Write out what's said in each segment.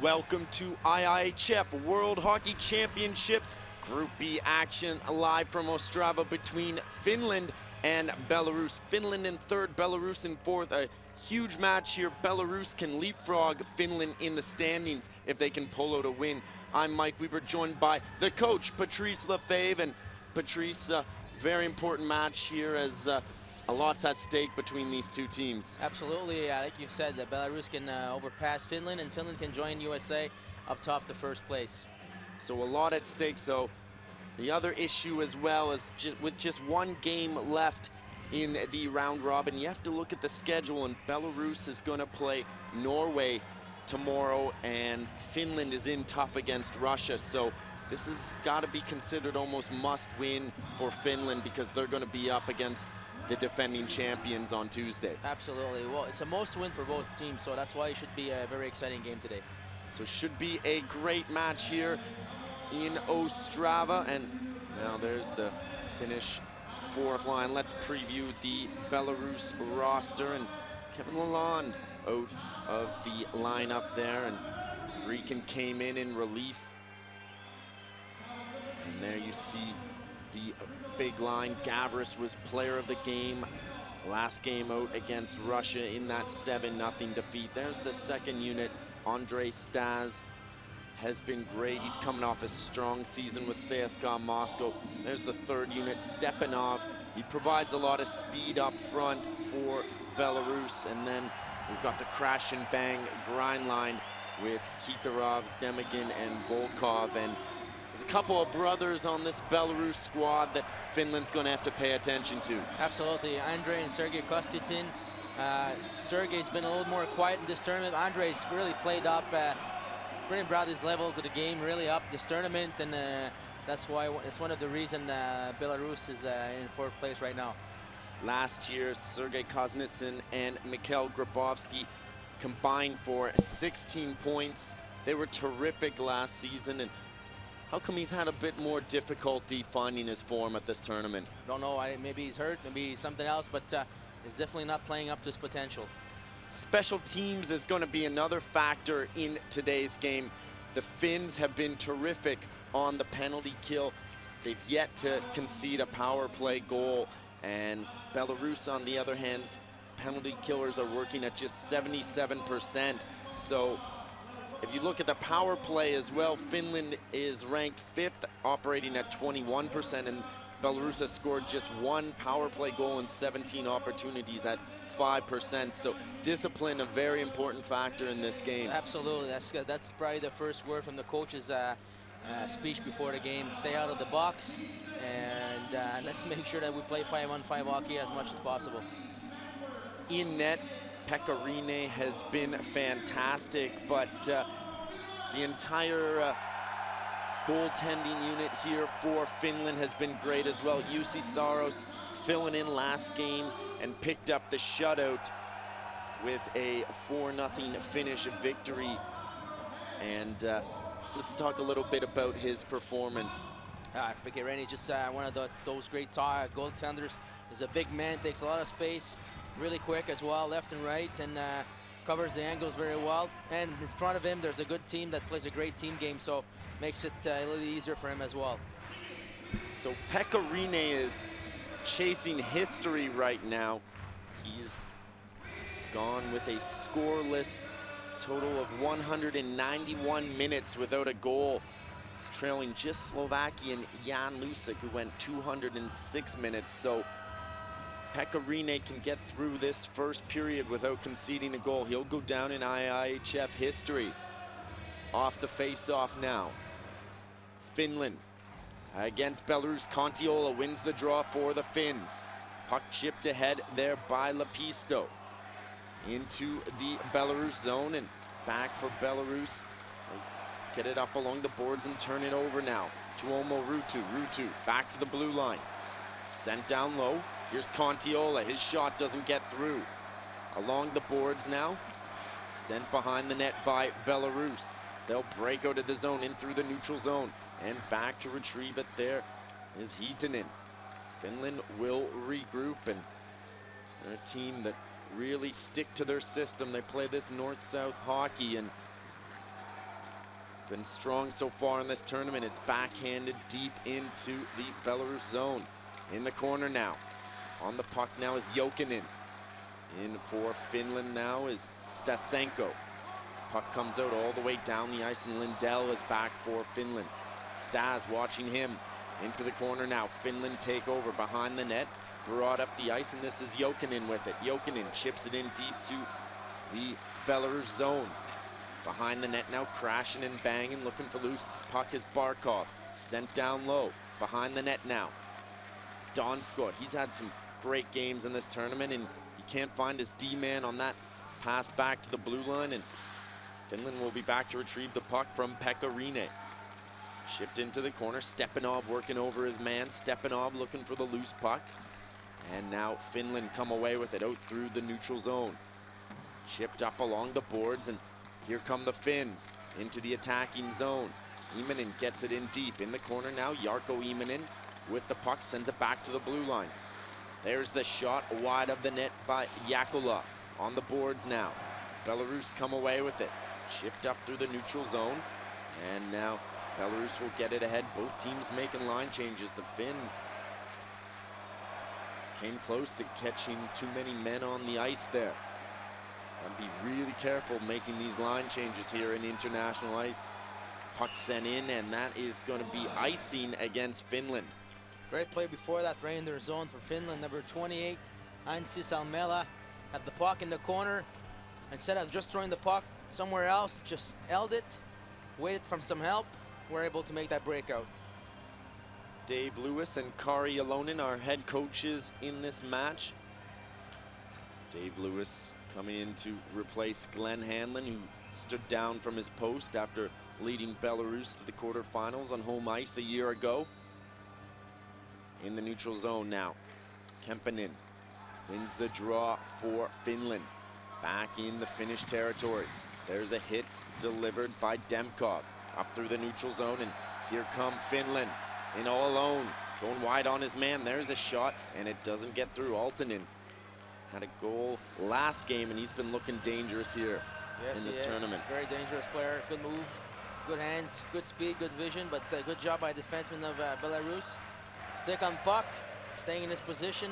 Welcome to IIHF World Hockey Championships Group B action live from Ostrava between Finland and Belarus. Finland in third, Belarus in fourth. A huge match here. Belarus can leapfrog Finland in the standings if they can pull out a win. I'm Mike Weber, joined by the coach, Patrice Lefebvre. And Patrice, very important match here as a lot's at stake between these two teams. Absolutely, like you said, Belarus can overpass Finland, and Finland can join USA up top to first place. So a lot at stake. So the other issue as well is with just one game left in the round robin, you have to look at the schedule, and Belarus is going to play Norway tomorrow, and Finland is in tough against Russia. So this has got to be considered almost must win for Finland because they're going to be up against the defending champions on Tuesday. Absolutely. Well, it's a must win for both teams, so that's why it should be a very exciting game today. So should be a great match here in Ostrava. And now there's the Finnish fourth line. Let's preview the Belarus roster, and Kevin Lalonde out of the lineup there, and Rican came in relief. And there you see the big line. Gavris was player of the game last game out against Russia in that 7-0 defeat. There's the second unit. Andrei Stas has been great. He's coming off a strong season with CSKA Moscow. There's the third unit, Stepanov. He provides a lot of speed up front for Belarus. And then we've got the crash and bang grind line with Kitarov, Demigan, and Volkov. And there's a couple of brothers on this Belarus squad that Finland's going to have to pay attention to. Absolutely. Andrei and Sergei Kostitin. Sergei's been a little more quiet in this tournament. Andrei's really played up, really brought his level to the game, really up this tournament, and that's why it's one of the reasons Belarus is in fourth place right now. Last year, Sergei Koznitsin and Mikhail Grabovski combined for 16 points. They were terrific last season, and how come he's had a bit more difficulty finding his form at this tournament? Don't know, maybe he's hurt, maybe something else, but he's definitely not playing up to his potential. Special teams is going to be another factor in today's game. The Finns have been terrific on the penalty kill. They've yet to concede a power play goal, and Belarus, on the other hand, penalty killers are working at just 77%. So if you look at the power play as well, Finland is ranked 5th, operating at 21%, and Belarus has scored just one power play goal in 17 opportunities at 5%. So discipline, a very important factor in this game. Absolutely, that's probably the first word from the coach's speech before the game. Stay out of the box, and let's make sure that we play 5-on-5 hockey as much as possible. In net, Pekka Rinne has been fantastic, but the entire goaltending unit here for Finland has been great as well. Jussi Saros filling in last game and picked up the shutout with a 4-0 Finnish victory. And let's talk a little bit about his performance. Pekka Rinne is just one of those great goaltenders. He's a big man, takes a lot of space, really quick as well, left and right, and covers the angles very well. And in front of him, there's a good team that plays a great team game, so makes it a little easier for him as well. So Pekka Rinne is chasing history right now. He's gone with a scoreless total of 191 minutes without a goal. He's trailing just Slovakian Jan Lusic, who went 206 minutes. So Pekka Rinne can get through this first period without conceding a goal. He'll go down in IIHF history. Off the face-off now. Finland against Belarus. Kontiola wins the draw for the Finns. Puck chipped ahead there by Lapisto. Into the Belarus zone and back for Belarus. Get it up along the boards and turn it over now. Tuomo Ruutu. Ruutu back to the blue line. Sent down low. Here's Kontiola. His shot doesn't get through. Along the boards now. Sent behind the net by Belarus. They'll break out of the zone in through the neutral zone. And back to retrieve it there is Hietanen. Finland will regroup, and they're a team that really stick to their system. They play this north-south hockey, and Been strong so far in this tournament. It's backhanded deep into the Belarus zone. In the corner now. On the puck now is Jokinen. In for Finland now is Stasenko. Puck comes out all the way down the ice, and Lindell is back for Finland. Stas watching him. Into the corner now. Finland take over behind the net. Brought up the ice, and this is Jokinen with it. Jokinen chips it in deep to the Belarus zone. Behind the net now, crashing and banging, looking for loose. Puck is Barkov. Sent down low. Behind the net now. Donskoi, he's had some great games in this tournament, and he can't find his D-man on that pass back to the blue line, and Finland will be back to retrieve the puck from Pekka Rinne. Shipped into the corner, Stepanov working over his man. Stepanov looking for the loose puck. And now Finland come away with it out through the neutral zone. Chipped up along the boards, and here come the Finns into the attacking zone. Immonen gets it in deep. In the corner now, Jarkko Immonen with the puck, sends it back to the blue line. There's the shot wide of the net by Jakula. On the boards now. Belarus come away with it. Chipped up through the neutral zone. And now Belarus will get it ahead. Both teams making line changes. The Finns came close to catching too many men on the ice there. Gotta be really careful making these line changes here in international ice. Puck sent in, and that is going to be icing against Finland. Great play before that, right in their zone for Finland. Number 28, Anssi Salmela, had the puck in the corner. Instead of just throwing the puck somewhere else, just held it, waited for some help. We're able to make that breakout. Dave Lewis and Kari Alonen are head coaches in this match. Dave Lewis coming in to replace Glenn Hanlon, who stood down from his post after leading Belarus to the quarterfinals on home ice a year ago. In the neutral zone now, Kemppainen wins the draw for Finland. Back in the Finnish territory. There's a hit delivered by Demkov up through the neutral zone, and here come Finland in all alone, going wide on his man. There's a shot, and it doesn't get through. Altonen had a goal last game, and he's been looking dangerous here in this tournament. Very dangerous player. Good move, good hands, good speed, good vision, but good job by defenseman of Belarus. Stick on puck, staying in his position,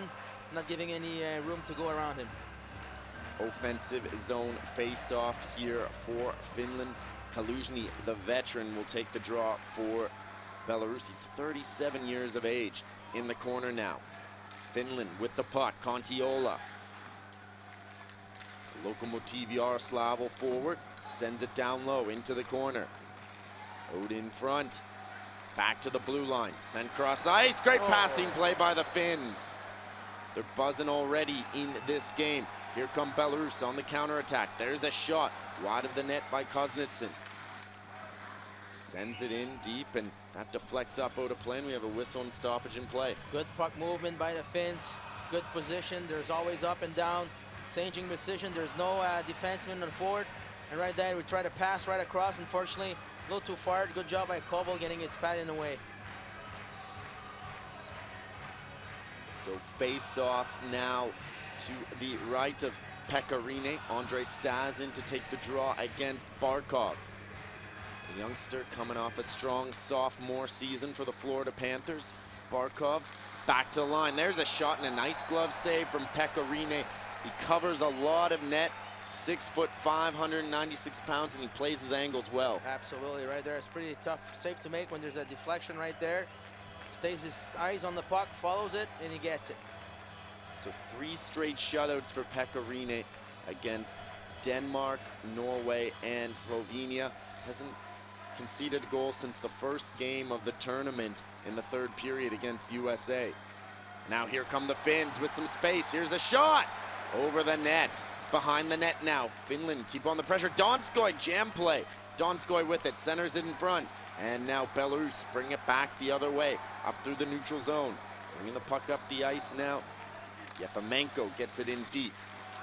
not giving any room to go around him. Offensive zone face-off here for Finland. Kaluzhny, the veteran, will take the draw for Belarus. He's 37 years of age. In the corner now. Finland with the puck. Kontiola. Lokomotiv Yaroslavl forward. Sends it down low into the corner. Out in front. Back to the blue line. Send cross ice. Great passing play by the Finns. They're buzzing already in this game. Here come Belarus on the counterattack. There's a shot wide of the net by Kuznetsyn. Sends it in deep, and that deflects up out of play, and we have a whistle and stoppage in play. Good puck movement by the Finns. Good position. There's always up and down. Changing position. There's no defenseman on forward. And right there, we try to pass right across. Unfortunately, a little too far. Good job by Koval getting his pad in the way. So face off now to the right of Pekka Rinne. Andre Stas in to take the draw against Barkov. The youngster coming off a strong sophomore season for the Florida Panthers. Barkov back to the line. There's a shot and a nice glove save from Pekka Rinne. He covers a lot of net. 6 foot, 596 pounds, and he plays his angles well. Absolutely, right there. It's pretty tough save to make when there's a deflection right there. Stays his eyes on the puck, follows it, and he gets it. So 3 straight shutouts for Pekka Rinne against Denmark, Norway, and Slovenia. Hasn't conceded a goal since the first game of the tournament in the 3rd period against USA. Now here come the Finns with some space. Here's a shot over the net. Behind the net now. Finland keep on the pressure. Donskoi, jam play. Donskoi with it, centers it in front. And now Belarus bring it back the other way, up through the neutral zone. Bringing the puck up the ice now. Yefamenko gets it in deep.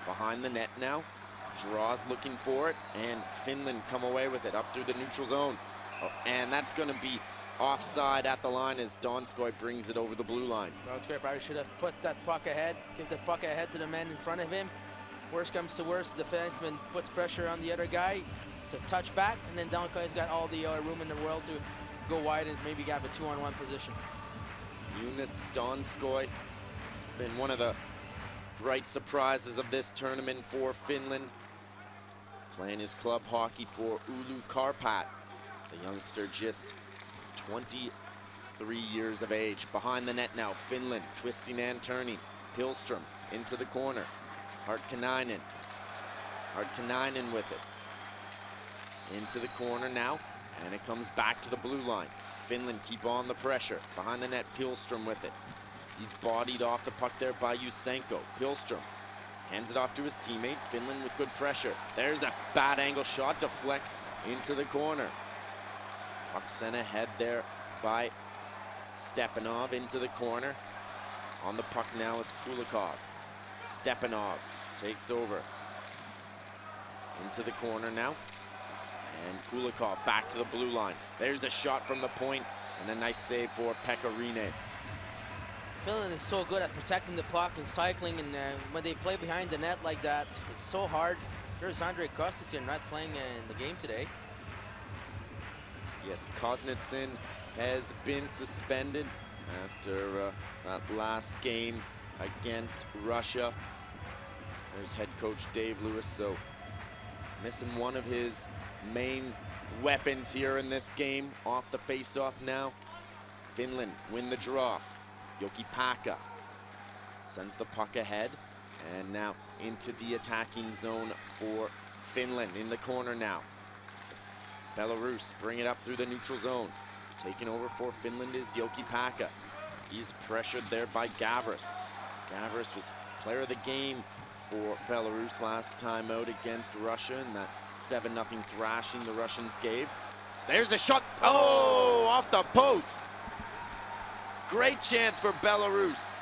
Behind the net now. Draws looking for it, and Finland come away with it up through the neutral zone. Oh, and that's going to be offside at the line as Donskoi brings it over the blue line. That's great. Probably should have put that puck ahead, give the puck ahead to the man in front of him. Worst comes to worst, the defenseman puts pressure on the other guy, to touch back, and then Donskoy's got all the room in the world to go wide and maybe have a 2-on-1 position. Jonas Donskoi has been one of the bright surprises of this tournament for Finland. Playing his club hockey for Oulu Karpat. The youngster just 23 years of age. Behind the net now, Finland twisting and turning. Pilström into the corner. Hartkanainen with it. Into the corner now, and it comes back to the blue line. Finland keep on the pressure. Behind the net, Pilström with it. He's bodied off the puck there by Yusenko. Pilström hands it off to his teammate. Finland with good pressure. There's a bad angle shot, deflects into the corner. Puck sent ahead there by Stepanov into the corner. On the puck now is Kulikov. Stepanov takes over. Into the corner now. And Kulikov back to the blue line. There's a shot from the point, and a nice save for Pekka Rinne. Finland is so good at protecting the puck and cycling, and when they play behind the net like that, it's so hard. There's Andre Kostitsyn not playing in the game today. Yes, Kostitsyn has been suspended after that last game against Russia. There's head coach Dave Lewis, so missing one of his main weapons here in this game. Off the face-off now. Finland win the draw. Jokipaka sends the puck ahead, and now into the attacking zone for Finland. In the corner now. Belarus bring it up through the neutral zone. Taking over for Finland is Jokipaka. He's pressured there by Gavris. Gavris was player of the game for Belarus last time out against Russia in that 7-0 thrashing the Russians gave. There's a shot. Oh, off the post. Great chance for Belarus.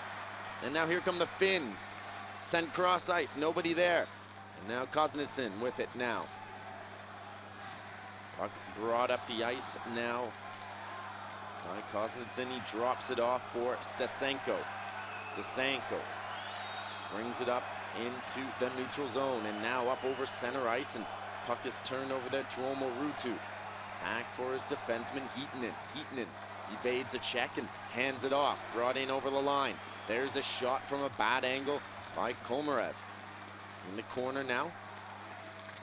And now here come the Finns. Sent cross ice, nobody there. And now Kostitsyn with it now. Puck brought up the ice now by Kostitsyn. He drops it off for Stasenko. Stasenko brings it up into the neutral zone, and now up over center ice, and puck is turned over there to Tuomo Ruutu. Back for his defenseman Heaton. Heaton evades a check and hands it off. Brought in over the line. There's a shot from a bad angle by Komarev. In the corner now.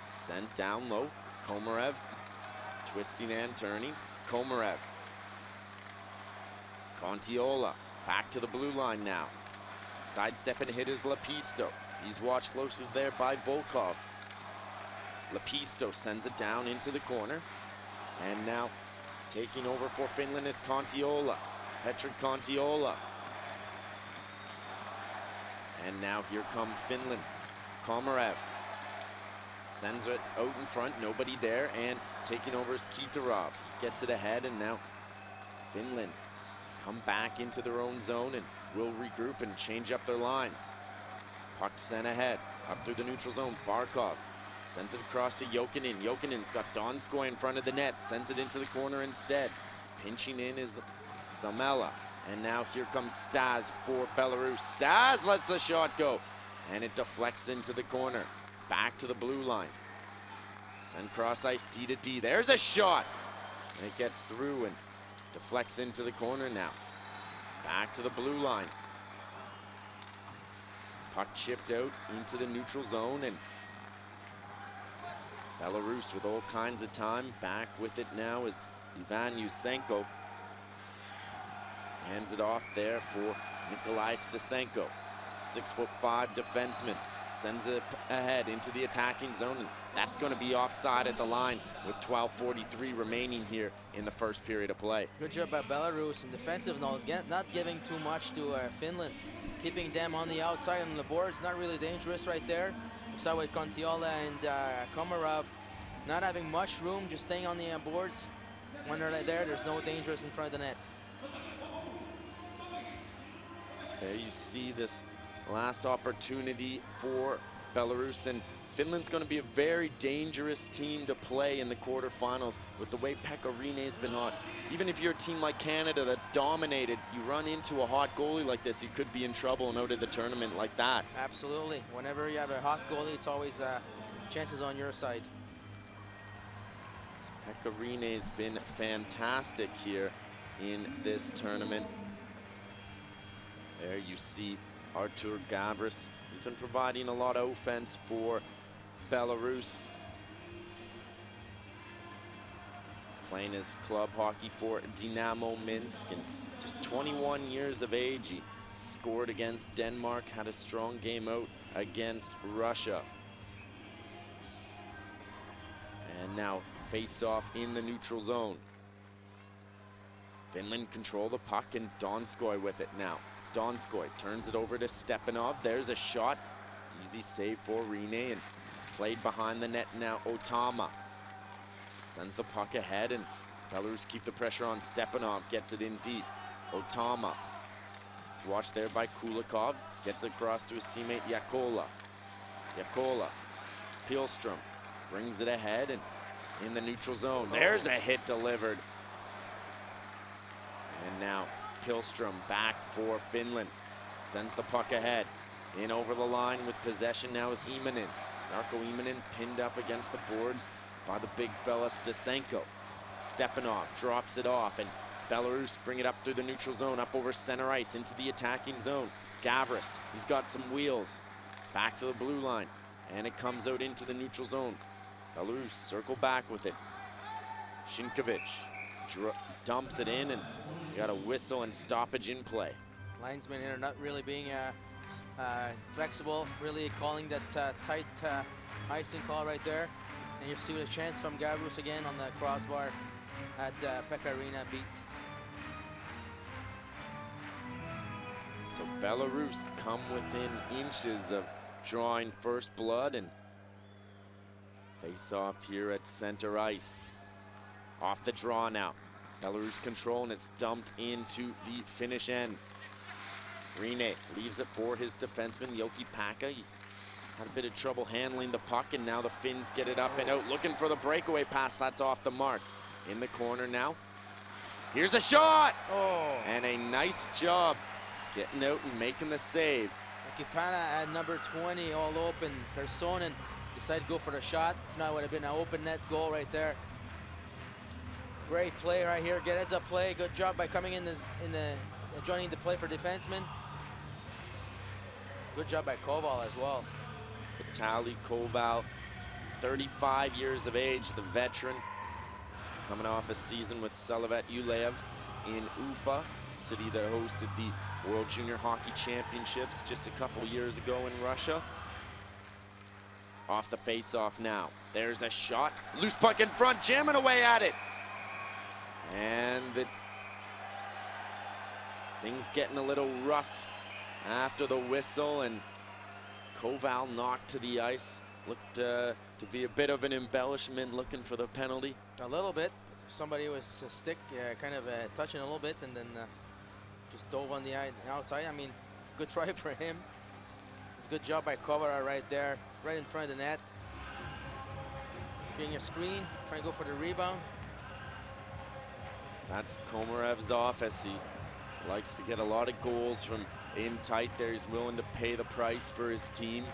Sent down low. Komarev twisting and turning. Komarev. Contiola back to the blue line now. Sidestep and hit is Lepisto. He's watched closely there by Volkov. Lepisto sends it down into the corner. And now taking over for Finland is Contiola. Petri Contiola. And now here come Finland. Komarev sends it out in front, nobody there, and taking over is Kitarov. Gets it ahead, and now Finland come back into their own zone and will regroup and change up their lines. Puck sent ahead, up through the neutral zone. Barkov sends it across to Jokinen. Jokinen's got Donskoi in front of the net, sends it into the corner instead. Pinching in is Samela. And now here comes Stas for Belarus. Stas lets the shot go, and it deflects into the corner. Back to the blue line. Send cross ice D to D. There's a shot, and it gets through and deflects into the corner now. Back to the blue line. Puck chipped out into the neutral zone, and Belarus with all kinds of time. Back with it now is Ivan Yusenko. Hands it off there for Nikolai Stasenko. 6'5" defenseman. Sends it ahead into the attacking zone, and that's going to be offside at the line with 12:43 remaining here in the first period of play. Good job by Belarus in defensive, not giving too much to Finland. Keeping them on the outside on the boards, not really dangerous right there. We saw with Contiola and Komarov not having much room, just staying on the boards. When they're there, there's no dangers in front of the net. There you see this last opportunity for Belarus, and Finland's going to be a very dangerous team to play in the quarterfinals with the way Pekka Rinne has been hot. Even if you're a team like Canada that's dominated, you run into a hot goalie like this, you could be in trouble and out of the tournament like that. Absolutely. Whenever you have a hot goalie, it's always chances on your side. Pekarine's been fantastic here in this tournament. There you see Artur Gavris. He's been providing a lot of offense for Belarus. Playing his club hockey for Dynamo Minsk, and just 21 years of age. He scored against Denmark, had a strong game out against Russia. And now face off in the neutral zone. Finland control the puck, and Donskoy with it now. Donskoy turns it over to Stepanov. There's a shot. Easy save for Rene, and played behind the net now. Otama sends the puck ahead, and Belarus keep the pressure on. Stepanov gets it in deep. Otama. It's watched there by Kulikov. Gets it across to his teammate Yakola. Yakola. Pilstrom brings it ahead, and in the neutral zone. There's a hit delivered. And now Pilstrom back for Finland. Sends the puck ahead. In over the line with possession now is Imanen. Marko Imanen pinned up against the boards by the big fella Stasenko. Stepanov drops it off, and Belarus bring it up through the neutral zone, up over center ice into the attacking zone. Gavris, he's got some wheels. Back to the blue line, and it comes out into the neutral zone. Belarus circle back with it. Shinkovic dumps it in, and you got a whistle and stoppage in play. Linesmen here not really being flexible, really calling that tight icing call right there. And you see a chance from Gavris again on the crossbar at Pekarina beat. So Belarus come within inches of drawing first blood, and face off here at center ice. Off the draw now. Belarus control, and it's dumped into the Finnish end. Rene leaves it for his defenseman, Joki Pekka. Had a bit of trouble handling the puck, and now the Finns get it up and out, looking for the breakaway pass. That's off the mark. In the corner now. Here's a shot! Oh. And a nice job getting out and making the save. Kipana at number 20 all open. Personen decided to go for the shot. If not, it would have been an open net goal right there. Great play right here. Get heads up play. Good job by coming in the joining the play for defensemen. Good job by Koval as well. Vitaly Koval, 35 years of age, the veteran, coming off a season with Salavat Yulev in Ufa, city that hosted the World Junior Hockey Championships just a couple years ago in Russia. Off the face-off now. There's a shot. Loose puck in front, jamming away at it. And things getting a little rough after the whistle, and Koval knocked to the ice. Looked to be a bit of an embellishment, looking for the penalty. A little bit. Somebody was a stick, kind of touching a little bit, and then just dove on the outside. I mean, good try for him. It's a good job by Koval right there, right in front of the net. Getting a screen, trying to go for the rebound. That's Komarev's office. He likes to get a lot of goals from in tight there. He's willing to pay the price for his team.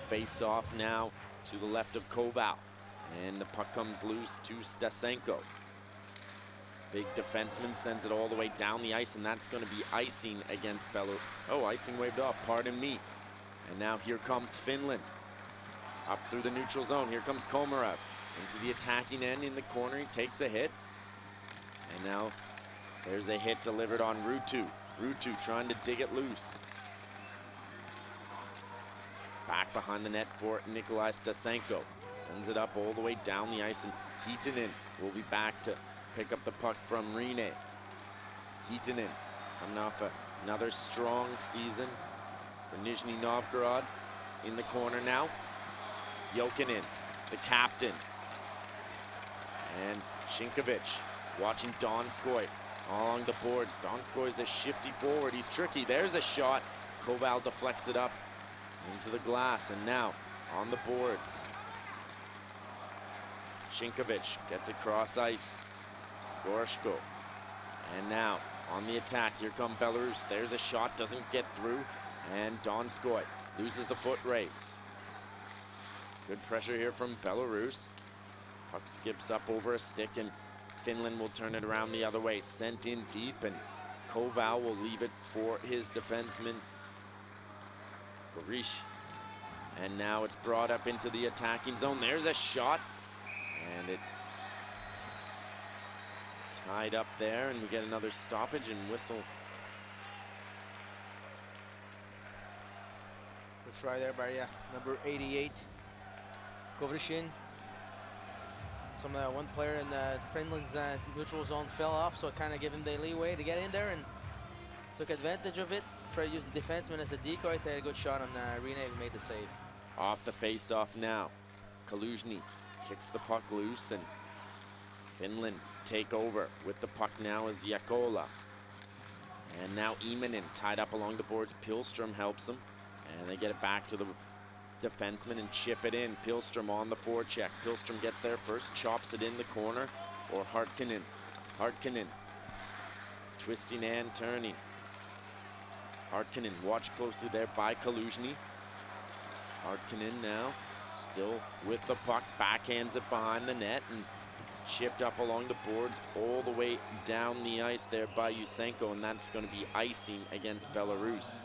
Face off now to the left of Koval. And the puck comes loose to Stasenko. Big defenseman sends it all the way down the ice, and that's going to be icing against Belarus. Oh, icing waved off, pardon me. And now here come Finland. Up through the neutral zone, here comes Komarev. Into the attacking end in the corner, he takes a hit. And now there's a hit delivered on Ruutu. Ruutu trying to dig it loose. Back behind the net for Nikolai Stasenko. Sends it up all the way down the ice, and Hietanen will be back to pick up the puck from Rene. Hietanen coming off another strong season for Nizhny Novgorod. In the corner now. Jokinen, the captain. And Shinkovic watching Donskoy along the boards. Donskoy's a shifty forward. He's tricky. There's a shot. Koval deflects it up into the glass, and now on the boards. Shinkovic gets across ice. Gorshko. And now on the attack, here come Belarus. There's a shot, doesn't get through. And Donskoy loses the foot race. Good pressure here from Belarus. Puck skips up over a stick, and Finland will turn it around the other way. Sent in deep, and Koval will leave it for his defenseman, Gorish. And now it's brought up into the attacking zone. There's a shot, and it tied up there, and we get another stoppage and whistle. Good try there by number 88, Kovrishin. One player in Finland's neutral zone fell off, so it kind of gave him the leeway to get in there and took advantage of it. Tried to use the defenseman as a decoy. They had a good shot on Rene, who made the save. Off the face-off now. Kaluzhny kicks the puck loose, and Finland take over. With the puck now is Jakola. And now Immonen tied up along the boards. Pilström helps him, and they get it back to the defenseman and chip it in. Pilström on the forecheck. Pilström gets there first, chops it in the corner, or Hartkinen. Hartkinen twisting and turning. Hartkinen watched closely there by Kaluzhny. Hartkinen now still with the puck, backhands it behind the net, and it's chipped up along the boards all the way down the ice there by Yusenko, and that's going to be icing against Belarus.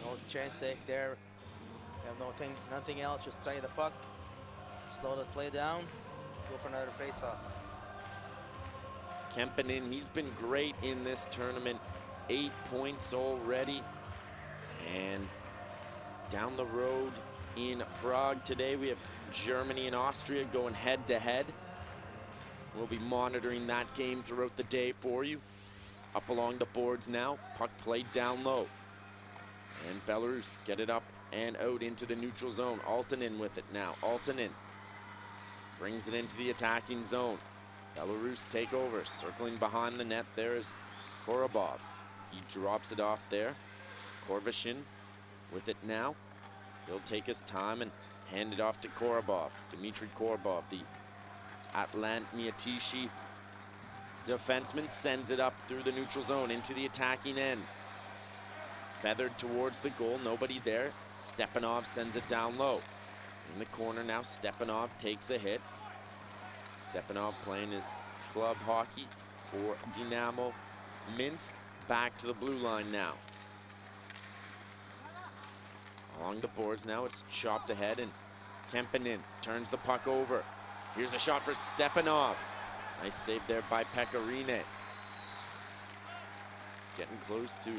No chance take there. You have nothing else, just tie the puck, slow the play down, go for another face-off. Kemppanen, he's been great in this tournament. 8 points already. And down the road in Prague today, we have Germany and Austria going head-to-head. We'll be monitoring that game throughout the day for you. Up along the boards now, puck played down low. And Belarus get it up and out into the neutral zone. Altonen with it now. Altonen brings it into the attacking zone. Belarus take over, circling behind the net. There is Korobov. He drops it off there. Korvishin with it now. He'll take his time and hand it off to Korobov. Dmitry Korobov, the Atlant-Miatishi defenseman, sends it up through the neutral zone into the attacking end. Feathered towards the goal, nobody there. Stepanov sends it down low. In the corner now, Stepanov takes a hit. Stepanov playing his club hockey for Dynamo Minsk. Back to the blue line now. Along the boards now, it's chopped ahead, and Kemppanen turns the puck over. Here's a shot for Stepanov. Nice save there by Pekka Rinne. He's getting close to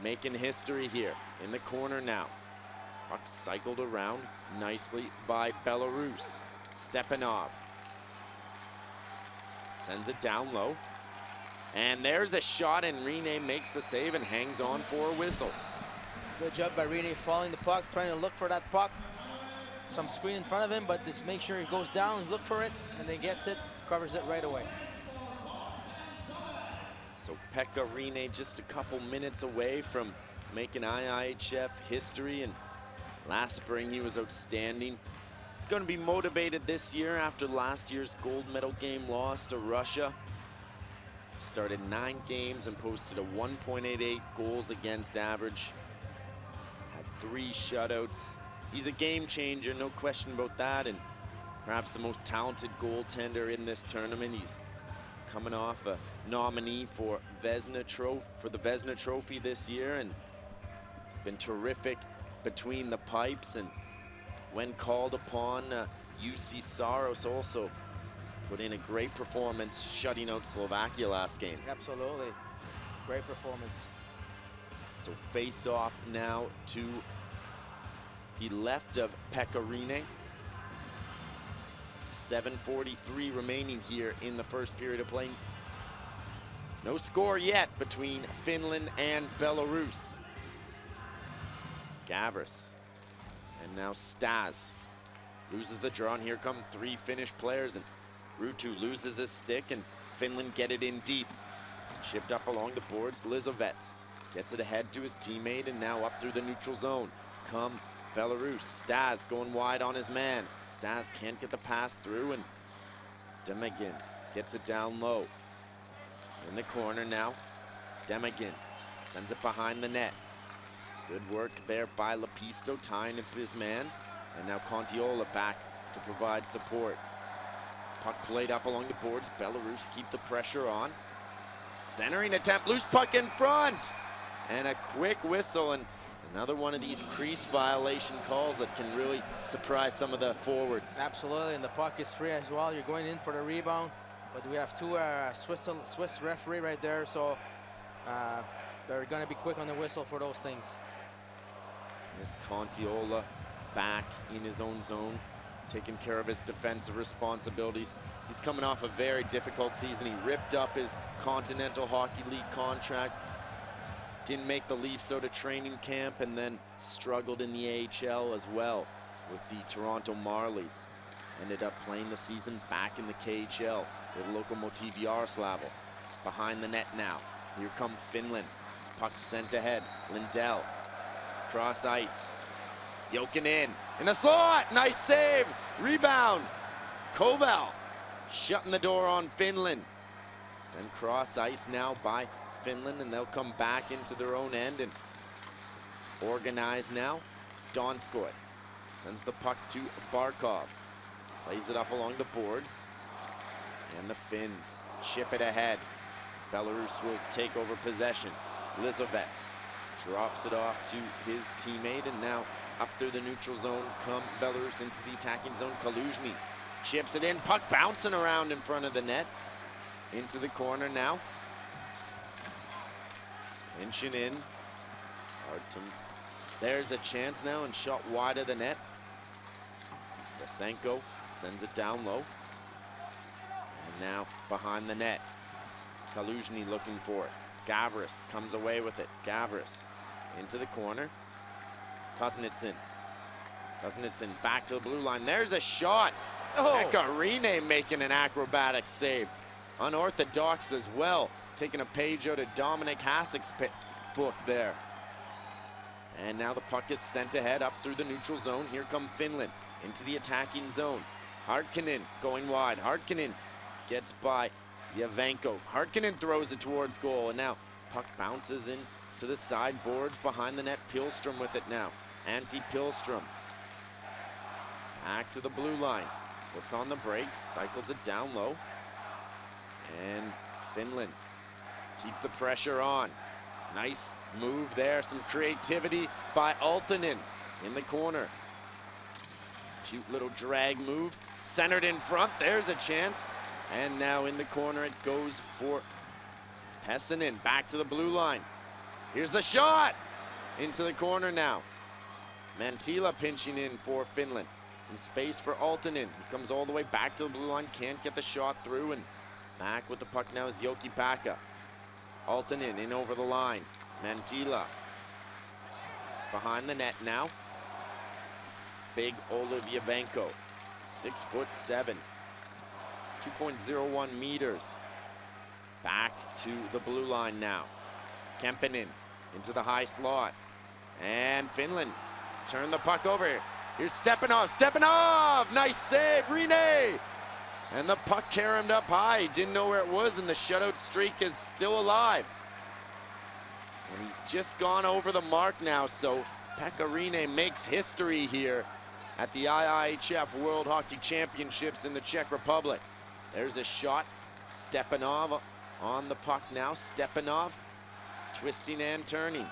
making history here. In the corner now. Puck cycled around nicely by Belarus. Stepanov sends it down low. And there's a shot, and Rinne makes the save and hangs on for a whistle. Good job by Rinne following the puck, trying to look for that puck. Some screen in front of him, but just make sure he goes down, look for it, and then gets it, covers it right away. So Pekka Rinne just a couple minutes away from making IIHF history, and last spring he was outstanding. He's going to be motivated this year after last year's gold medal game loss to Russia. Started 9 games and posted a 1.88 goals against average. Had 3 shutouts. He's a game changer, no question about that, and perhaps the most talented goaltender in this tournament. He's coming off a nominee for the Vezina Trophy this year, and it's been terrific between the pipes, and when called upon, UC Saros also put in a great performance, shutting out Slovakia last game. Absolutely, great performance. So face off now to the left of Pekka Rinne. 7:43 remaining here in the first period of play. No score yet between Finland and Belarus. Gavris, and now Stas loses the draw, and here come 3 Finnish players, and Ruutu loses his stick, and Finland get it in deep. Shipped up along the boards, Lizovets gets it ahead to his teammate, and now up through the neutral zone. Come Belarus, Stas going wide on his man. Stas can't get the pass through, and Demagin gets it down low. In the corner now, Demagin sends it behind the net. Good work there by Lepisto, tying up his man. And now Contiola back to provide support. Puck played up along the boards. Belarus keep the pressure on. Centering attempt, loose puck in front. And a quick whistle, and another one of these crease violation calls that can really surprise some of the forwards. Absolutely, and the puck is free as well. You're going in for the rebound, but we have two Swiss referee right there, so they're going to be quick on the whistle for those things. There's Contiola back in his own zone, taking care of his defensive responsibilities. He's coming off a very difficult season. He ripped up his Continental Hockey League contract, didn't make the Leafs out of training camp, and then struggled in the AHL as well with the Toronto Marlies. Ended up playing the season back in the KHL with Lokomotiv Yaroslavl. Behind the net now. Here come Finland. Puck sent ahead. Lindell. Cross ice. Jokinen in the slot. Nice save. Rebound. Koval shutting the door on Finland. Send cross ice now by Finland, and they'll come back into their own end and organize now. Donskoy sends the puck to Barkov. Plays it up along the boards. And the Finns chip it ahead. Belarus will take over possession. Lizovets drops it off to his teammate, and now up through the neutral zone come Belarus into the attacking zone. Kaluzhny chips it in, puck bouncing around in front of the net. Into the corner now. Pinching in. Artem. There's a chance now, and shot wide of the net. Stasenko sends it down low. And now behind the net. Kaluzhny looking for it. Gavris comes away with it. Gavris into the corner. Kuznetsyn. Kuznetsyn back to the blue line. There's a shot. Pekarine making an acrobatic save. Unorthodox as well. Taking a page out of Dominic Hasek's book there. And now the puck is sent ahead up through the neutral zone. Here come Finland into the attacking zone. Hartkinen going wide. Hartkinen gets by Yavenko. Hartkinen throws it towards goal, and now puck bounces in to the sideboards behind the net. Pilstrom with it now. Antti Pilstrom. Back to the blue line. Puts on the brakes, cycles it down low. And Finland keep the pressure on. Nice move there, some creativity by Aaltonen in the corner. Cute little drag move, centered in front, there's a chance. And now in the corner it goes for Pessinen, back to the blue line. Here's the shot, into the corner now. Mantila pinching in for Finland. Some space for Aaltonen, he comes all the way back to the blue line, can't get the shot through, and back with the puck now is Jokipaka. Aaltonen in over the line. Mantila behind the net now. Big Oliv Yavenko, 6'7", 2.01 meters. Back to the blue line now. Kemppainen into the high slot. And Finland turn the puck over. Here's Stepanov, Stepanov! Nice save, Rene! And the puck caromed up high. He didn't know where it was, and the shutout streak is still alive. And he's just gone over the mark now, so Pekarine makes history here at the IIHF World Hockey Championships in the Czech Republic. There's a shot. Stepanov on the puck now. Stepanov twisting and turning.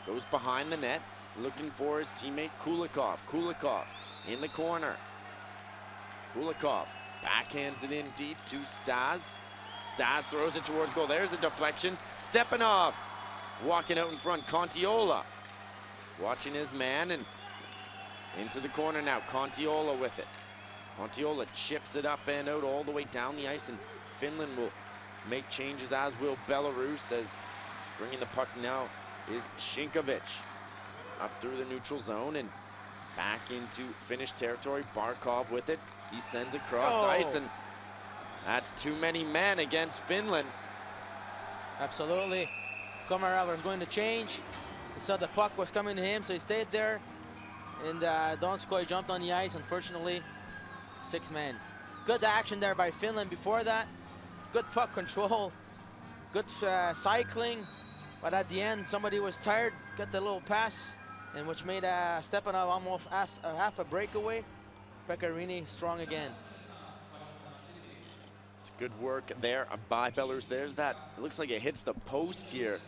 Goes behind the net, looking for his teammate Kulikov. Kulikov in the corner. Kulikov backhands it in deep to Stas. Stas throws it towards goal. There's a deflection. Stepanov walking out in front. Contiola watching his man, and into the corner now. Contiola with it. Contiola chips it up and out all the way down the ice, and Finland will make changes, as will Belarus, as bringing the puck now is Shinkovic. Up through the neutral zone and back into Finnish territory. Barkov with it. He sends it across ice, and that's too many men against Finland. Absolutely. Komarov was going to change. He saw the puck was coming to him, so he stayed there. And Donskoy jumped on the ice. Unfortunately, 6 men. Good action there by Finland before that. Good puck control. Good cycling. But at the end, somebody was tired. Got the little pass, and which made Stepanov almost half a breakaway. Pekarine strong again. It's good work there by Belarus. There's that, it looks like it hits the post here.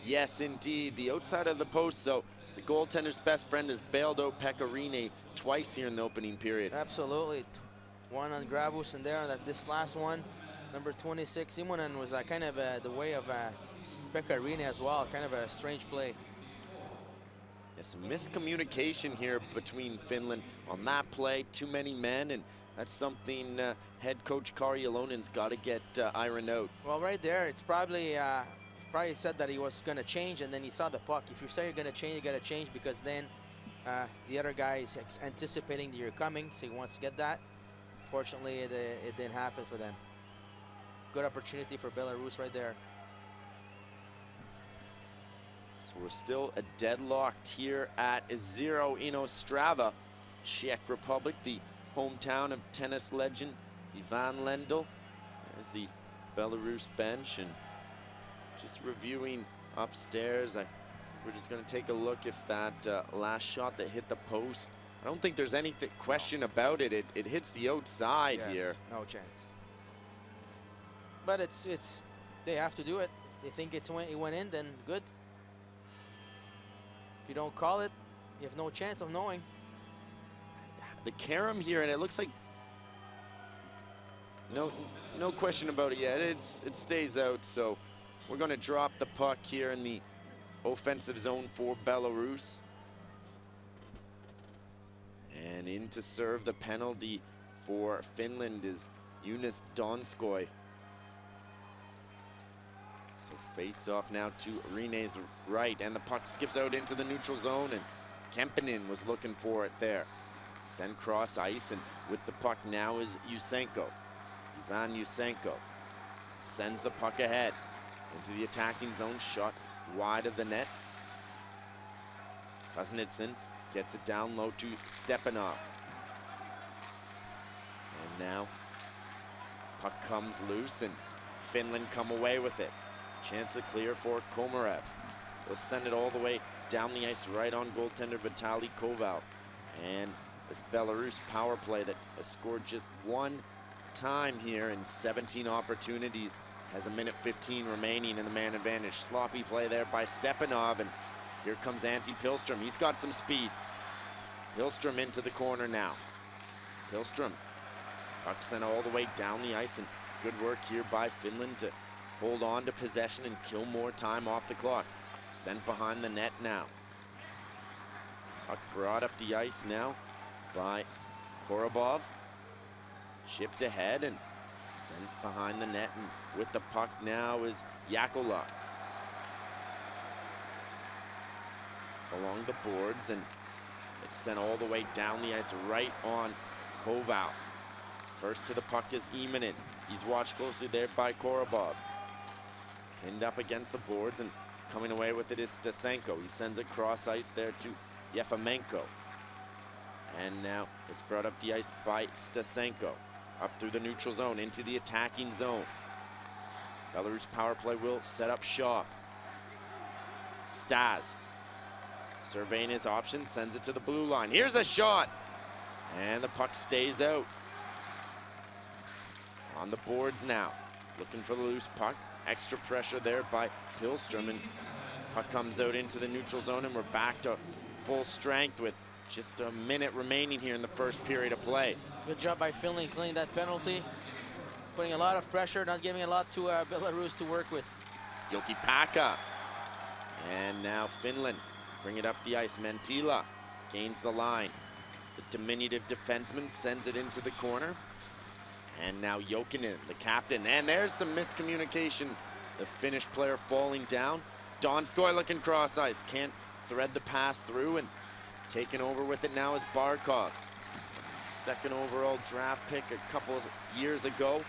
Yes, indeed, the outside of the post. So the goaltender's best friend has bailed out Pekka Rinne twice here in the opening period. Absolutely. One on Gravus, and there on this last one, number 26, Simonen was kind of the way of Pekka Rinne as well. Kind of a strange play. Yeah, some miscommunication here between Finland on that play. Too many men, and that's something head coach Kari Ilonen's got to get ironed out. Well, right there, it's probably said that he was going to change, and then he saw the puck. If you say you're going to change, you got to change, because then the other guy is anticipating that you're coming, so he wants to get that. Fortunately, it didn't happen for them. Good opportunity for Belarus right there. So we're still deadlocked here at 0 in Ostrava, Czech Republic, the hometown of tennis legend Ivan Lendl. There's the Belarus bench, and just reviewing upstairs, we're just going to take a look if that last shot that hit the post, I don't think there's any question about it. It hits the outside here. No chance. But it's they have to do it. They think it went in, then good. If you don't call it, you have no chance of knowing. The carom here, and it looks like no question about it yet. It stays out, so we're going to drop the puck here in the offensive zone for Belarus. And in to serve the penalty for Finland is Jonas Donskoi. So face off now to Rinne's right, and the puck skips out into the neutral zone, and Kemppainen was looking for it there. Send cross ice, and with the puck now is Yusenko. Ivan Yusenko sends the puck ahead into the attacking zone, shot wide of the net. Kuznetsov gets it down low to Stepanov. And now puck comes loose, and Finland come away with it. Chance to clear for Komarev. They'll send it all the way down the ice right on goaltender Vitaly Koval. And this Belarus power play that has scored just one time here in 17 opportunities has a minute 15 remaining in the man advantage. Sloppy play there by Stepanov, and here comes Antti Pilström. He's got some speed. Pilström into the corner now. Pilström, puck sent all the way down the ice, and good work here by Finland to hold on to possession and kill more time off the clock. Sent behind the net now. Puck brought up the ice now by Korobov. Chipped ahead and sent behind the net, and with the puck now is Yakola. Along the boards, and it's sent all the way down the ice right on Koval. First to the puck is Immonen. He's watched closely there by Korobov. Pinned up against the boards, and coming away with it is Stasenko. He sends it cross ice there to Yefimenko. And now it's brought up the ice by Stasenko. Up through the neutral zone into the attacking zone. Belarus power play will set up shop. Stas surveying his options, sends it to the blue line. Here's a shot, and the puck stays out. On the boards now, looking for the loose puck. Extra pressure there by Pilström, and puck comes out into the neutral zone, and we're back to full strength with just a minute remaining here in the first period of play. Good job by Finland cleaning that penalty, putting a lot of pressure, not giving a lot to Belarus to work with. Joki Pekka, and now Finland bring it up the ice. Mentila gains the line. The diminutive defenseman sends it into the corner. And now Jokinen, the captain, and there's some miscommunication. The Finnish player falling down. Donskoi looking cross ice, can't thread the pass through, and taken over with it now is Barkov. Second overall draft pick a couple of years ago.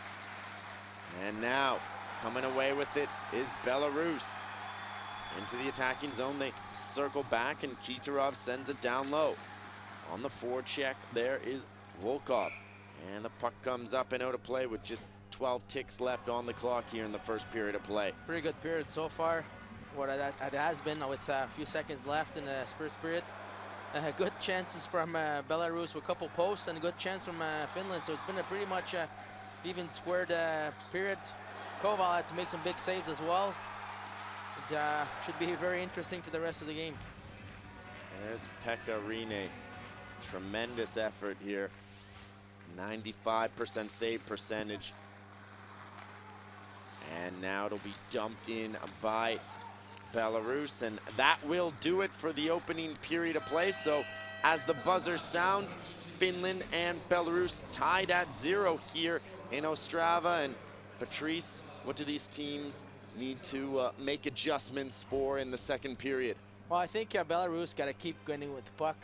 And now coming away with it is Belarus. Into the attacking zone, they circle back, and Kitarov sends it down low. On the forecheck, there is Volkov. And the puck comes up and out of play with just 12 ticks left on the clock here in the first period of play. Pretty good period so far. What it has been with a few seconds left in the first period. Good chances from Belarus with a couple posts, and a good chance from Finland. So it's been a pretty much even squared period. Koval had to make some big saves as well. It should be very interesting for the rest of the game. There's Pekka Rinne. Tremendous effort here. 95% save percentage. And now it'll be dumped in by Belarus, and that will do it for the opening period of play. So as the buzzer sounds, Finland and Belarus tied at 0 here in Ostrava. And Patrice, what do these teams need to make adjustments for in the second period? Well, I think Belarus got to keep going with the puck,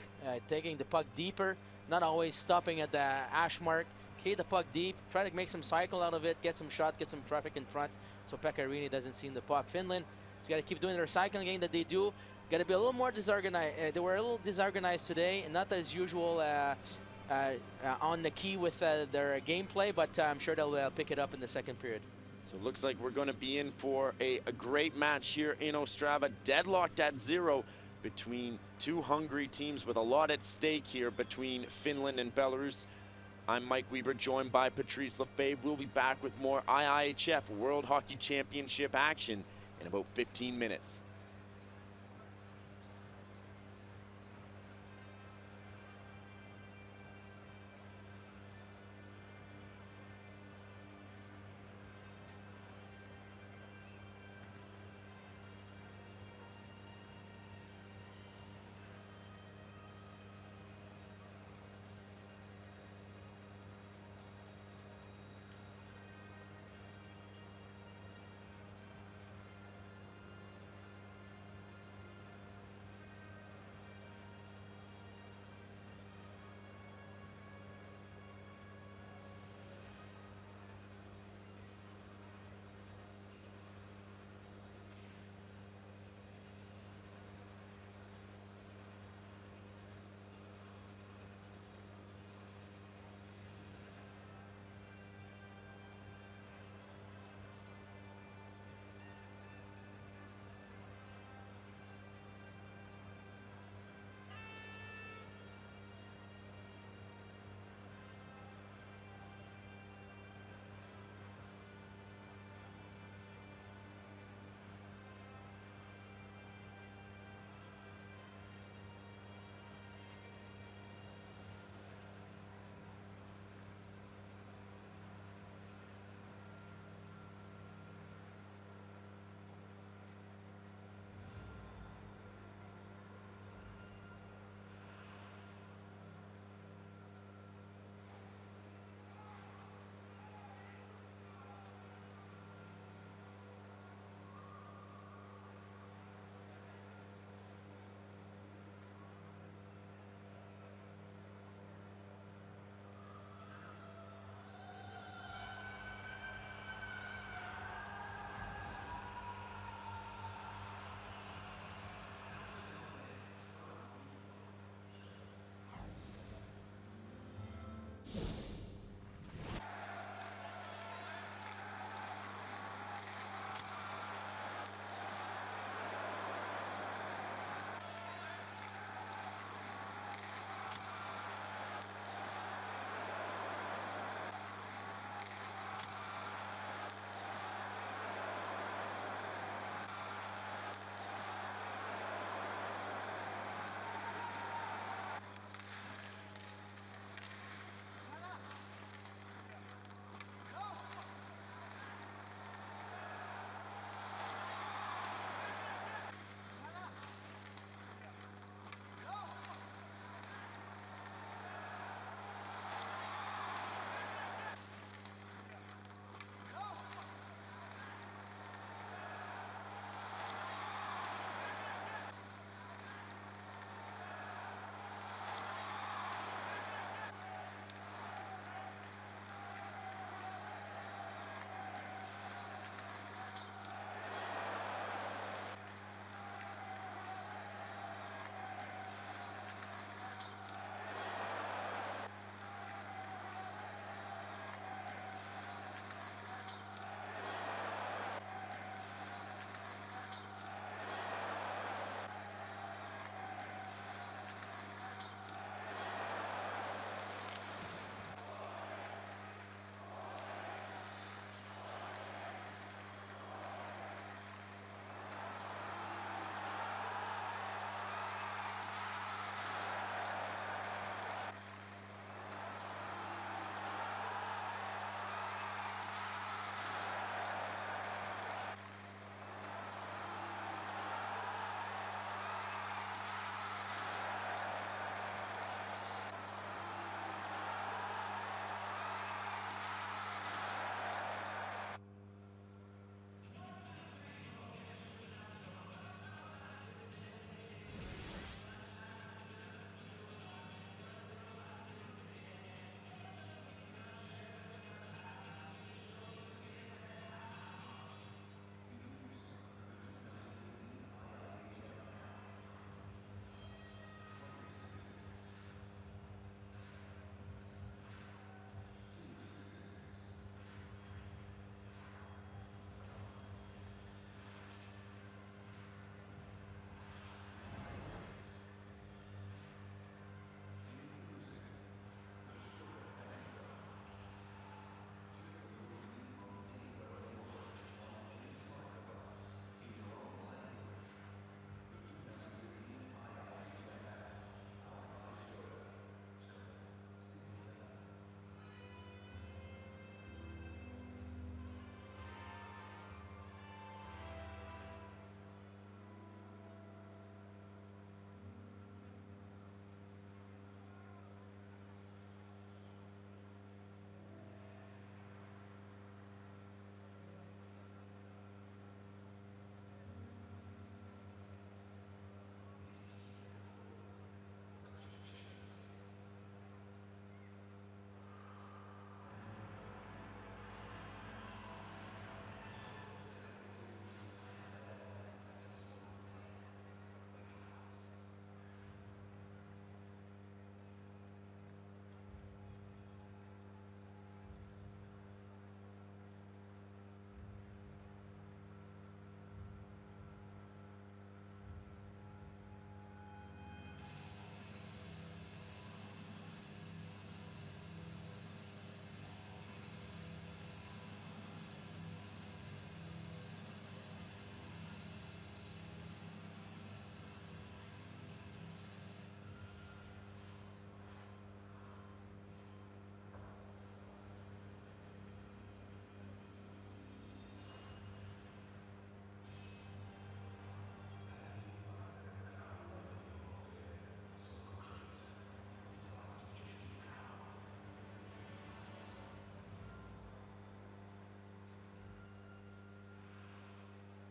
taking the puck deeper, not always stopping at the ash mark. Keep the puck deep, try to make some cycle out of it, get some shot, get some traffic in front, so Pekka Rinne doesn't see the puck. Finland has got to keep doing the recycling game that they do. Got to be a little more disorganized. They were a little disorganized today, and not as usual on the key with their gameplay, but I'm sure they'll pick it up in the second period. So it looks like we're going to be in for a great match here in Ostrava, deadlocked at 0 between two hungry teams with a lot at stake here between Finland and Belarus. I'm Mike Weber, joined by Patrice Lefebvre. We'll be back with more IIHF World Hockey Championship action in about 15 minutes.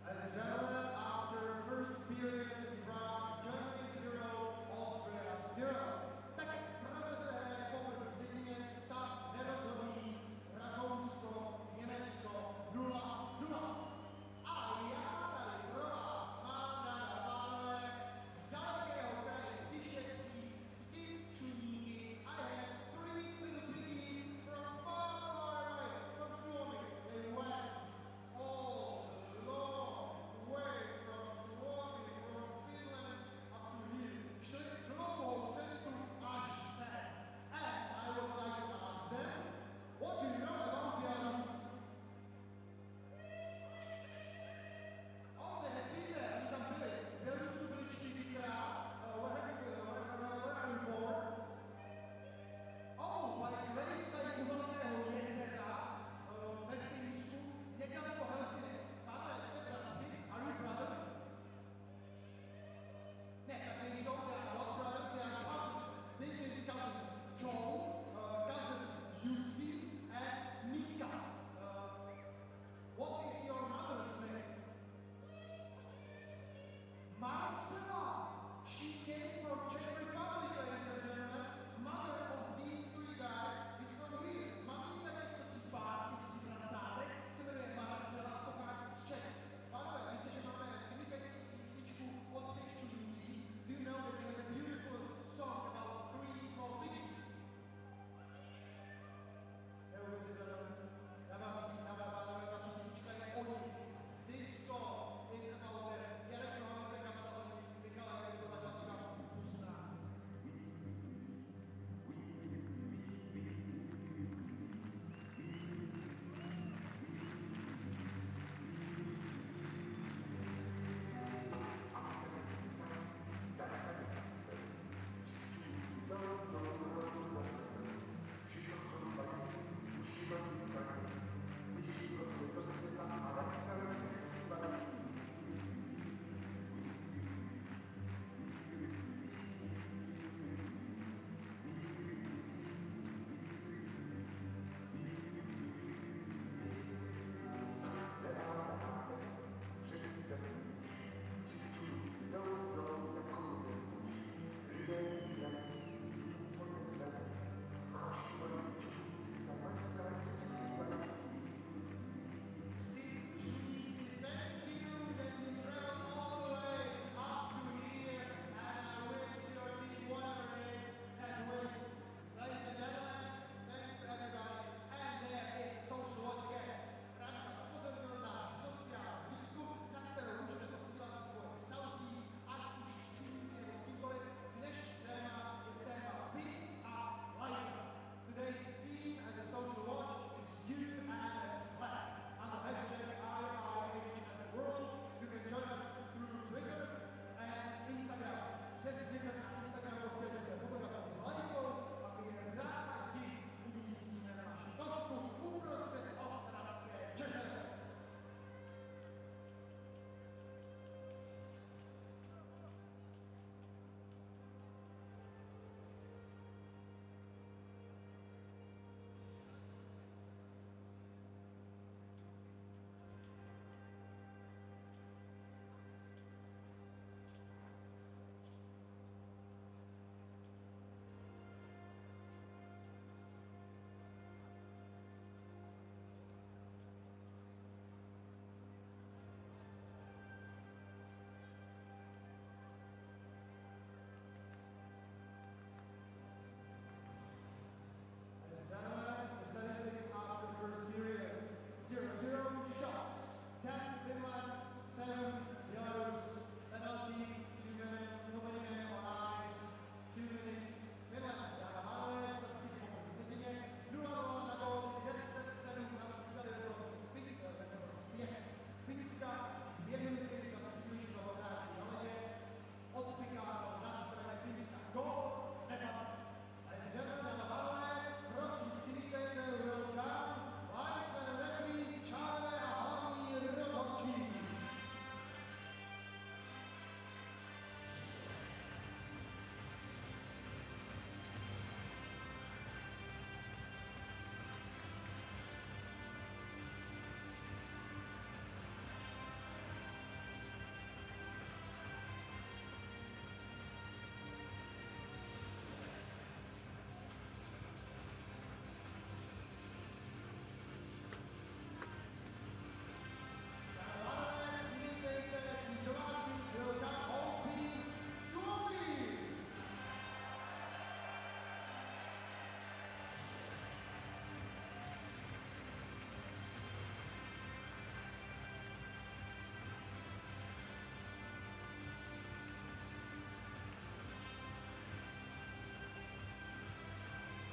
Ladies and gentlemen, after first period in Prague, Germany 0, Austria 0. Tak proces se po první stav nerozhodný, Rakousko, Německo 0-0. A já tady pro vás mám, dámy a pánové, z dalekého kraje Příšecí, tři čuníky. I have three little piggies from far, far away, from Suomi. They went all the long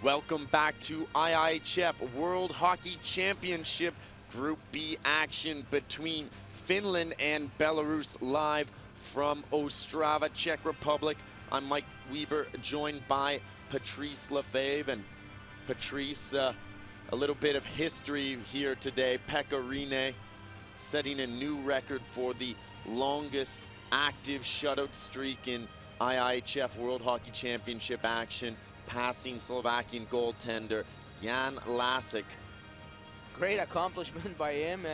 Welcome back to IIHF World Hockey Championship Group B action between Finland and Belarus, live from Ostrava, Czech Republic. I'm Mike Weber, joined by Patrice Lefebvre. And Patrice, a little bit of history here today. Pekka Rinne setting a new record for the longest active shutout streak in IIHF World Hockey Championship action, passing Slovakian goaltender Jan Lasic. Great accomplishment by him.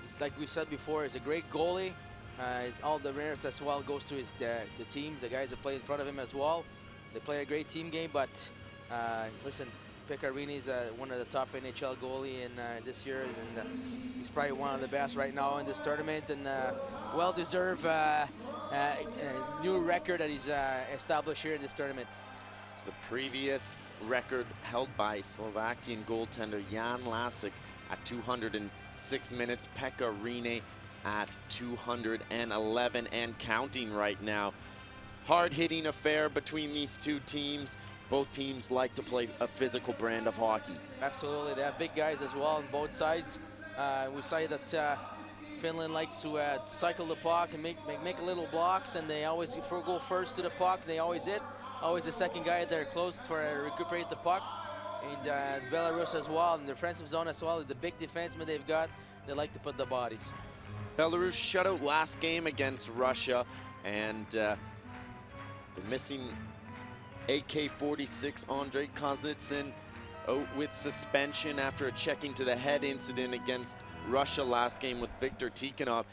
It's like we said before, he's a great goalie. All the merits as well goes to his the teams, the guys that play in front of him as well. They play a great team game, but listen, Pekka Rinne is one of the top NHL goalie in this year, and he's probably one of the best right now in this tournament, and well-deserved new record that he's established here in this tournament. It's the previous record held by Slovakian goaltender Jan Lasic at 206 minutes. Pekka Rinne at 211 and counting right now. Hard-hitting affair between these two teams. Both teams like to play a physical brand of hockey. Absolutely, they have big guys as well on both sides. We say that Finland likes to cycle the puck and make little blocks, and they always go first to the puck. They always hit. Always the second guy there close to recuperate the puck. And Belarus as well, in the defensive zone as well. The big defensemen they've got, they like to put the bodies. Belarus shutout last game against Russia, and they're missing AK-46 Andrei Kuznetsyn out with suspension after a checking to the head incident against Russia last game with Viktor Tikhonov.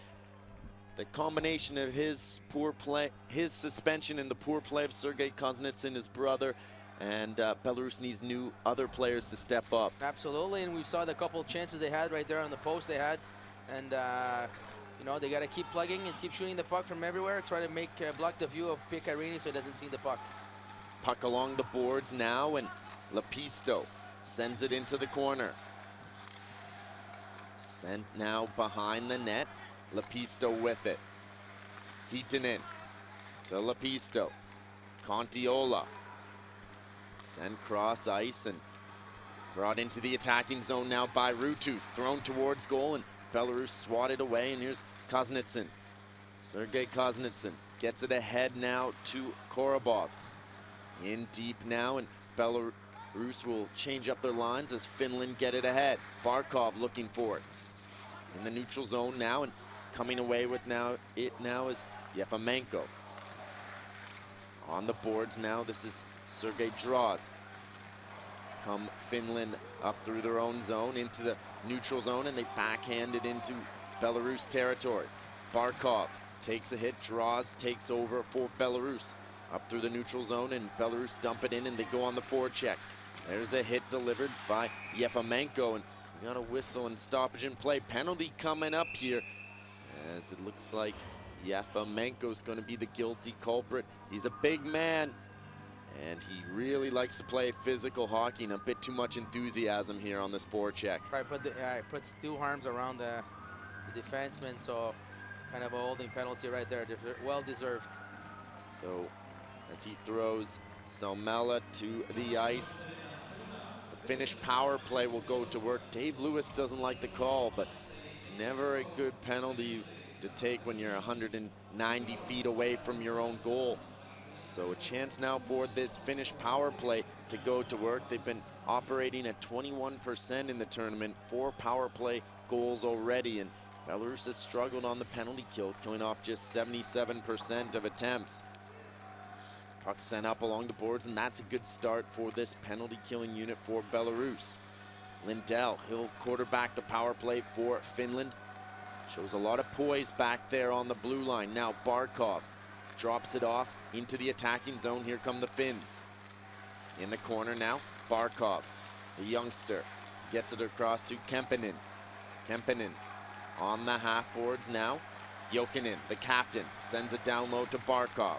The combination of his poor play, his suspension, and the poor play of Sergei Kuznetsyn, his brother, and Belarus needs other players to step up. Absolutely, and we saw the couple of chances they had right there on the post they had, and you know, they got to keep plugging and keep shooting the puck from everywhere, try to block the view of Pekka Rinne so he doesn't see the puck. Puck along the boards now, and Lepisto sends it into the corner. Sent now behind the net. Lepisto with it. Heatonen to Lepisto. Contiola. Sent cross ice and brought into the attacking zone now by Ruutu. Thrown towards goal, and Belarus swatted away, and here's Kuznetsyn. Sergei Kuznetsyn gets it ahead now to Korobov. In deep now, and Belarus will change up their lines as Finland get it ahead. Barkov looking for it. In the neutral zone now, and coming away with it is Yefamenko. On the boards now, this is Sergei Draws. Come Finland up through their own zone into the neutral zone, and they backhand it into Belarus territory. Barkov takes a hit, Draws takes over for Belarus. Up through the neutral zone, and Belarus dump it in, and they go on the forecheck. There's a hit delivered by Yefamenko, and we got a whistle and stoppage in play. Penalty coming up here, as it looks like Yefamenko's going to be the guilty culprit. He's a big man, and he really likes to play physical hockey, and a bit too much enthusiasm here on this forecheck. Right, puts two arms around the defenseman, so kind of a holding penalty right there. Well deserved. So as he throws Salmela to the ice, the Finnish power play will go to work. Dave Lewis doesn't like the call, but never a good penalty to take when you're 190 feet away from your own goal. So a chance now for this Finnish power play to go to work. They've been operating at 21% in the tournament, 4 power play goals already, and Belarus has struggled on the penalty kill, killing off just 77% of attempts. Puck sent up along the boards, and that's a good start for this penalty killing unit for Belarus. Lindell, he'll quarterback the power play for Finland. Shows a lot of poise back there on the blue line. Now Barkov drops it off into the attacking zone. Here come the Finns. In the corner now, Barkov, the youngster, gets it across to Kemppainen. Kemppainen on the half boards now. Jokinen, the captain, sends it down low to Barkov.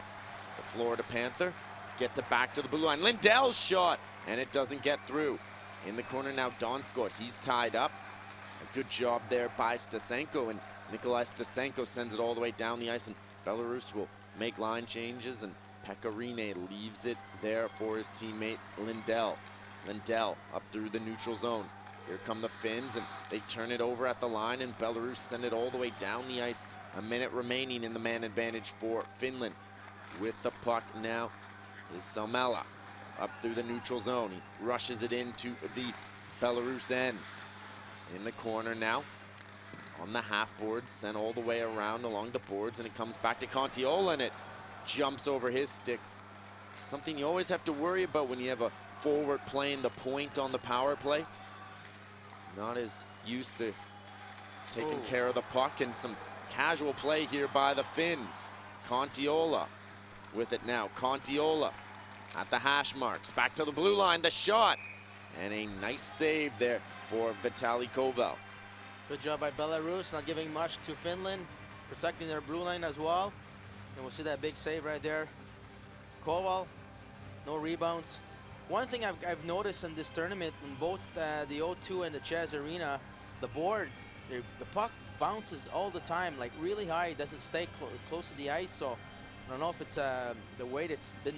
The Florida Panther gets it back to the blue line. Lindell's shot, and it doesn't get through. In the corner now, Donskoi, he's tied up. A good job there by Stasenko, and Nikolai Stasenko sends it all the way down the ice, and Belarus will make line changes and Pecorine leaves it there for his teammate Lindell. Lindell up through the neutral zone. Here come the Finns, and they turn it over at the line, and Belarus send it all the way down the ice. A minute remaining in the man advantage for Finland. With the puck now is Salmela up through the neutral zone. He rushes it into the Belarus end. In the corner now, on the half board, sent all the way around along the boards, and it comes back to Contiola, and it jumps over his stick. Something you always have to worry about when you have a forward playing the point on the power play. Not as used to taking care of the puck, and some casual play here by the Finns. Contiola with it now. Contiola at the hash marks. Back to the blue line, the shot. And a nice save there for Vitaly Koval. Good job by Belarus, not giving much to Finland, protecting their blue line as well. And we'll see that big save right there. Koval, no rebounds. One thing I've noticed in this tournament, in both the O2 and the Chess Arena, the boards, the puck bounces all the time, like really high. It doesn't stay close to the ice. So I don't know if it's the way it's been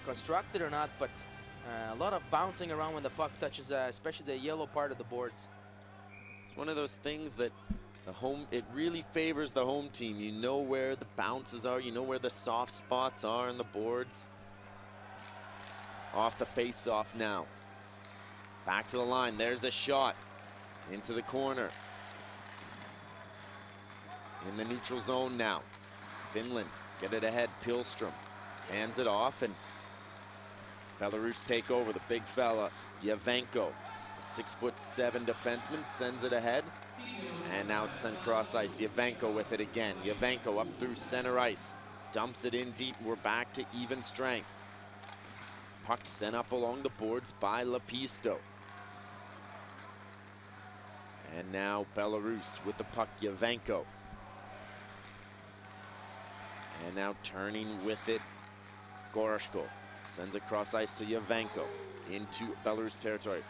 constructed or not, but a lot of bouncing around when the puck touches, especially the yellow part of the boards. It's one of those things that it really favors the home team. You know where the bounces are, you know where the soft spots are on the boards. Off the face-off now. Back to the line, there's a shot. Into the corner. In the neutral zone now. Finland get it ahead, Pilstrom hands it off, and Belarus take over. The big fella, Yavenko, the 6'7" defenseman, sends it ahead. And now it's sent cross ice. Yavenko with it again. Yavenko up through center ice. Dumps it in deep. We're back to even strength. Puck sent up along the boards by Lepisto. And now Belarus with the puck, Yavenko. And now turning with it, Goroshko. Sends across ice to Yavenko into Belarus territory.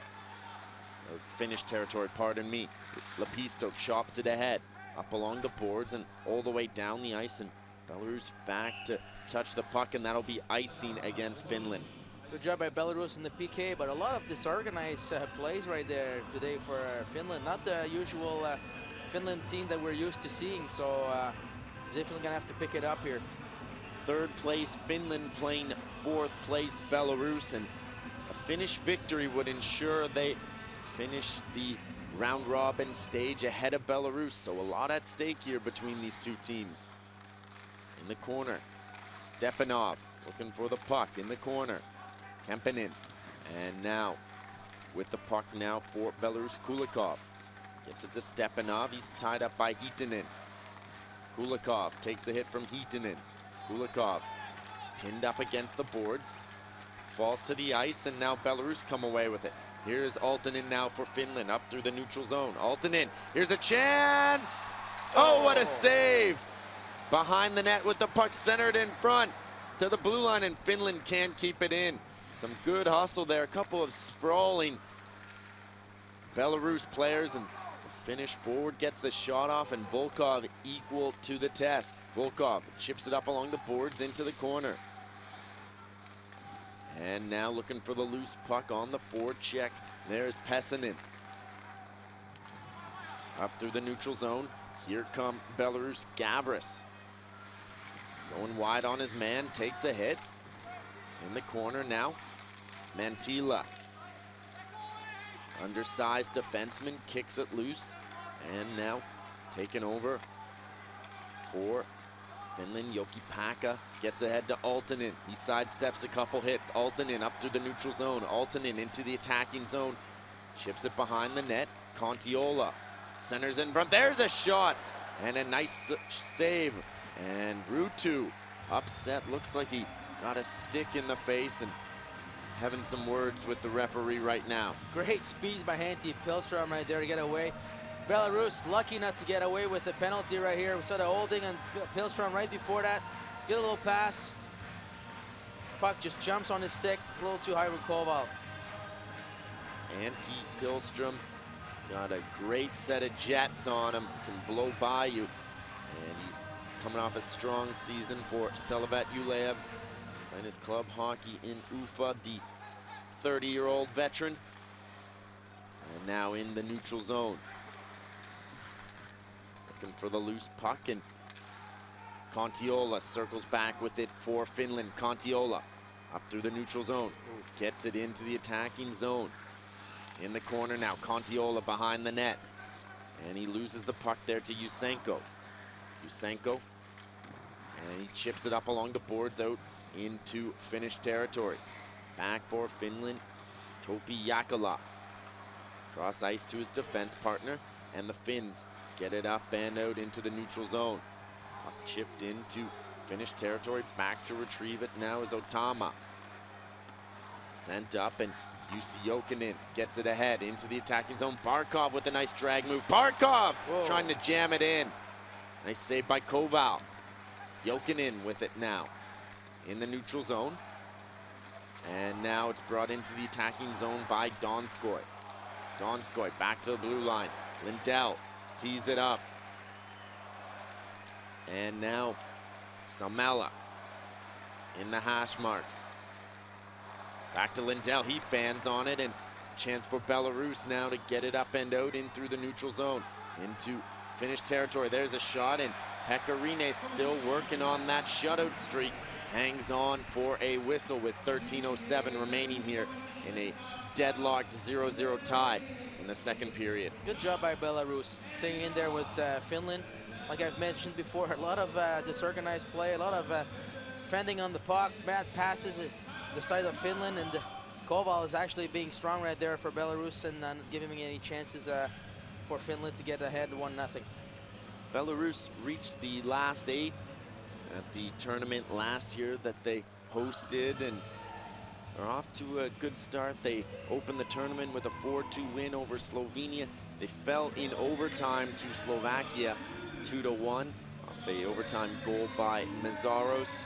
Or Finnish territory, pardon me. Lepisto chops it ahead, up along the boards and all the way down the ice, and Belarus back to touch the puck, and that'll be icing against Finland. Good job by Belarus in the PK, but a lot of disorganized plays right there today for Finland. Not the usual Finland team that we're used to seeing, so definitely gonna have to pick it up here. Third place Finland playing fourth place Belarus, and a Finnish victory would ensure they finish the round robin stage ahead of Belarus. So a lot at stake here between these two teams. In the corner, Stepanov looking for the puck in the corner. Kemppainen, and now with the puck now for Belarus, Kulikov. Gets it to Stepanov, he's tied up by Hietanen. Kulikov takes the hit from Hietanen. Kulikov pinned up against the boards, falls to the ice, and now Belarus come away with it. Here's Aaltonen now for Finland, up through the neutral zone. Aaltonen, here's a chance! Oh, what a save! Behind the net with the puck centered in front to the blue line, and Finland can't keep it in. Some good hustle there, a couple of sprawling Belarus players, and the Finnish forward gets the shot off, and Volkov equal to the test. Volkov chips it up along the boards into the corner. And now looking for the loose puck on the forecheck. There's Pessanen. Up through the neutral zone. Here come Belarus, Gavris. Going wide on his man, takes a hit. In the corner now, Mantila. Undersized defenseman, kicks it loose. And now taken over for Finland. Jokipaka gets ahead to Aaltonen. He sidesteps a couple hits. Aaltonen up through the neutral zone. Aaltonen into the attacking zone. Chips it behind the net. Contiola centers in front. There's a shot and a nice save. And Ruutu upset. Looks like he got a stick in the face and having some words with the referee right now. Great speeds by Henty Pilstrom right there to get away. Belarus lucky not to get away with the penalty right here. We saw the holding on Pilstrom right before that. Get a little pass. Puck just jumps on his stick. A little too high with Koval. Antti Pilstrom got a great set of jets on him. Can blow by you. And he's coming off a strong season for Selavat Yuleev. playing his club hockey in Ufa, the 30-year-old veteran. And now in the neutral zone. Looking for the loose puck, and Kontiola circles back with it for Finland. Kontiola up through the neutral zone. Gets it into the attacking zone. In the corner now, Kontiola behind the net. And he loses the puck there to Yusenko. Yusenko, and he chips it up along the boards out into Finnish territory. Back for Finland, Topi Jakala. Cross ice to his defense partner, and the Finns get it up and out into the neutral zone. Puck chipped into Finnish territory. Back to retrieve it now is Otama. Sent up, and Jussi Jokinen gets it ahead into the attacking zone. Barkov with a nice drag move. Barkov trying to jam it in. Nice save by Koval. Jokinen with it now in the neutral zone. And now it's brought into the attacking zone by Donskoy. Donskoy back to the blue line. Lindell tees it up. And now Samela in the hash marks. Back to Lindell, he fans on it, and chance for Belarus now to get it up and out in through the neutral zone into Finnish territory. There's a shot, and Pekarine still working on that shutout streak. Hangs on for a whistle with 13:07 remaining here in a deadlocked 0-0 tie in the second period. Good job by Belarus, staying in there with Finland. Like I've mentioned before, a lot of disorganized play, a lot of fending on the puck, bad passes at the side of Finland, and Koval is actually being strong right there for Belarus and not giving any chances for Finland to get ahead 1-0. Belarus reached the last 8 at the tournament last year that they hosted, and are off to a good start. They opened the tournament with a 4-2 win over Slovenia. They fell in overtime to Slovakia 2-1 off a overtime goal by Mazaros.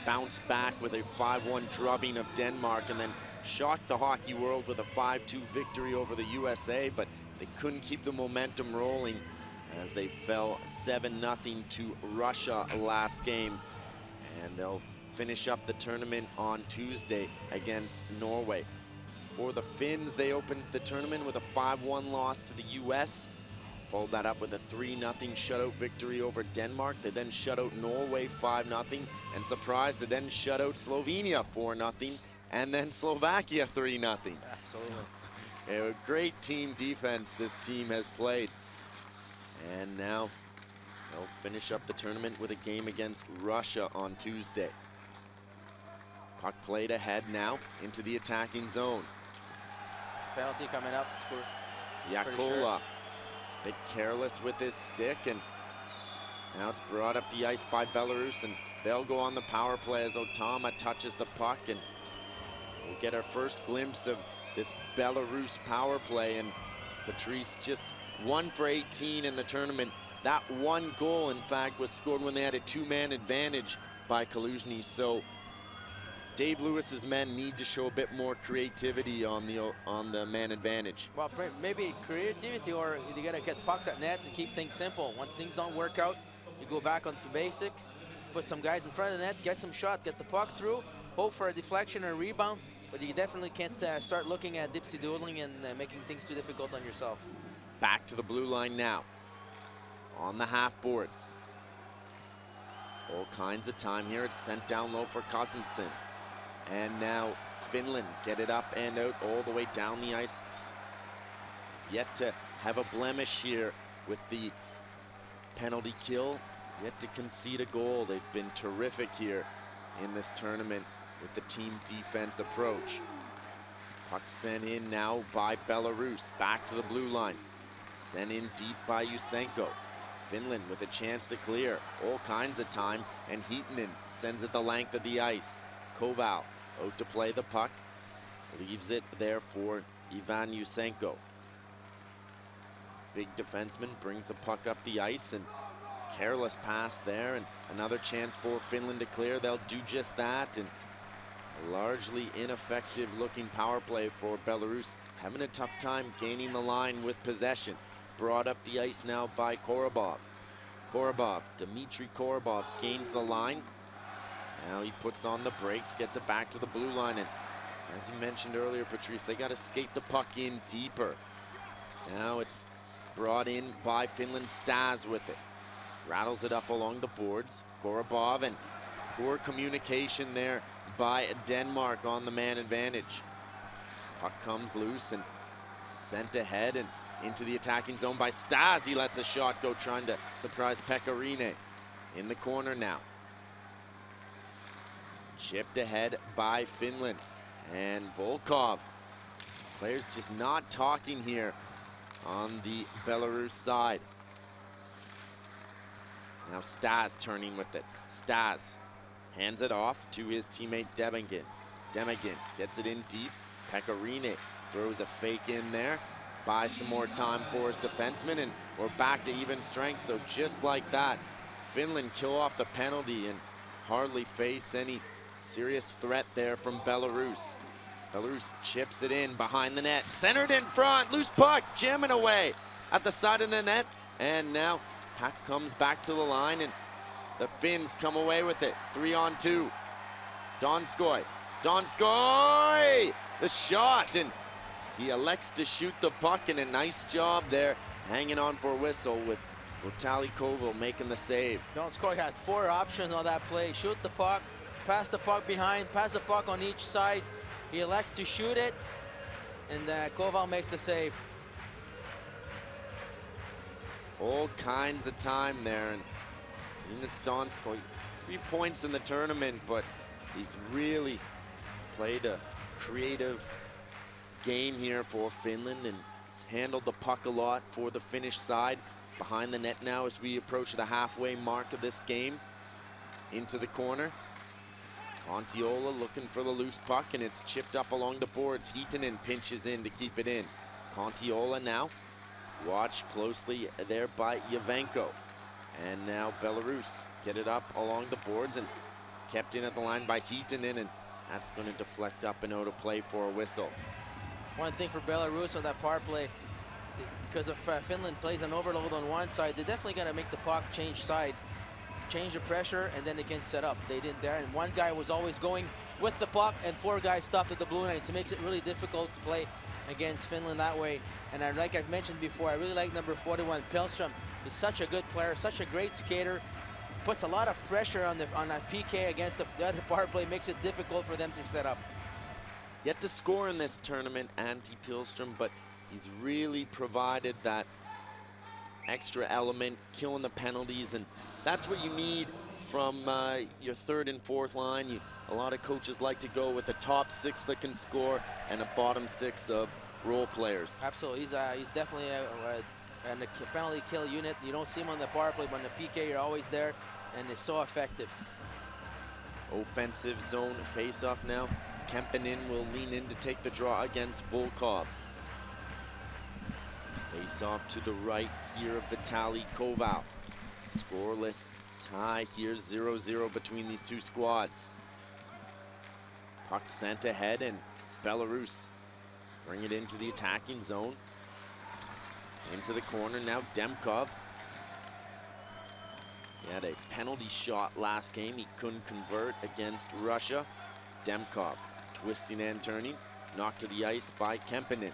Bounced back with a 5-1 drubbing of Denmark, and then shocked the hockey world with a 5-2 victory over the USA, but they couldn't keep the momentum rolling as they fell 7-0 to Russia last game. And they'll finish up the tournament on Tuesday against Norway. For the Finns, they opened the tournament with a 5-1 loss to the US. Followed that up with a 3-0 shutout victory over Denmark. They then shut out Norway 5-0. And surprise, they then shut out Slovenia 4-0. And then Slovakia 3-0. Absolutely. So, a great team defense this team has played. And now they'll finish up the tournament with a game against Russia on Tuesday. Puck played ahead now into the attacking zone. Penalty coming up. Jakola, bit careless with his stick, and now it's brought up the ice by Belarus, and they'll go on the power play as Otama touches the puck, and we'll get our first glimpse of this Belarus power play. And Patrice just 1 for 18 in the tournament. That one goal, in fact, was scored when they had a 2-man advantage by Kaluzhny. So Dave Lewis's men need to show a bit more creativity on the man advantage. Well, maybe creativity, or you gotta get pucks at net and keep things simple. When things don't work out, you go back onto basics, put some guys in front of the net, get some shot, get the puck through, hope for a deflection or a rebound, but you definitely can't start looking at dipsy-doodling and making things too difficult on yourself. Back to the blue line now, on the half boards. All kinds of time here. It's sent down low for Cosensen. And now Finland get it up and out all the way down the ice. Yet to have a blemish here with the penalty kill. Yet to concede a goal. They've been terrific here in this tournament with the team defense approach. Puck sent in now by Belarus. Back to the blue line. Sent in deep by Yusenko. Finland with a chance to clear. All kinds of time, and Heaton sends it the length of the ice. Koval out to play the puck. Leaves it there for Ivan Yusenko. Big defenseman brings the puck up the ice, and careless pass there, and another chance for Finland to clear. They'll do just that, and a largely ineffective looking power play for Belarus. Having a tough time gaining the line with possession. Brought up the ice now by Korobov. Dmitry Korobov gains the line. Now he puts on the brakes, gets it back to the blue line, and as you mentioned earlier, Patrice, they got to skate the puck in deeper. Now it's brought in by Finland. Stas with it. Rattles it up along the boards. Gorobov, and poor communication there by Denmark on the man advantage. Puck comes loose and sent ahead and into the attacking zone by Stas. He lets a shot go, trying to surprise Pekarine. In the corner now. Chipped ahead by Finland. And Volkov. Players just not talking here on the Belarus side. Now Stas turning with it. Stas hands it off to his teammate Demigin. Demigin gets it in deep. Pekarine throws a fake in there. Buys some more time for his defenseman, and we're back to even strength. So just like that, Finland kill off the penalty and hardly face any serious threat there from Belarus. Belarus chips it in behind the net. Centered in front, loose puck, jamming away at the side of the net. And now puck comes back to the line, and the Finns come away with it. 3-on-2. Donskoi. Donskoi! The shot, and he elects to shoot the puck, and a nice job there, hanging on for a whistle with Vitaly Koval making the save. Donskoi had 4 options on that play. Shoot the puck, pass the puck behind, pass the puck on each side. He elects to shoot it, and Koval makes the save. All kinds of time there, and Linus Donskoi, 3 points in the tournament, but he's really played a creative game here for Finland, and he's handled the puck a lot for the Finnish side. Behind the net now as we approach the halfway mark of this game. Into the corner. Kontiola looking for the loose puck, and it's chipped up along the boards. Hietanen pinches in to keep it in. Kontiola now. Watched closely there by Yavenko. And now Belarus get it up along the boards and kept in at the line by Hietanen, and that's going to deflect up and out of play for a whistle. One thing for Belarus on that power play, because if Finland plays an overload on one side, they definitely got to make the puck change side, change the pressure, and then they can set up. They didn't there, and one guy was always going with the puck, and 4 guys stopped at the blue line. So it makes it really difficult to play against Finland that way. And like I've mentioned before, I really like number 41, Pilström. He's such a good player, such a great skater. Puts a lot of pressure on that PK against the other power play, makes it difficult for them to set up. Yet to score in this tournament, Antti Pilström, but he's really provided that extra element, killing the penalties, and that's what you need from your 3rd and 4th line. A lot of coaches like to go with the top 6 that can score and a bottom 6 of role players. Absolutely, he's definitely a penalty kill unit. You don't see him on the power play, but on the PK, you're always there, and it's so effective. Offensive zone face-off now. Kemppainen will lean in to take the draw against Volkov. Face-off to the right here of Vitaly Koval. Scoreless tie here, 0-0 between these 2 squads. Puck sent ahead, and Belarus bring it into the attacking zone. Into the corner now, Demkov. He had a penalty shot last game. He couldn't convert against Russia. Demkov twisting and turning, knocked to the ice by Kemppainen.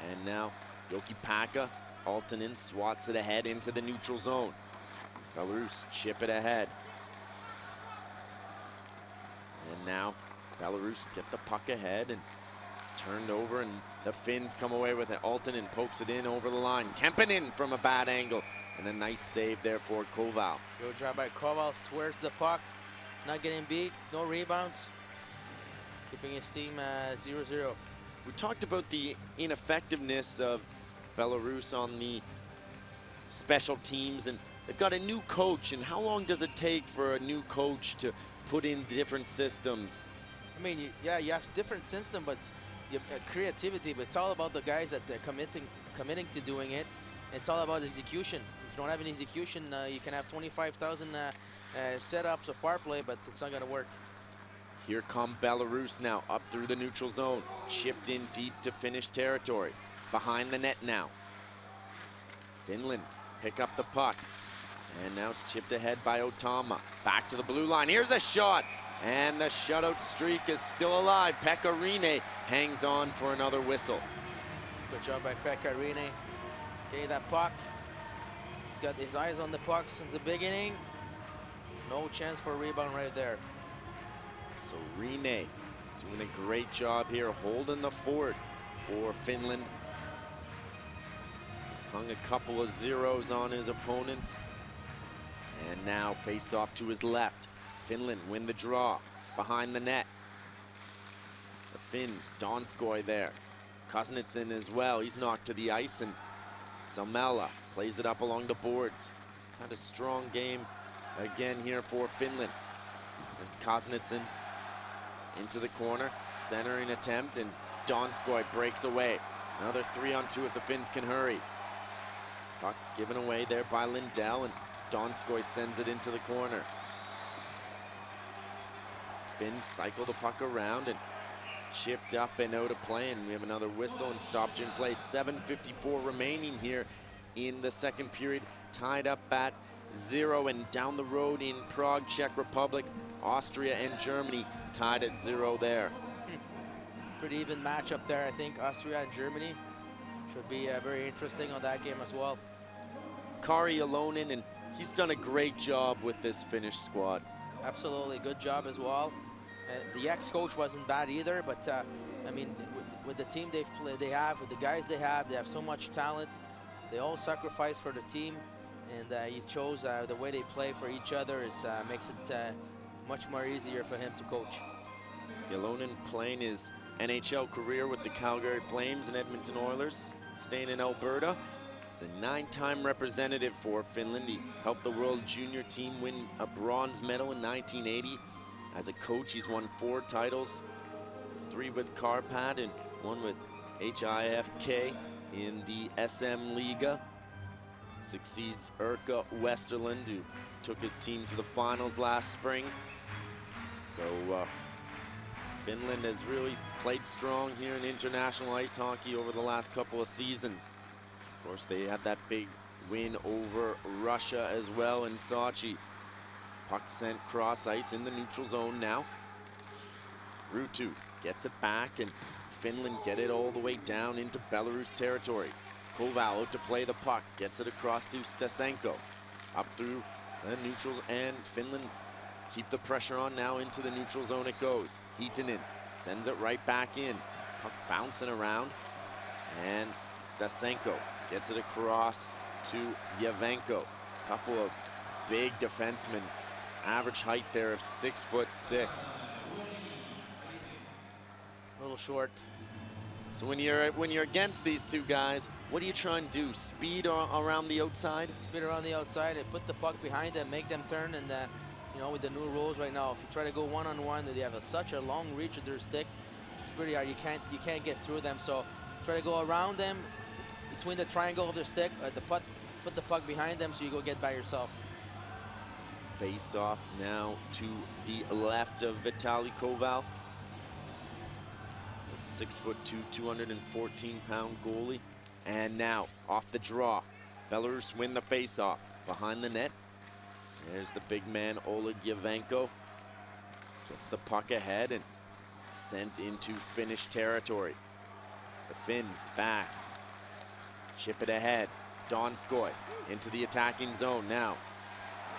And now Jokipaka, Altonen swats it ahead into the neutral zone. Belarus chip it ahead. And now Belarus get the puck ahead, and it's turned over, and the Finns come away with it. Altonen pokes it in over the line. Kemppainen from a bad angle, and a nice save there for Koval. Good job by Koval, squares the puck, not getting beat, no rebounds, keeping his team 0-0. We talked about the ineffectiveness of Belarus on the special teams, and they've got a new coach, and how long does it take for a new coach to put in different systems? I mean, yeah, you have different systems, but creativity, but it's all about the guys that they're committing to doing it. It's all about execution. If you don't have an execution, you can have 25,000 setups of power play, but it's not going to work. Here come Belarus now, up through the neutral zone. Chipped in deep to Finnish territory. Behind the net now. Finland pick up the puck. And now it's chipped ahead by Otama. Back to the blue line. Here's a shot. And the shutout streak is still alive. Pekka Rinne hangs on for another whistle. Good job by Pekka Rinne. Okay, that puck. He's got his eyes on the puck since the beginning. No chance for a rebound right there. So Rinne doing a great job here, holding the fort for Finland. He's hung a couple of zeros on his opponents. And now face off to his left. Finland win the draw behind the net. The Finns, Donskoi there. Kuznetsson as well, he's knocked to the ice, and Salmela plays it up along the boards. Had a strong game again here for Finland. There's Kuznetsson into the corner, centering attempt, and Donskoi breaks away. Another 3-on-2 if the Finns can hurry. Puck given away there by Lindell, and Donskoi sends it into the corner. Finns cycle the puck around, and it's chipped up and out of play, and we have another whistle and stoppage in play. 7:54 remaining here in the second period, tied up at 0, and down the road in Prague, Czech Republic, Austria and Germany tied at 0 there. Pretty even matchup there, I think. Austria and Germany should be very interesting on that game as well. Kari Alonen, and he's done a great job with this Finnish squad. Absolutely, good job as well. The ex-coach wasn't bad either, but I mean, with the team they have, with the guys they have so much talent. They all sacrifice for the team, and he chose the way they play for each other. It makes it much more easier for him to coach. Alonen playing his NHL career with the Calgary Flames and Edmonton Oilers, staying in Alberta. He's a 9-time representative for Finland. He helped the World Junior team win a bronze medal in 1980. As a coach, he's won 4 titles, 3 with Karpat and 1 with IIHF in the SM Liga. Succeeds Erkka Westerlund, who took his team to the finals last spring. So Finland has really played strong here in international ice hockey over the last couple of seasons. Of course, they had that big win over Russia as well in Sochi. Puck sent cross ice in the neutral zone now. Ruutu gets it back, and Finland get it all the way down into Belarus territory. Koval out to play the puck, gets it across to Stasenko. Up through the neutrals, and Finland keep the pressure on now. Into the neutral zone it goes. Hietanen sends it right back in. Puck bouncing around, and Stasenko gets it across to Yavenko. Couple of big defensemen. Average height there of 6'6". A little short. So when you're against these two guys, what do you try and do? Speed around the outside? Speed around the outside and put the puck behind them, make them turn, and you know, with the new rules right now, if you try to go one-on-one, they have such a long reach with their stick. It's pretty hard. You can't get through them. So try to go around them, between the triangle of their stick, put the puck behind them, so you go get by yourself. Face off now to the left of Vitaly Koval. A 6'2", 214-pound goalie. And now off the draw. Belarus win the face-off behind the net. There's the big man Oleg Yavenko. Gets the puck ahead and sent into Finnish territory. The Finns back. Chip it ahead. Donskoi into the attacking zone now.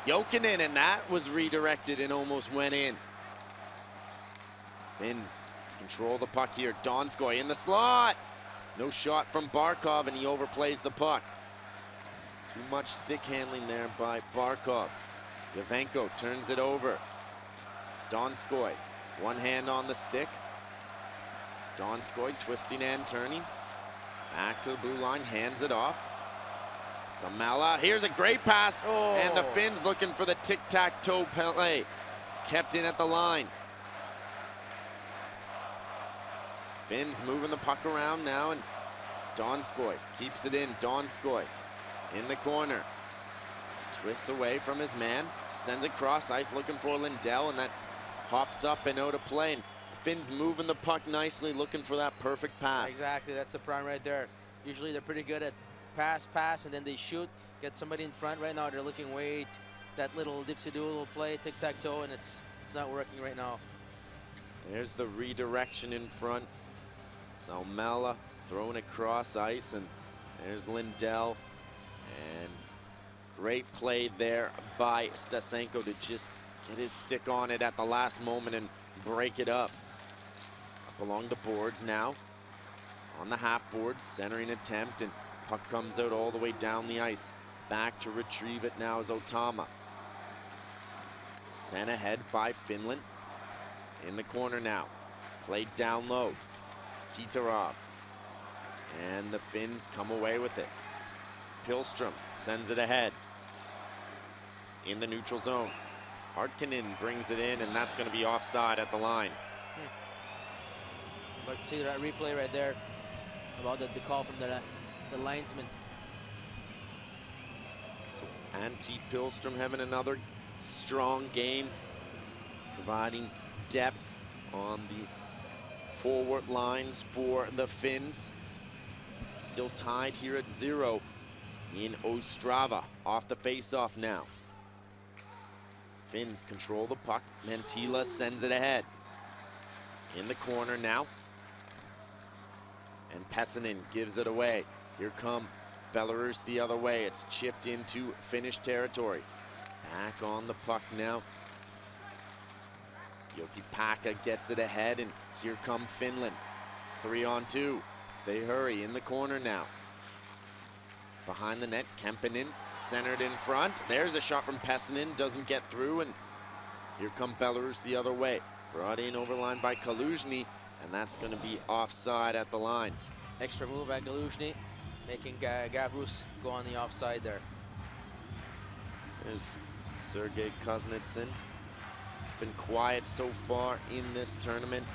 Jokinen, and that was redirected and almost went in. Finns control the puck here. Donskoi in the slot. No shot from Barkov, and he overplays the puck. Too much stick handling there by Barkov. Yavenko turns it over. Donskoi, one hand on the stick. Donskoi twisting and turning. Back to the blue line, hands it off. Samala, here's a great pass, and the Finns looking for the tic-tac-toe play. Kept in at the line. Finns moving the puck around now, and Donskoi keeps it in. Donskoi in the corner. Twists away from his man, sends it cross ice looking for Lindell, and that hops up and out of play. And Finns moving the puck nicely, looking for that perfect pass. Exactly, that's the prime right there. Usually they're pretty good at pass, and then they shoot, get somebody in front. Right now they're looking way that little dipsy-doodle play, tic-tac-toe, and it's It's not working right now. There's the redirection in front. Salmela throwing across ice, and there's Lindell. And great play there by Stasenko to just get his stick on it at the last moment and break it up. Up along the boards now. On the half boards, centering attempt, and puck comes out all the way down the ice. Back to retrieve it now is Otama. Sent ahead by Finland. In the corner now. Played down low. Kitarov. And the Finns come away with it. Pilstrom sends it ahead. In the neutral zone. Hartkinen brings it in, and that's going to be offside at the line. I'd like to see that replay right there about the call from the linesman. So Antti Pilstrom having another strong game, providing depth on the forward lines for the Finns. Still tied here at 0 in Ostrava. Off the face-off now. Finns control the puck. Mantila sends it ahead. In the corner now. And Pessanen gives it away. Here come Belarus the other way. It's chipped into Finnish territory. Back on the puck now. Jokipaka gets it ahead, and here come Finland. 3-on-2. They hurry in the corner now. Behind the net, Kemppainen centered in front. There's a shot from Pessanen, doesn't get through, and here come Belarus the other way. Brought in over the line by Kaluzhny, and that's going to be offside at the line. Extra move by Kaluzhny, making Gavrus go on the offside there. There's Sergei Kuznetsyn. It's been quiet so far in this tournament.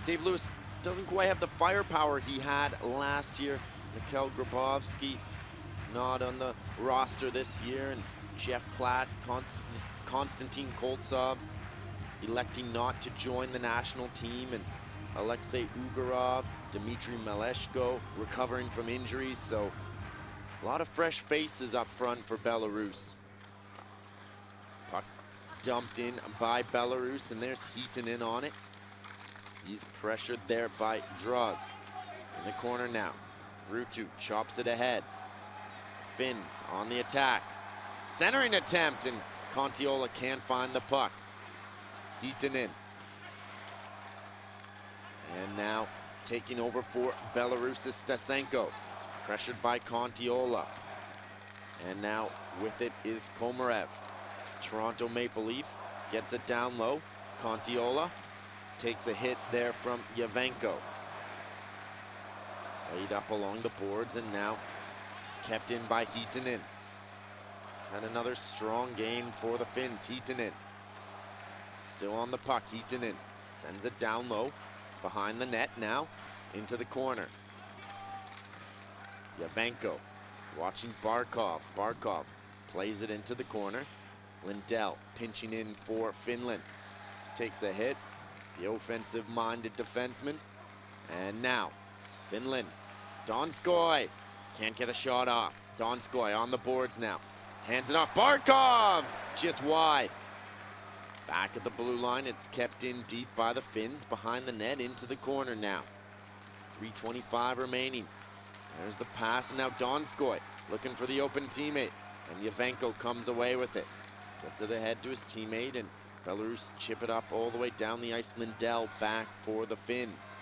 Dave Lewis doesn't quite have the firepower he had last year. Mikhail Grabovski not on the roster this year, and Jeff Platt, Konstantin Koltsov electing not to join the national team, and Alexei Ugarov, Dmitry Meleshko recovering from injuries, so a lot of fresh faces up front for Belarus. Puck dumped in by Belarus, and there's Heaton on it. He's pressured there by Draws. In the corner now. Ruutu chops it ahead. Finns on the attack. Centering attempt, and Kontiola can't find the puck. Heaton in. And now taking over for Belarus is Stasenko. He's pressured by Kontiola. And now with it is Komarev. Toronto Maple Leaf gets it down low. Kontiola takes a hit there from Yavenko. Laid up along the boards, and now kept in by Heaton. Had another strong game for the Finns. Heaton still on the puck. Heaton sends it down low, behind the net now, into the corner. Yavenko watching Barkov. Barkov plays it into the corner. Lindell pinching in for Finland. Takes a hit. The offensive-minded defenseman. And now, Finland. Donskoy can't get a shot off. Donskoy on the boards now. Hands it off. Barkov just wide. Back at the blue line. It's kept in deep by the Finns. Behind the net into the corner now. 3:25 remaining. There's the pass, and now Donskoy looking for the open teammate. And Yavenko comes away with it. Gets it ahead to his teammate, and Belarus chip it up all the way down the ice. Lindell back for the Finns.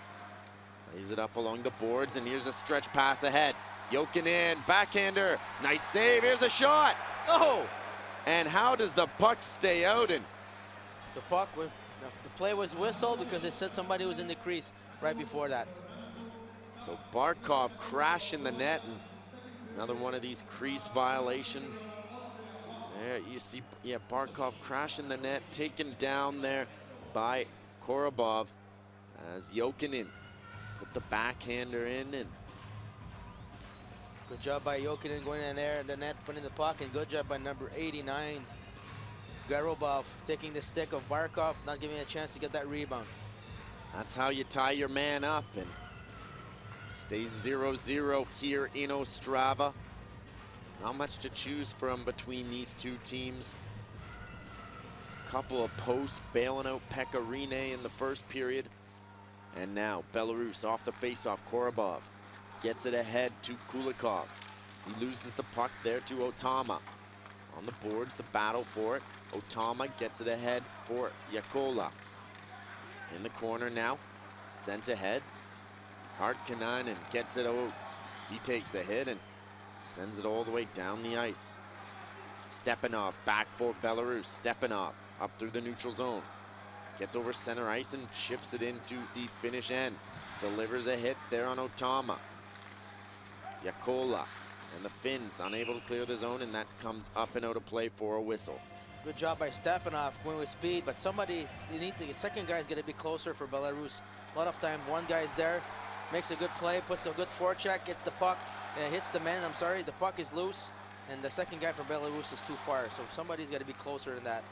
Plays it up along the boards, and here's a stretch pass ahead. Jokinen, backhander, nice save, here's a shot. Oh! And how does the puck stay out? And The play was whistled because it said somebody was in the crease right before that. so Barkov crashing the net, and another one of these crease violations. There you see, yeah, Barkov crashing the net, taken down there by Korobov as Jokinen put the backhander in. And good job by Jokinen going in there, the net, putting the puck, and good job by number 89, Garobov, taking the stick of Barkov, not giving a chance to get that rebound. that's how you tie your man up, and stays 0-0 here in Ostrava. Not much to choose from between these two teams. couple of posts bailing out Pekka Rinne in the first period. And now Belarus off the faceoff. Korobov gets it ahead to Kulikov. He loses the puck there to Otama. On the boards, the battle for it. Otama gets it ahead for Jakola. In the corner now, sent ahead. Hartkinen gets it out. He takes a hit and sends it all the way down the ice. Stepanov back for Belarus. Stepanov up through the neutral zone. Gets over center ice and chips it into the Finnish end. Delivers a hit there on Otama. Jakola and the Finns unable to clear the zone, and that comes up and out of play for a whistle. Good job by Stepanov going with speed, but somebody, the second guy's got to be closer for Belarus. A lot of time, one guy's there, makes a good play, puts a good forecheck, gets the puck, hits the man, the puck is loose, and the second guy for Belarus is too far, so somebody's got to be closer than that.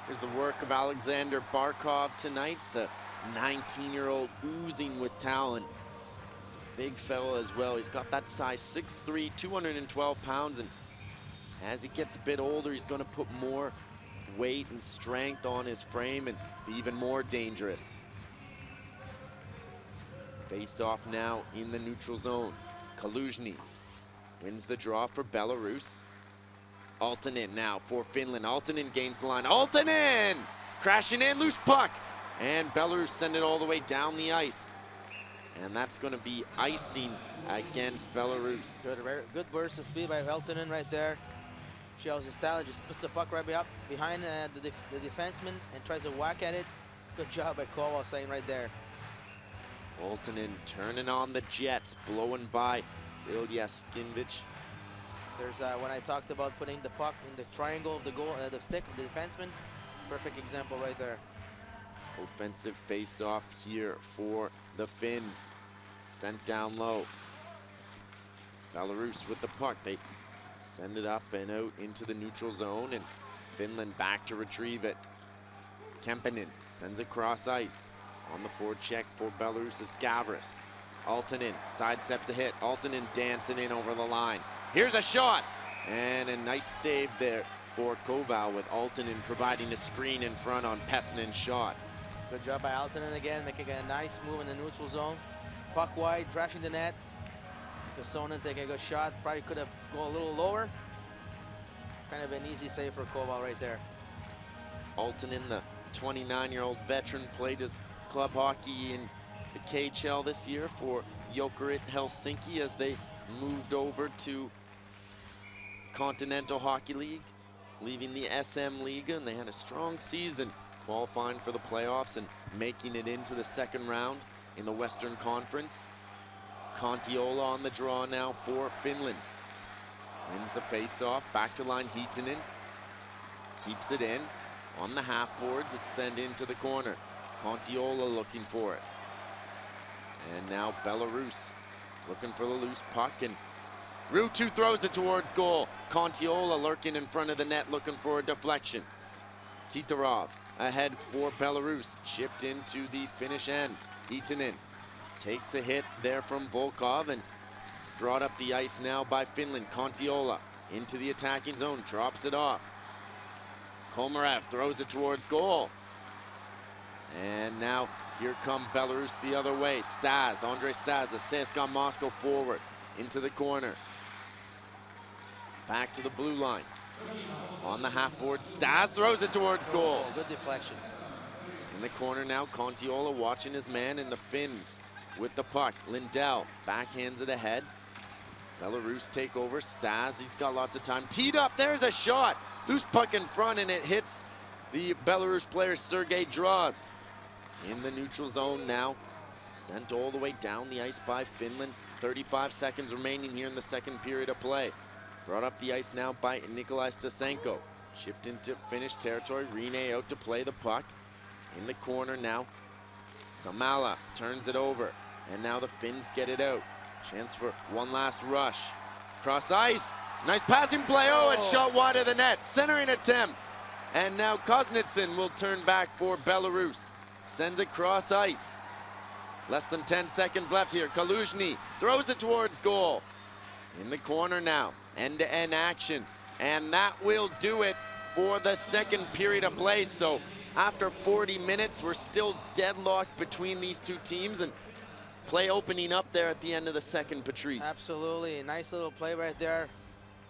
Here's the work of Alexander Barkov tonight, the 19-year-old oozing with talent. He's a big fella as well. He's got that size, 6'3", 212 pounds, and as he gets a bit older, he's going to put more weight and strength on his frame and be even more dangerous. Face off now in the neutral zone. Kaluzhny wins the draw for Belarus. Aaltonen now for Finland. Aaltonen gains the line. Aaltonen crashing in, loose puck. And Belarus send it all the way down the ice. And that's going to be icing against Belarus. Good burst of speed by Aaltonen right there. Shows his talent, just puts the puck right up behind the defenseman and tries to whack at it. Good job by Koval saying right there. Aaltonen turning on the Jets, blowing by Ilya Skinvich. There's when I talked about putting the puck in the triangle of the goal, the stick of the defenseman. Perfect example right there. Offensive face-off here for the Finns. Sent down low. Belarus with the puck. They send it up and out into the neutral zone, and Finland back to retrieve it. Kemppainen sends it cross ice. On the forecheck for Belarus is Gavris. Aaltonen sidesteps a hit. Aaltonen dancing in over the line. Here's a shot, and a nice save there for Koval, with Aaltonen providing a screen in front on Pessinen's shot. Good job by Aaltonen again, making a nice move in the neutral zone. Puck wide, trashing the net. Pessonen taking a good shot. Probably could have gone a little lower. Kind of an easy save for Koval right there. Aaltonen, the 29-year-old veteran, played his club hockey in the KHL this year for Jokerit Helsinki as they moved over to Continental Hockey League, leaving the SM Liga, and they had a strong season qualifying for the playoffs and making it into the second round in the Western Conference. Kontiola on the draw now for Finland. Wins the face-off, back to line Hietanen. Keeps it in. On the half boards, it's sent into the corner. Kontiola looking for it. And now Belarus looking for the loose puck, and Ruutu throws it towards goal. Kontiola lurking in front of the net looking for a deflection. Kitarov ahead for Belarus, chipped into the Finnish end. Hietanen takes a hit there from Volkov, and it's brought up the ice now by Finland. Kontiola into the attacking zone, drops it off. Komarev throws it towards goal. And now here come Belarus the other way. Stas, Andre Stas, the CSKA Moscow forward into the corner. Back to the blue line. On the half board, Stas throws it towards goal. Oh, good deflection. In the corner now, Kontiola watching his man, and the Finns with the puck. Lindell backhands it ahead. Belarus take over. Stas, he's got lots of time. Teed up, there's a shot. Loose puck in front, and it hits the Belarus player, Sergei Drozd. In the neutral zone now. Sent all the way down the ice by Finland. 35 seconds remaining here in the second period of play. Brought up the ice now by Nikolai Stasenko. Shipped into Finnish territory. Rinne out to play the puck. In the corner now. Samala turns it over. And now the Finns get it out. Chance for one last rush. Cross ice. Nice passing play. Oh, it's shot wide of the net. Centering attempt. And now Kuznetsyn will turn back for Belarus. Sends it cross ice. Less than 10 seconds left here. Kaluzhny throws it towards goal. In the corner now. End-to-end action. And that will do it for the second period of play. So after 40 minutes, we're still deadlocked between these two teams, and play opening up there at the end of the second, Patrice. Absolutely, nice little play right there.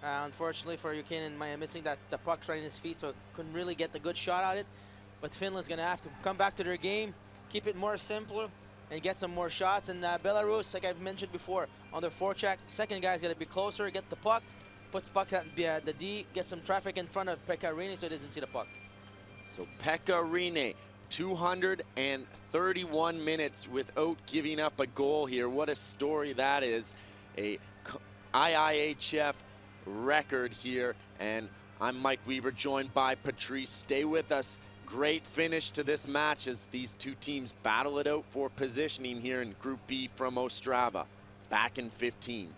Unfortunately for Buchanan, missing the puck's right in his feet, so couldn't really get the good shot at it. But Finland's gonna have to come back to their game, keep it more simple, and get some more shots. And Belarus, like I've mentioned before, on their forecheck, second guy's gonna be closer, get the puck, puts puck at the D, get some traffic in front of Pekka Rinne so he doesn't see the puck. So Pekka Rinne, 231 minutes without giving up a goal here. What a story that is. A IIHF record here. And I'm Mike Weber, joined by Patrice. Stay with us. Great finish to this match as these two teams battle it out for positioning here in Group B from Ostrava. Back in 15.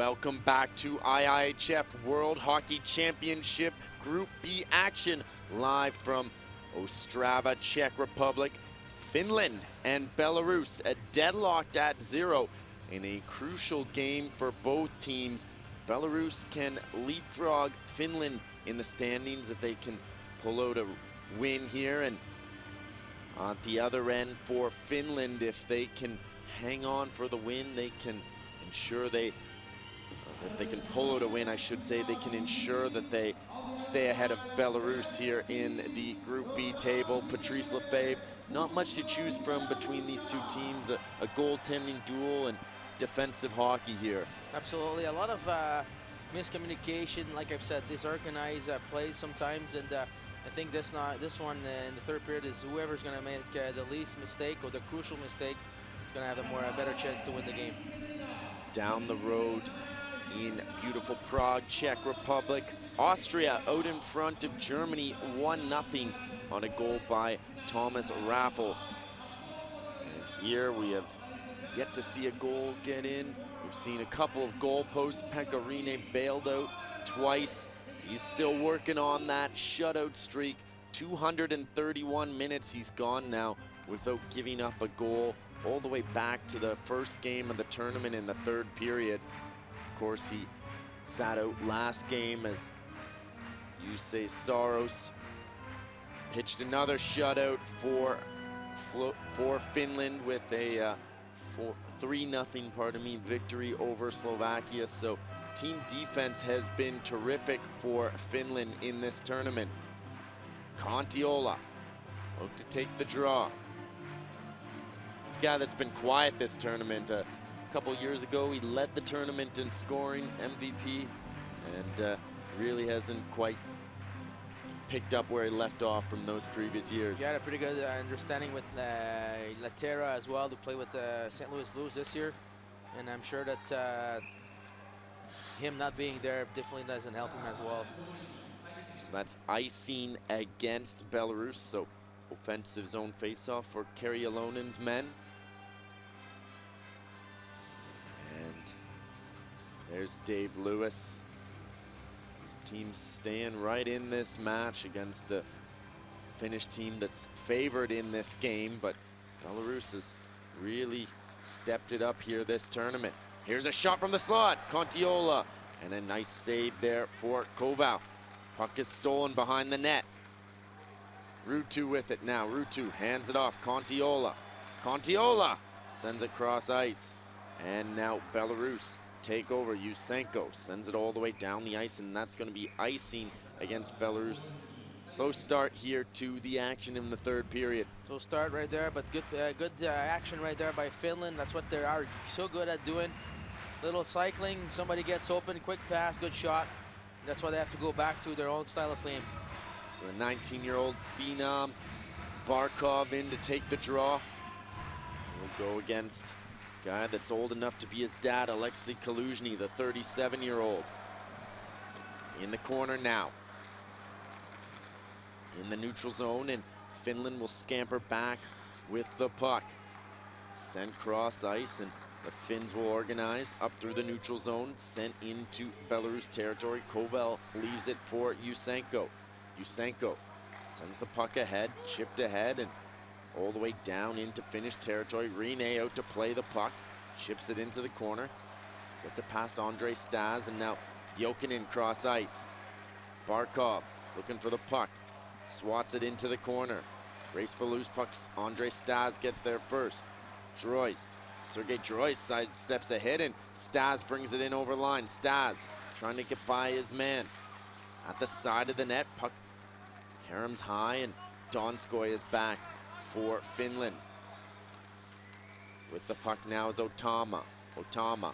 Welcome back to IIHF World Hockey Championship Group B action, live from Ostrava, Czech Republic. Finland and Belarus deadlocked at 0 in a crucial game for both teams. Belarus can leapfrog Finland in the standings if they can pull out a win here, and at the other end for Finland, if they can hang on for the win, they can ensure if they can pull out a win, I should say, they can ensure that they stay ahead of Belarus here in the Group B table. Patrice Lefebvre, not much to choose from between these two teams, a goaltending duel and defensive hockey here. Absolutely, a lot of miscommunication. Like I've said, disorganized plays sometimes, and I think this one in the third period is whoever's going to make the least mistake or the crucial mistake is going to have a better chance to win the game. Down the road in beautiful Prague, Czech Republic, Austria out in front of Germany 1-0 on a goal by Thomas Raffel. And here we have yet to see a goal get in. We've seen a couple of goal posts. Pekka Rinne bailed out twice. He's still working on that shutout streak. 231 minutes he's gone now without giving up a goal, all the way back to the first game of the tournament in the third period. Of course, he sat out last game as Jussi Saros pitched another shutout for Finland with a 3-0, victory over Slovakia. So team defense has been terrific for Finland in this tournament. Kontiola out to take the draw. This guy that's been quiet this tournament. A couple years ago, he led the tournament in scoring, MVP, and really hasn't quite picked up where he left off from those previous years. He had a pretty good understanding with Latera as well, to play with the St. Louis Blues this year, and I'm sure that him not being there definitely doesn't help him as well. So that's icing against Belarus, so offensive zone faceoff for Karjalainen's men. And there's Dave Lewis. His team's staying right in this match against the Finnish team that's favored in this game, but Belarus has really stepped it up here this tournament. Here's a shot from the slot, Kontiola, and a nice save there for Koval. Puck is stolen behind the net. Ruutu with it now. Ruutu hands it off. Kontiola. Kontiola sends it cross ice. And now Belarus take over. Yusenko sends it all the way down the ice, and that's going to be icing against Belarus. Slow start here to the action in the third period. So start right there, but good action right there by Finland. That's what they are so good at doing. Little cycling, somebody gets open, quick pass, good shot. That's why they have to go back to their own style of game. So the 19-year-old phenom, Barkov, in to take the draw. We'll go against a guy that's old enough to be his dad, Alexei Kaluzhny, the 37-year-old. In the corner now. In the neutral zone, and Finland will scamper back with the puck. Sent cross ice, and the Finns will organize up through the neutral zone, sent into Belarus territory. Koval leaves it for Yusenko. Yusenko sends the puck ahead, chipped ahead, and all the way down into Finnish territory. Rinne out to play the puck, chips it into the corner, gets it past Andre Stas, and now Jokinen cross ice. Barkov looking for the puck, swats it into the corner. Race for loose pucks. Andre Stas gets there first. Droist. Sergei Droist sidesteps ahead, and Stas brings it in over line. Stas trying to get by his man. At the side of the net, puck caroms high, and Donskoy is back for Finland. With the puck now is Otama. Otama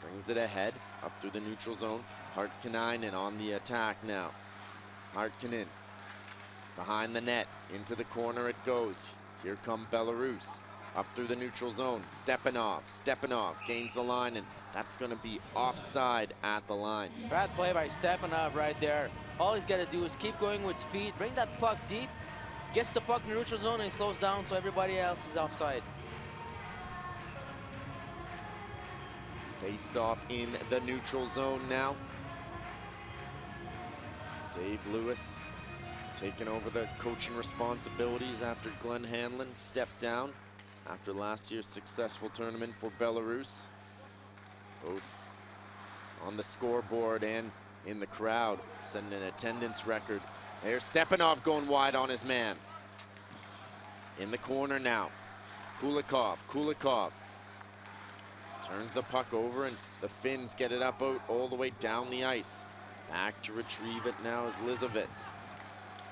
brings it ahead, up through the neutral zone. Hartkinen on the attack now. Hartkinen behind the net, into the corner it goes. Here come Belarus. Up through the neutral zone, Stepanov gains the line, and that's going to be offside at the line. Bad play by Stepanov right there. All he's got to do is keep going with speed, bring that puck deep, gets the puck in the neutral zone, and slows down so everybody else is offside. Face off in the neutral zone now. Dave Lewis taking over the coaching responsibilities after Glenn Hanlon stepped down after last year's successful tournament for Belarus. Both on the scoreboard and in the crowd, setting an attendance record. There's Stepanov going wide on his man. In the corner now, Kulikov turns the puck over, and the Finns get it up out all the way down the ice. Back to retrieve it now is Lizovets.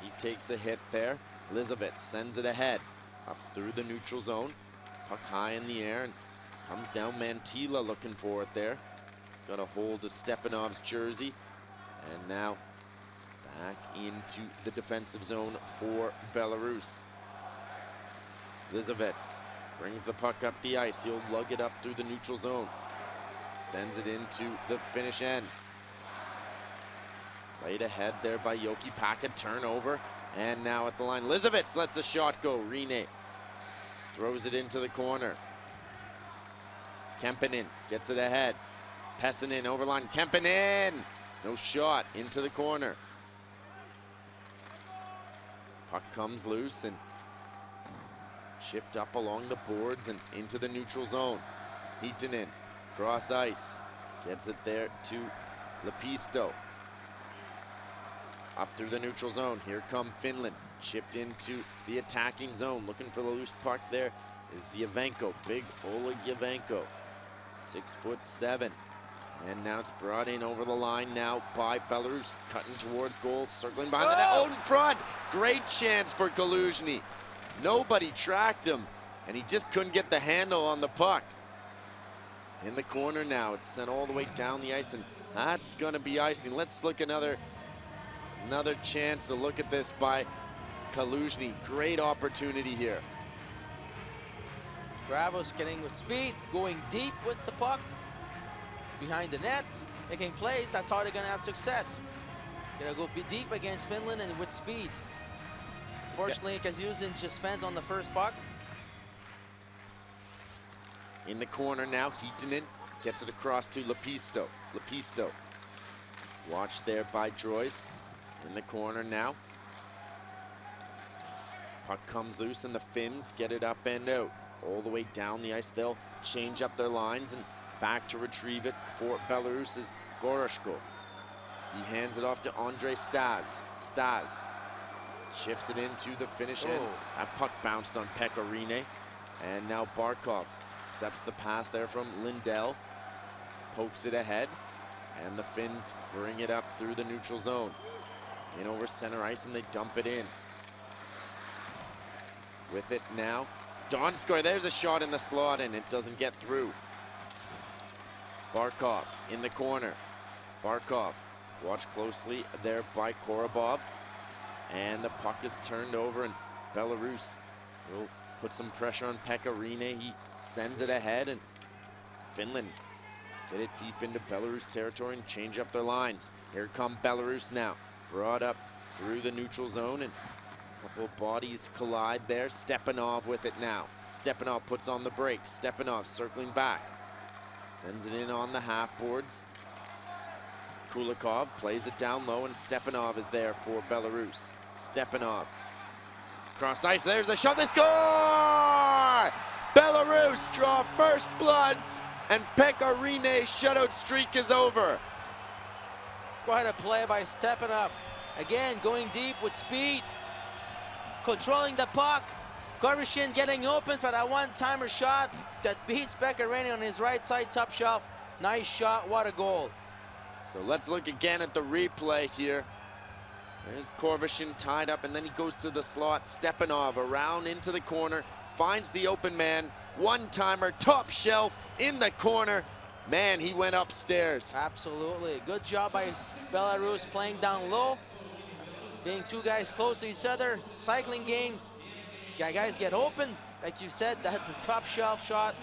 He takes a hit there. Lizovets sends it ahead, up through the neutral zone. Puck high in the air, and comes down Mantila looking for it there. He's got a hold of Stepanov's jersey, and now back into the defensive zone for Belarus. Lizovets brings the puck up the ice. He'll lug it up through the neutral zone. Sends it into the Finnish end. Played ahead there by Yoki Paka, turnover, and now at the line. Lizovets lets the shot go. Rene throws it into the corner. Kemppainen gets it ahead. Pessinen over line. Kemppainen! No shot, into the corner. Puck comes loose and chipped up along the boards and into the neutral zone. Hietanen, cross ice, gets it there to Lepisto. Up through the neutral zone, here come Finland. Chipped into the attacking zone, looking for the loose puck there is Yavenko, big Oleg Yavenko, 6'7". And now it's brought in over the line now by Belarus, cutting towards goal, circling behind the net. Oh, in front! Great chance for Kaluzhny. Nobody tracked him, and he just couldn't get the handle on the puck. In the corner now, it's sent all the way down the ice, and that's gonna be icing. Let's look another chance to look at this by Kaluzhny. Great opportunity here. Bravos getting with speed, going deep with the puck. Behind the net, making plays. That's how they're gonna have success. Gonna go deep against Finland and with speed. Fortunately, Kazuzin just fends on the first puck. In the corner now, Hietanen gets it across to Lepisto. Lepisto, watched there by Droysk. In the corner now. Puck comes loose, and the Finns get it up and out. All the way down the ice, they'll change up their lines, and back to retrieve it for Belarus is Goroshko. He hands it off to Andre Stas. Stas chips it into the Finnish end. That puck bounced on Pekka Rinne. And now Barkov accepts the pass there from Lindell. Pokes it ahead. And the Finns bring it up through the neutral zone. In over center ice, and they dump it in. With it now, Donskoy, there's a shot in the slot, and it doesn't get through. Barkov in the corner. Barkov watched closely there by Korobov. And the puck is turned over, and Belarus will put some pressure on Pekka Rinne. He sends it ahead, and Finland get it deep into Belarus territory and change up their lines. Here come Belarus now. Brought up through the neutral zone, and a couple of bodies collide there. Stepanov with it now. Stepanov puts on the brakes. Stepanov circling back. Sends it in on the half boards. Kulikov plays it down low, and Stepanov is there for Belarus. Stepanov. Cross ice, there's the shot, they score! Belarus draw first blood, and Pekka Rinne's shutout streak is over. Quite a play by Stepanov. Again, going deep with speed. Controlling the puck. Korvishin getting open for that one-timer shot that beats Pekka Rinne on his right side top shelf. Nice shot, what a goal. So let's look again at the replay here. There's Korvishin tied up, and then he goes to the slot. Stepanov around into the corner, finds the open man. One-timer, top shelf, in the corner. Man, he went upstairs. Absolutely. Good job by Belarus playing down low. Being two guys close to each other. Cycling game. Guys get open. Like you said, that top shelf shot.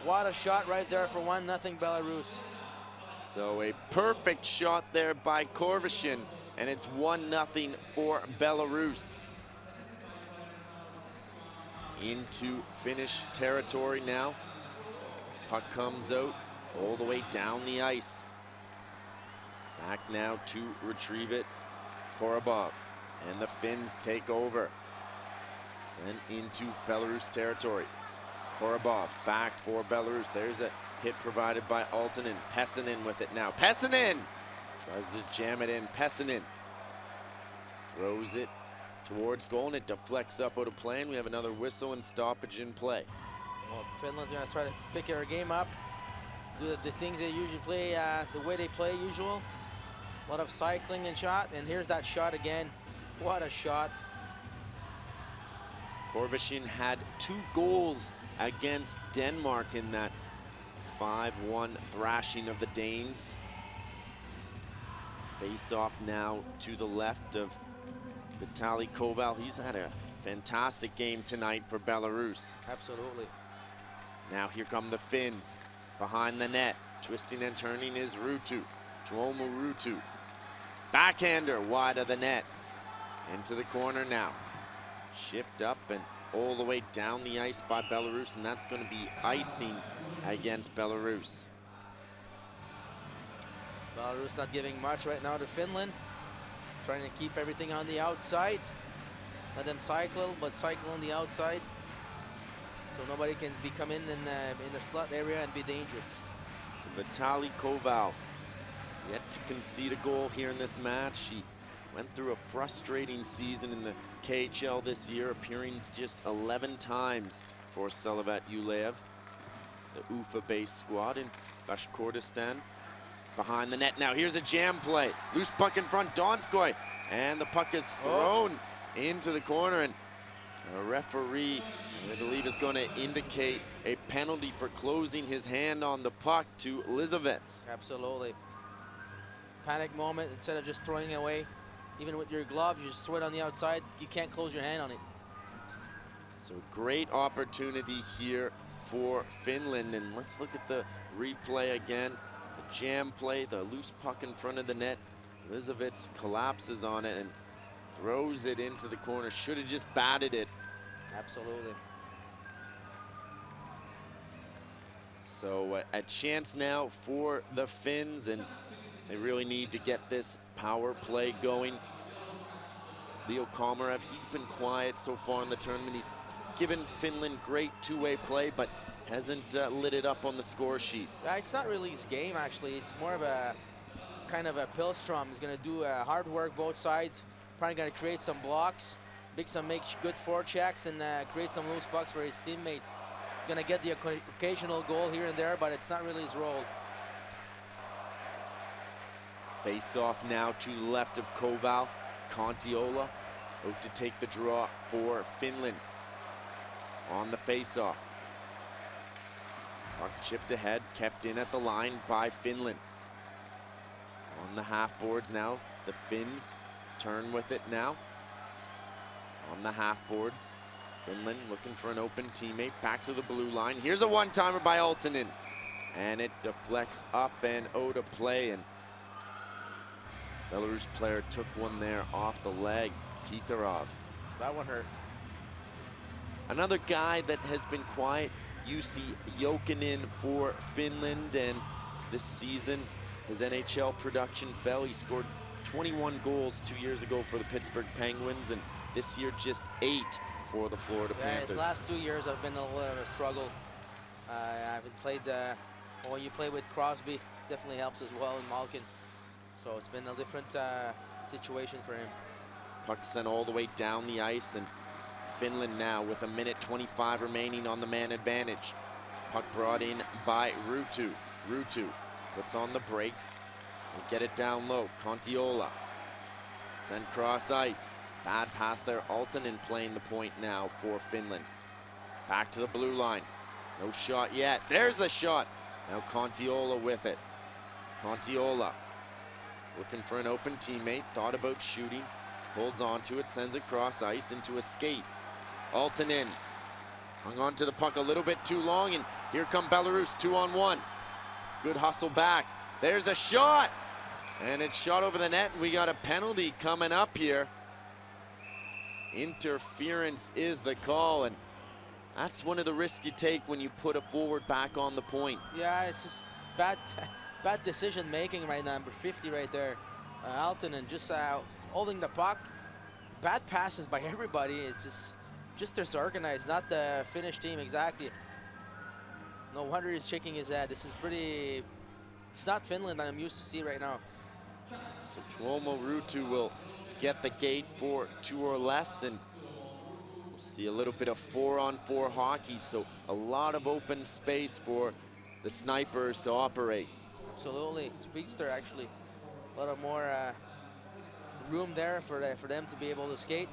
What a shot right there for 1-0 Belarus. So a perfect shot there by Korvishin, and it's 1-0 for Belarus. Into Finnish territory now. Puck comes out all the way down the ice. Back now to retrieve it. Korobov, and the Finns take over. Sent into Belarus territory. Korobov back for Belarus. There's a hit provided by Aaltonen. Pessinen with it now. Pessinen tries to jam it in. Pessinen throws it towards goal, and it deflects up out of play, and we have another whistle and stoppage in play. Well, Finland's gonna try to pick their game up, do the things they usually play, the way they play usual. A lot of cycling and shot, and here's that shot again. What a shot. Korvishin had 2 goals against Denmark in that 5-1 thrashing of the Danes. Face off now to the left of Vitaly Koval. He's had a fantastic game tonight for Belarus. Absolutely. Now here come the Finns behind the net. Twisting and turning is Ruutu. Tuomo Ruutu. Backhander wide of the net. Into the corner now. Shipped up and all the way down the ice by Belarus, and that's going to be icing against Belarus. Belarus not giving much right now to Finland. Trying to keep everything on the outside. Let them cycle, but cycle on the outside. So nobody can come in the slot area and be dangerous. So Vitaly Koval yet to concede a goal here in this match. He went through a frustrating season in the KHL this year, appearing just 11 times for Salavat Yuleev, the UFA-based squad in Bashkortostan. Behind the net now, here's a jam play. Loose puck in front, Donskoy, and the puck is thrown into the corner, and a referee, I believe, is going to indicate a penalty for closing his hand on the puck to Lizavets. Absolutely. Panic moment, instead of just throwing it away, even with your glove, you just throw it on the outside. You can't close your hand on it. So great opportunity here for Finland, and let's look at the replay again. The jam play, the loose puck in front of the net. Lizavets collapses on it and throws it into the corner. Should have just batted it. Absolutely. So a chance now for the Finns, and they really need to get this power play going. Leo Komarev, he's been quiet so far in the tournament. He's given Finland great two-way play, but hasn't lit it up on the score sheet. It's not really his game, actually. It's more of a kind of a Pillstrom. He's going to do hard work both sides. Probably going to create some blocks, make good forechecks, and create some loose pucks for his teammates. He's going to get the occasional goal here and there, but it's not really his role. Face off now to the left of Koval. Kontiola out to take the draw for Finland on the face-off. Puck chipped ahead, kept in at the line by Finland. On the half boards now, the Finns turn with it now. On the half boards, Finland looking for an open teammate, back to the blue line. Here's a one-timer by Aaltonen, and it deflects up and out of play, and Belarus player took one there off the leg, Kitarov. That one hurt. Another guy that has been quiet, Jussi Jokinen for Finland, and this season his NHL production fell. He scored 21 goals 2 years ago for the Pittsburgh Penguins, and this year just 8 for the Florida Panthers. His last 2 years have been a little bit of a struggle. I haven't played, when you play with Crosby, definitely helps as well in Malkin. So it's been a different situation for him. Puck sent all the way down the ice, and Finland now with 1:25 remaining on the man advantage. Puck brought in by Ruutu. Ruutu puts on the brakes and get it down low. Kontiola sent cross ice. Bad pass there. Aaltonen playing the point now for Finland. Back to the blue line. No shot yet. There's the shot. Now Kontiola with it. Kontiola looking for an open teammate, thought about shooting, holds on to it, sends it cross ice into a skate. Aaltonen hung on to the puck a little bit too long, and here come Belarus 2-on-1. Good hustle back. There's a shot, and it's shot over the net, and we got a penalty coming up here. Interference is the call, and that's one of the risks you take when you put a forward back on the point. Yeah, it's just bad bad decision making right now. Number 50 right there, Alton, and just holding the puck. Bad passes by everybody. It's just disorganized, not the Finnish team exactly. No wonder he's shaking his head. This is pretty. It's not Finland that I'm used to see right now. So Tuomo Ruutu will get the gate for 2 or less, and we'll see a little bit of 4-on-4 hockey. So a lot of open space for the snipers to operate. Absolutely, speedster actually. A lot of more room there for them to be able to skate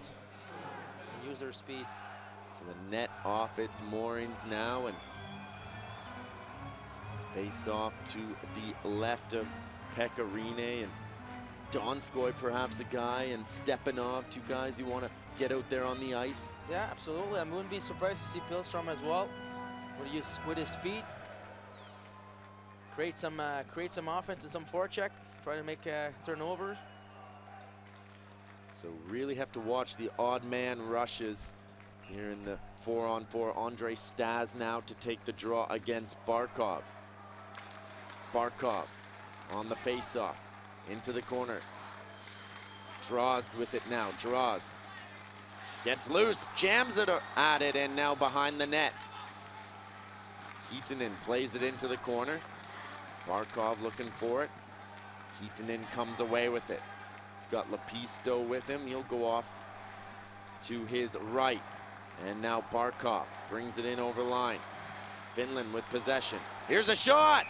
and use their speed. So the net off its moorings now, and face off to the left of Pekarine, and Donskoy perhaps a guy, and Stepanov, 2 guys you want to get out there on the ice. Yeah, absolutely. I wouldn't be surprised to see Pilstrom as well with his speed. Create some offense and some forecheck. Try to make turnovers. So really have to watch the odd man rushes here in the 4-on-4. Andre Stas now to take the draw against Barkov. Barkov on the face-off, into the corner. Draws with it now, draws. Gets loose, jams it at it, and now behind the net. Heaton plays it into the corner. Barkov looking for it. Heaton comes away with it. He's got Lepisto with him. He'll go off to his right. And now Barkov brings it in over line. Finland with possession. Here's a shot!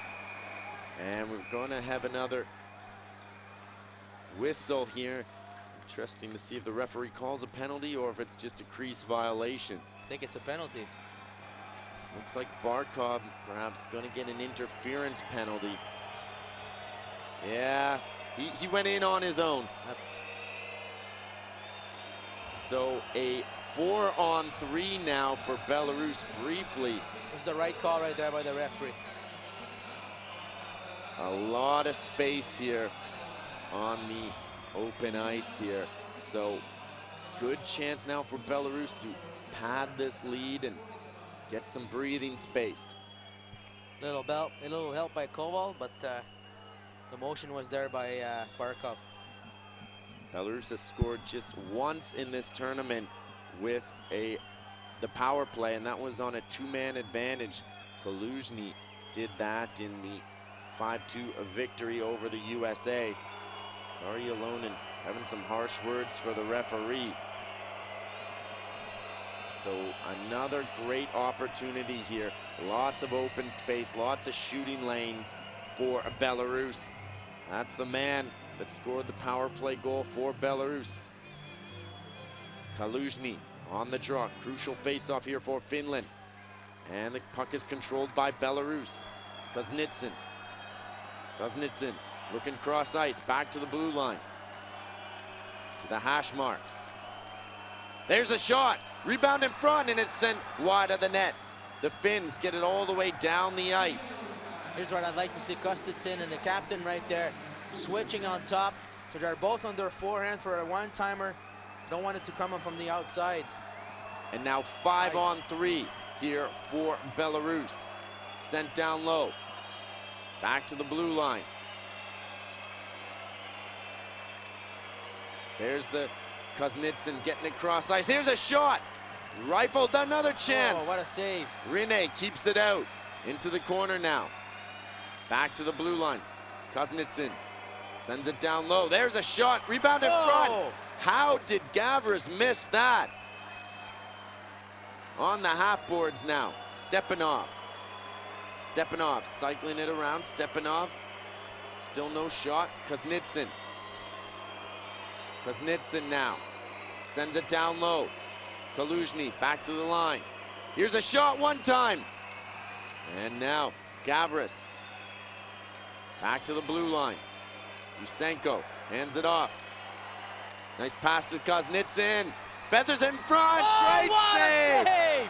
And we're going to have another whistle here. Interesting to see if the referee calls a penalty or if it's just a crease violation. I think it's a penalty. Looks like Barkov perhaps going to get an interference penalty. Yeah, he went in on his own. So a 4-on-3 now for Belarus briefly. It's the right call right there by the referee. A lot of space here on the open ice here. So good chance now for Belarus to pad this lead and get some breathing space. A little help by Koval, but the motion was there by Barkov. Belarus has scored just once in this tournament with the power play, and that was on a 2-man advantage. Kaluzhny did that in the 5-2 victory over the USA. Kari Alonen having some harsh words for the referee. So another great opportunity here. Lots of open space, lots of shooting lanes for Belarus. That's the man that scored the power play goal for Belarus. Kaluzhny on the draw. Crucial face-off here for Finland. And the puck is controlled by Belarus. Kuznitsyn. Kuznitsyn looking cross ice, back to the blue line. To the hash marks. There's a shot. Rebound in front, and it's sent wide of the net. The Finns get it all the way down the ice. Here's what I'd like to see: Kuznitsyn and the captain right there switching on top. So they're both on their forehand for a one-timer. Don't want it to come in from the outside. And now 5-on-3 here for Belarus. Sent down low. Back to the blue line. There's the Kuznitsyn getting it cross ice. Here's a shot. Rifled, another chance. Oh, what a save. Rinne keeps it out. Into the corner now. Back to the blue line. Kuznitsyn sends it down low. There's a shot. Rebound in front. How did Gavras miss that? On the half boards now. Stepanov. Stepanov cycling it around. Stepanov. Still no shot. Kuznitsyn. Kuznitsyn now. Sends it down low. Kaluzhny back to the line. Here's a shot one time. And now Gavras. Back to the blue line. Yusenko hands it off. Nice pass to Kuznitsyn. Feathers in front. Great save. Save!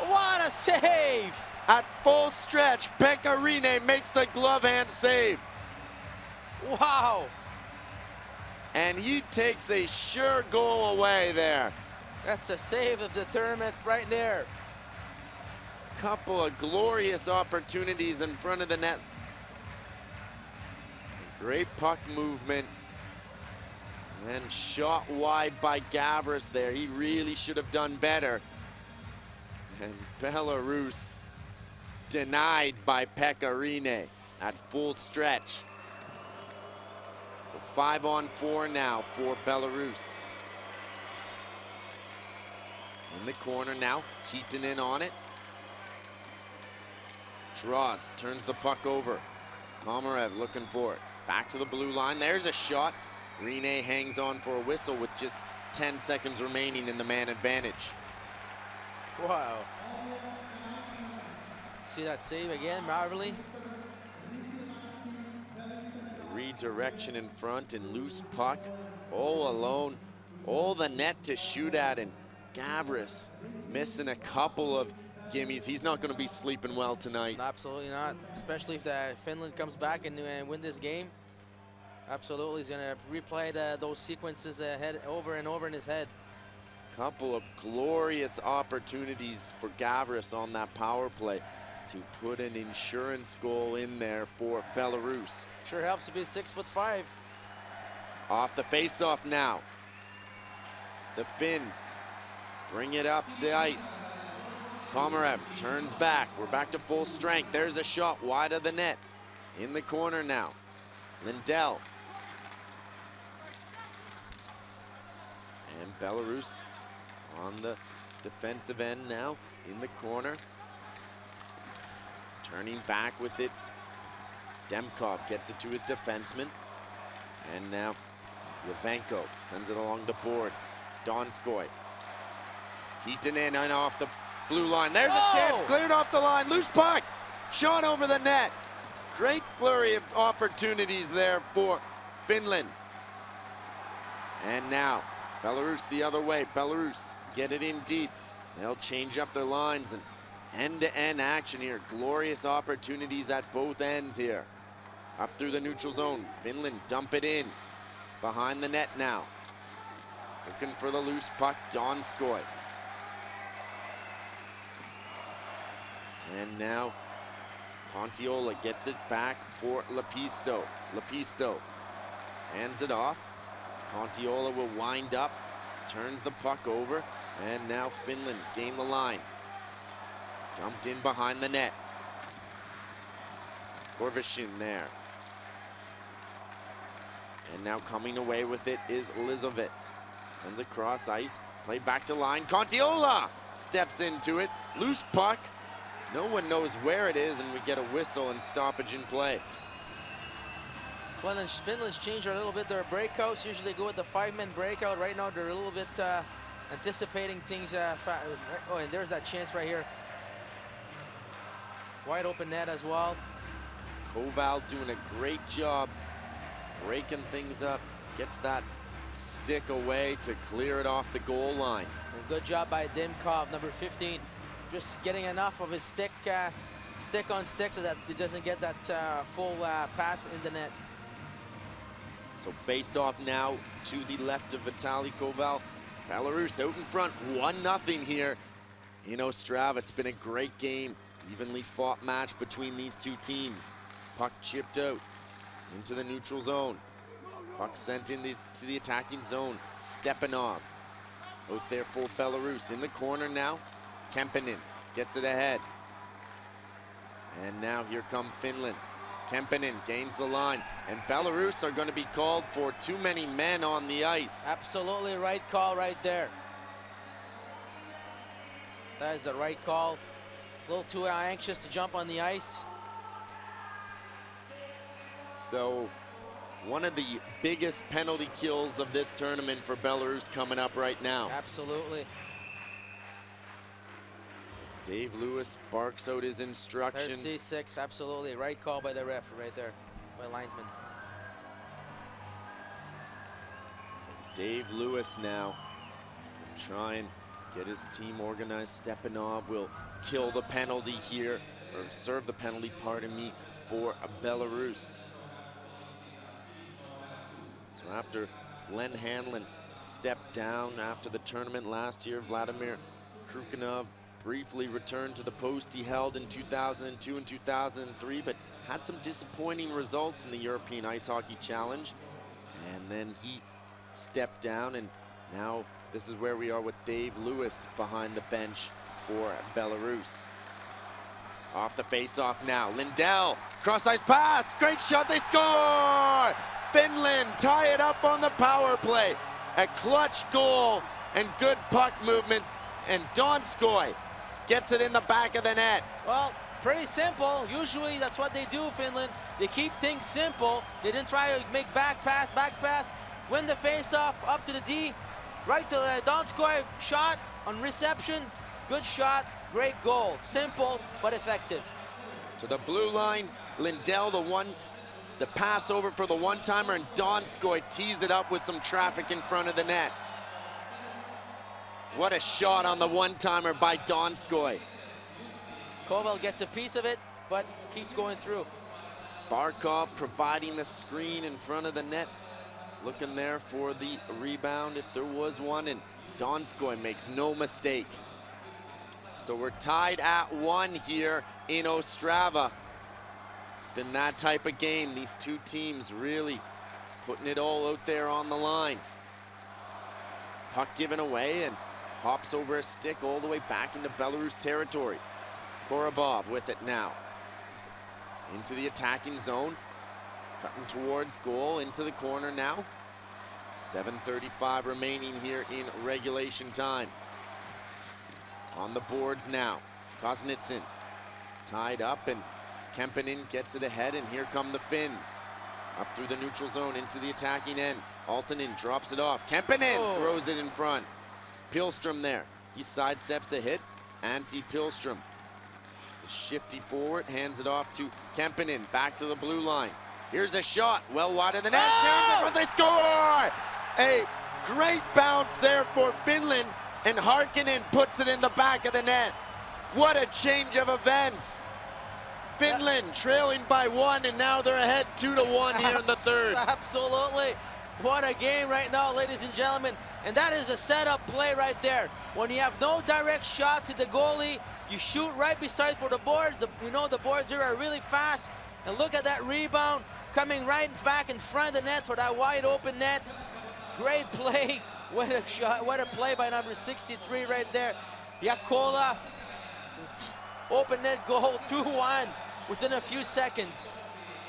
What a save! At full stretch, Pekarine makes the glove hand save. Wow! And he takes a sure goal away there. That's a save of the tournament right there. Couple of glorious opportunities in front of the net Great puck movement. And shot wide by Gavris there. He really should have done better. And Belarus denied by Pekarine at full stretch. So 5-on-4 now for Belarus. In the corner now, Heaton on it. Draws, turns the puck over. Komarev looking for it. Back to the blue line, there's a shot. Rene hangs on for a whistle with just 10 seconds remaining in the man advantage. Wow. See that save again, Marvelly? Redirection in front and loose puck, all alone, all the net to shoot at, and Gavris missing a couple of gimmies. He's not going to be sleeping well tonight. Absolutely not, especially if Finland comes back and win this game. Absolutely, he's going to replay those sequences over and over in his head. Couple of glorious opportunities for Gavris on that power play to put an insurance goal in there for Belarus. Sure helps to be 6'5". Off the face-off now. The Finns bring it up the ice. Komarev turns back. We're back to full strength. There's a shot wide of the net. In the corner now. Lindell. And Belarus on the defensive end now. In the corner. Turning back with it. Demkov gets it to his defenseman. And now Levenko sends it along the boards. Donskoy. Heaton in and off the blue line. There's a chance, cleared off the line. Loose puck, shot over the net. Great flurry of opportunities there for Finland. And now Belarus the other way. Belarus get it in deep. They'll change up their lines and end-to-end action here. Glorious opportunities at both ends here. Up through the neutral zone. Finland dump it in. Behind the net now. Looking for the loose puck, Donskoy. And now Contiola gets it back for Lepisto. Lepisto hands it off. Contiola will wind up, turns the puck over, and now Finland gain the line. Dumped in behind the net. Korvishin there. And now coming away with it is Lizovitz. Sends it cross ice, played back to line. Contiola steps into it, loose puck. No one knows where it is, and we get a whistle and stoppage in play. Finland's changed a little bit their breakouts. Usually they go with the 5-man breakout. Right now they're a little bit anticipating things. Oh, and there's that chance right here. Wide open net as well. Koval doing a great job breaking things up. Gets that stick away to clear it off the goal line. And good job by Demkov, number 15. Just getting enough of his stick on stick so that he doesn't get that full pass in the net. So face off now to the left of Vitaly Koval. Belarus out in front, 1-0 here in Ostrava. It's been a great game, evenly fought match between these two teams. Puck chipped out into the neutral zone. Puck sent in to the attacking zone. Stepanov out there for Belarus. In the corner now, Kemppainen gets it ahead. And now here come Finland. Kemppainen gains the line, and Belarus are going to be called for too many men on the ice. Absolutely right call right there. That is the right call. A little too anxious to jump on the ice. So one of the biggest penalty kills of this tournament for Belarus coming up right now. Absolutely. Dave Lewis barks out his instructions. There's C6, absolutely. Right call by the ref right there, by linesman. So Dave Lewis now will try and get his team organized. Stepanov will kill the penalty here, or serve the penalty, pardon me, for Belarus. So after Glenn Hanlon stepped down after the tournament last year, Vladimir Krukhanov briefly returned to the post he held in 2002 and 2003, but had some disappointing results in the European Ice Hockey Challenge. And then he stepped down, and now this is where we are with Dave Lewis behind the bench for Belarus. Off the face-off now, Lindell, cross-ice pass, great shot, they score! Finland tie it up on the power play. A clutch goal and good puck movement, and Donskoi gets it in the back of the net. Well, pretty simple. Usually that's what they do, Finland. They keep things simple. They didn't try to make back pass, win the face-off, up to the D, right to the Donskoi, shot on reception, good shot, great goal. Simple, but effective. To the blue line, Lindell, the pass over for the one-timer, and Donskoi tees it up with some traffic in front of the net. What a shot on the one-timer by Donskoi. Koval gets a piece of it, but keeps going through. Barkov providing the screen in front of the net, looking there for the rebound if there was one, and Donskoi makes no mistake. So we're tied at 1 here in Ostrava. It's been that type of game. These two teams really putting it all out there on the line. Puck given away and hops over a stick all the way back into Belarus territory. Korobov with it now. Into the attacking zone. Cutting towards goal, into the corner now. 7:35 remaining here in regulation time. On the boards now. Kosnitsin tied up, and Kemppainen gets it ahead, and here come the Finns. Up through the neutral zone into the attacking end. Altonen drops it off. Kemppainen throws it in front. Pilström there. He sidesteps a hit. Antti Pilström. Shifty forward, hands it off to Kemppainen. Back to the blue line. Here's a shot. Well wide of the net. Oh! They score! A great bounce there for Finland, and Harkinen puts it in the back of the net. What a change of events. Finland trailing by 1, and now they're ahead 2-1 here in the third. Absolutely. What a game right now, ladies and gentlemen. And that is a setup play right there. When you have no direct shot to the goalie, you shoot right beside for the boards. We know the boards here are really fast. And look at that rebound coming right back in front of the net for that wide open net. Great play. What a shot. What a play by number 63 right there. Jakola. Open net goal, 2-1 within a few seconds.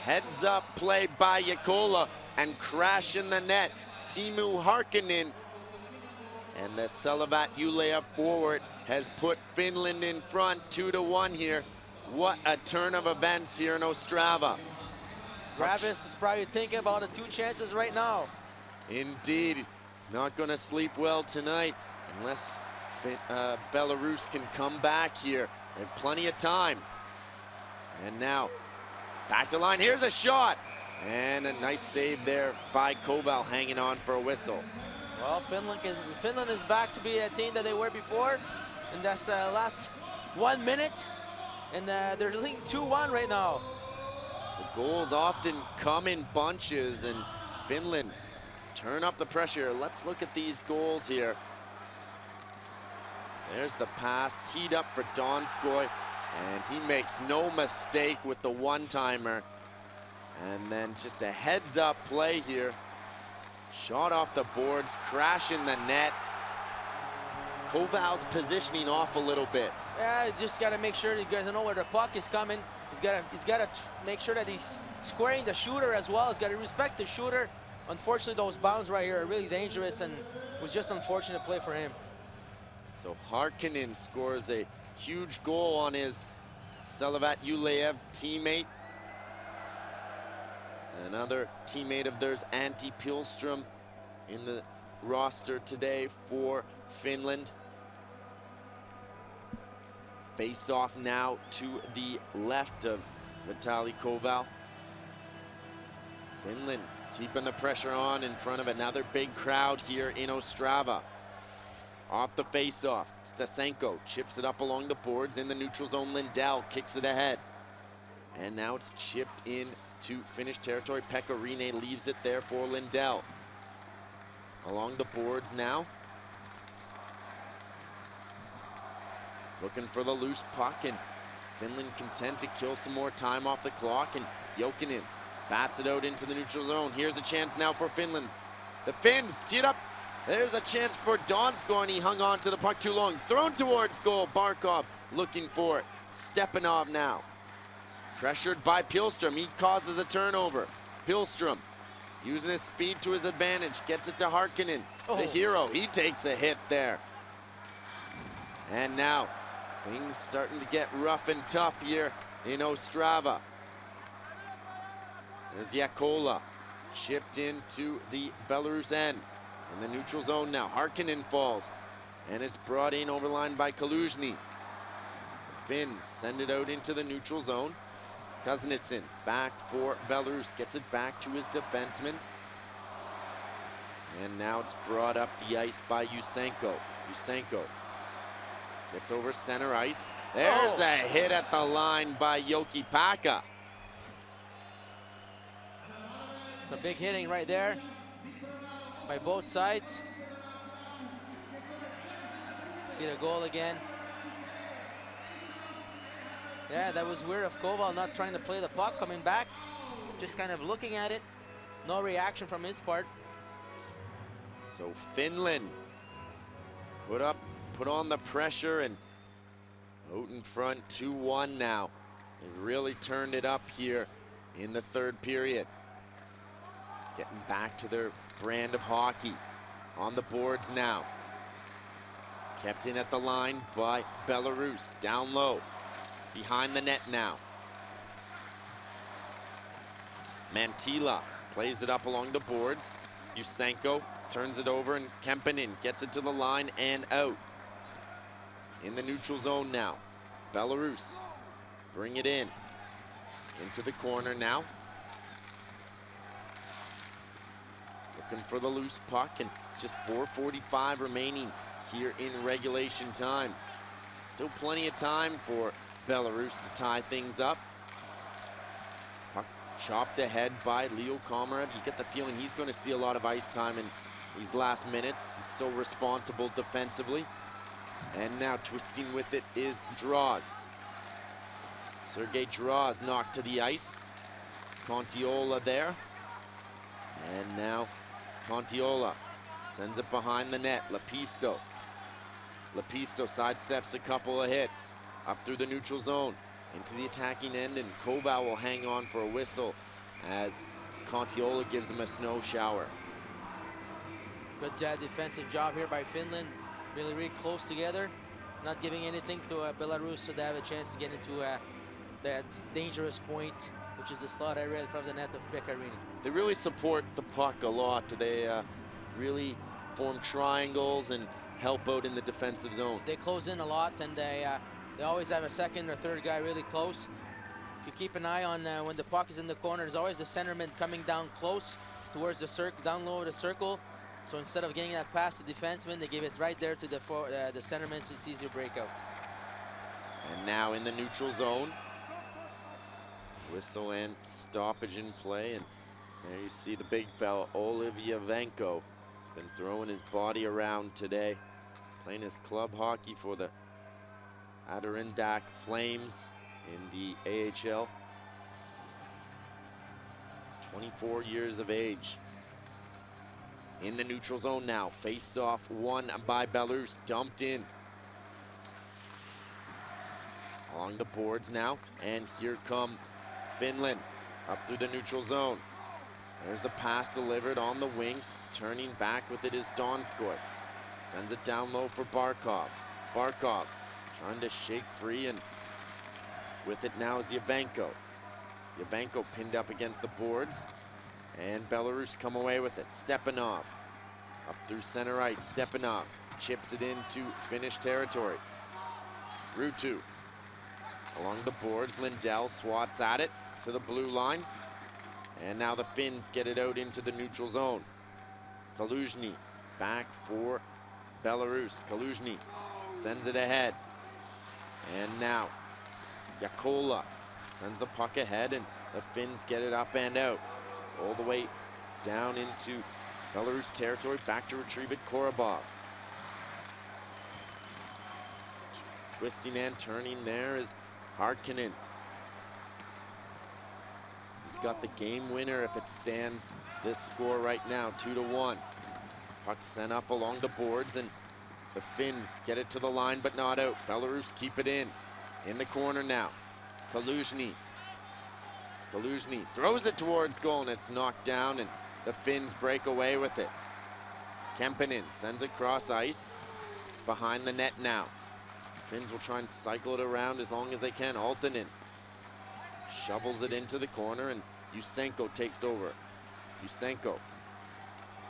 Heads up play by Jakola and crash in the net. Timu Harkinen, and the Salavat Yuleev forward has put Finland in front 2-1 here. What a turn of events here in Ostrava. Travis is probably thinking about the 2 chances right now. Indeed, he's not going to sleep well tonight unless Belarus can come back here. They have plenty of time. And now, back to line, here's a shot. And a nice save there by Koval, hanging on for a whistle. Well, Finland is back to be a team that they were before. And that's last 1 minute. And they're leading 2-1 right now. So the goals often come in bunches, and Finland turn up the pressure. Let's look at these goals here. There's the pass, teed up for Donskoi, and he makes no mistake with the one-timer. And then just a heads-up play here. Shot off the boards, crash in the net. Koval's positioning off a little bit. Yeah, just got to make sure you guys know where the puck is coming. He's got to make sure that he's squaring the shooter as well. He's got to respect the shooter. Unfortunately, those bounds right here are really dangerous, and it was just unfortunate play for him. So Harkinen scores a huge goal on his Salavat Yuleev teammate. Another teammate of theirs, Antti Pilström, in the roster today for Finland. Face off now to the left of Vitaly Koval. Finland keeping the pressure on in front of another big crowd here in Ostrava. Off the face-off, Stasenko chips it up along the boards in the neutral zone. Lindell kicks it ahead. And now it's chipped in to Finnish territory. Pekka Rinne leaves it there for Lindell. Along the boards now. looking for the loose puck, and Finland content to kill some more time off the clock, and Jokinen bats it out into the neutral zone. Here's a chance now for Finland. The Finns teed up. There's a chance for Donskoy, and he hung on to the puck too long. Thrown towards goal. Barkov looking for it. Stepanov now. Pressured by Pilström. He causes a turnover. Pilström using his speed to his advantage. Gets it to Harkinen. The hero. He takes a hit there. And now things starting to get rough and tough here in Ostrava. There's Jakola. Chipped into the Belarus end. In the neutral zone now. Harkinen falls. And it's brought in over the line by Kaluzhny. Finns send it out into the neutral zone. Kuznetsyn back for Belarus. Gets it back to his defenseman. And now it's brought up the ice by Yusenko. Yusenko gets over center ice. There's a hit at the line by Yoki Paka. It's a big hitting right there by both sides. See the goal again. Yeah, that was weird of Koval not trying to play the puck, coming back, just kind of looking at it. No reaction from his part. So Finland put on the pressure and out in front 2-1 now. They've really turned it up here in the third period. Getting back to their brand of hockey. On the boards now. Kept in at the line by Belarus. Down low. Behind the net now. Mantila plays it up along the boards. Yusenko turns it over, and Kemppainen gets it to the line and out. In the neutral zone now. Belarus bring it in. Into the corner now. Looking for the loose puck, and just 4:45 remaining here in regulation time. Still plenty of time for Belarus to tie things up. Puck chopped ahead by Leo Komarov. You get the feeling he's going to see a lot of ice time in these last minutes. He's so responsible defensively. And now twisting with it is Draws. Sergei Draws knocked to the ice. Contiola there. And now Contiola sends it behind the net. Lepisto. Lepisto sidesteps a couple of hits. Up through the neutral zone. Into the attacking end, and Koval will hang on for a whistle as Contiola gives him a snow shower. Good defensive job here by Finland. Really, really close together. Not giving anything to Belarus, so they have a chance to get into that dangerous point, which is the slot area in front of the net of Pekka-Rinne. They really support the puck a lot. They really form triangles and help out in the defensive zone. They close in a lot, and they always have a second or third guy really close. If you keep an eye on when the puck is in the corner, there's always a centerman coming down close towards the circle, down low of the circle. So instead of getting that pass to defenseman, they give it right there to the centerman, so it's easier breakout. And now in the neutral zone. Whistle and stoppage in play, and there you see the big fella, Olivyavenko. He's been throwing his body around today, playing his club hockey for the Adirondack Flames in the AHL. 24 years of age. In the neutral zone now. Face off won by Belarus. Dumped in. Along the boards now. And here come Finland. Up through the neutral zone. There's the pass delivered on the wing. Turning back with it is Donskoy. Sends it down low for Barkov. Barkov trying to shake free, and with it now is Yavenko. Yavenko pinned up against the boards, and Belarus come away with it. Stepanov up through center ice. Stepanov chips it into Finnish territory. Ruutu along the boards. Lindell swats at it to the blue line, and now the Finns get it out into the neutral zone. Kaluzhny back for Belarus. Kaluzhny sends it ahead. And now Jakola sends the puck ahead, and the Finns get it up and out. All the way down into Belarus territory, back to retrieve it, Korobov. Twisting and turning there is Harkinen. He's got the game winner if it stands this score right now, 2-1. Puck sent up along the boards, and the Finns get it to the line, but not out. Belarus keep it in the corner now. Kaluzhny throws it towards goal, and it's knocked down, and the Finns break away with it. Kemppainen sends it cross ice, behind the net now. Finns will try and cycle it around as long as they can. Altonen shovels it into the corner, and Yusenko takes over. Yusenko,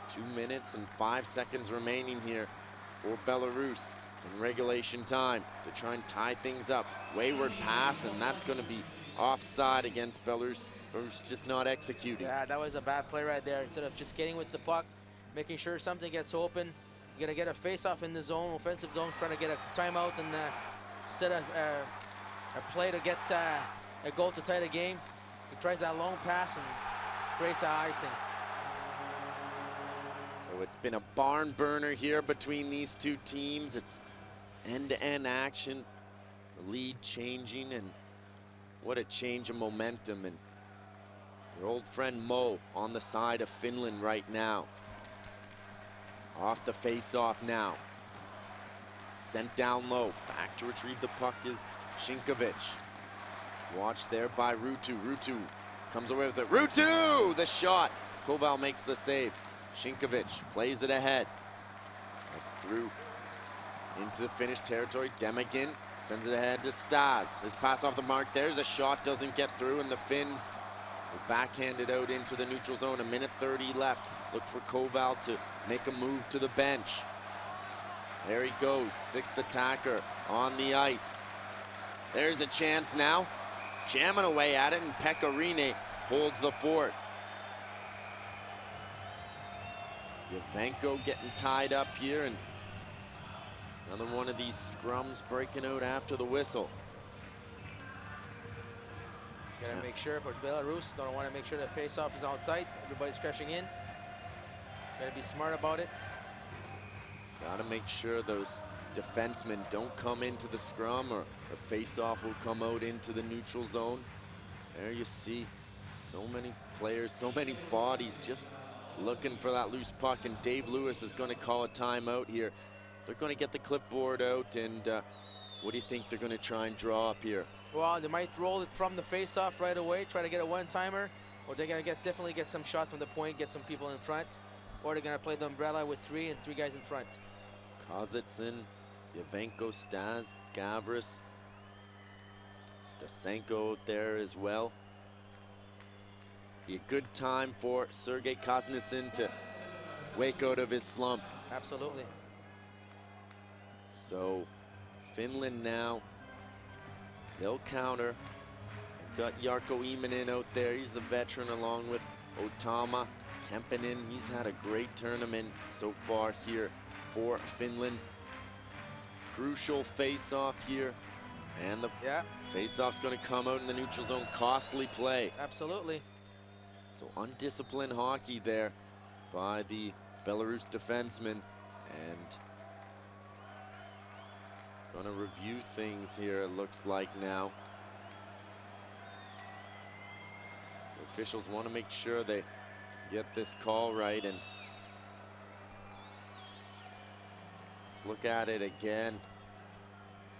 2 minutes and 5 seconds remaining here for Belarus in regulation time to try and tie things up. Wayward pass, and that's going to be offside against Belarus. Belarus just not executing. Yeah, that was a bad play right there. Instead of just getting with the puck, making sure something gets open, you're gonna get a face-off in the zone, offensive zone, trying to get a timeout and set a play to get a goal to tie the game. He tries that long pass and creates a icing. So it's been a barn burner here between these two teams. It's end-to-end action, the lead changing, and what a change of momentum. And your old friend Mo on the side of Finland right now. Off the face-off now. Sent down low. Back to retrieve the puck is Shinkovic. Watched there by Ruutu. Ruutu comes away with it. Ruutu! The shot. Koval makes the save. Shinkovic plays it ahead. Up through into the Finnish territory. Demakin sends it ahead to Stas. His pass off the mark. There's a shot. Doesn't get through, and the Finns will backhand it out into the neutral zone. 1:30 left. Look for Koval to make a move to the bench. There he goes, sixth attacker on the ice. There's a chance now. Jamming away at it, and Pecorine holds the fort. Yavenko getting tied up here, and another one of these scrums breaking out after the whistle. Gotta make sure for Belarus, don't want to make sure the face-off is outside. Everybody's crashing in. Gotta be smart about it. Gotta make sure those defensemen don't come into the scrum, or the face-off will come out into the neutral zone. There you see so many players, so many bodies just looking for that loose puck, and Dave Lewis is going to call a timeout here. They're going to get the clipboard out, and what do you think they're going to try and draw up here? Well, they might roll it from the face-off right away, try to get a one-timer, or they're going to definitely get some shot from the point, get some people in front, or they're going to play the umbrella with three guys in front. Kozitsyn, Yavenko, Stas, Gavris, Stasenko out there as well. Be a good time for Sergei Kozitsyn to wake out of his slump. Absolutely. So Finland now, they'll counter. Got Jarkko Immonen out there. He's the veteran along with Otama. Kemppainen, he's had a great tournament so far here for Finland. Crucial face-off here. And the face-off's going to come out in the neutral zone. Costly play. Absolutely. So undisciplined hockey there by the Belarus defenseman. And going to review things here, it looks like now. So officials want to make sure they get this call right, and let's look at it again.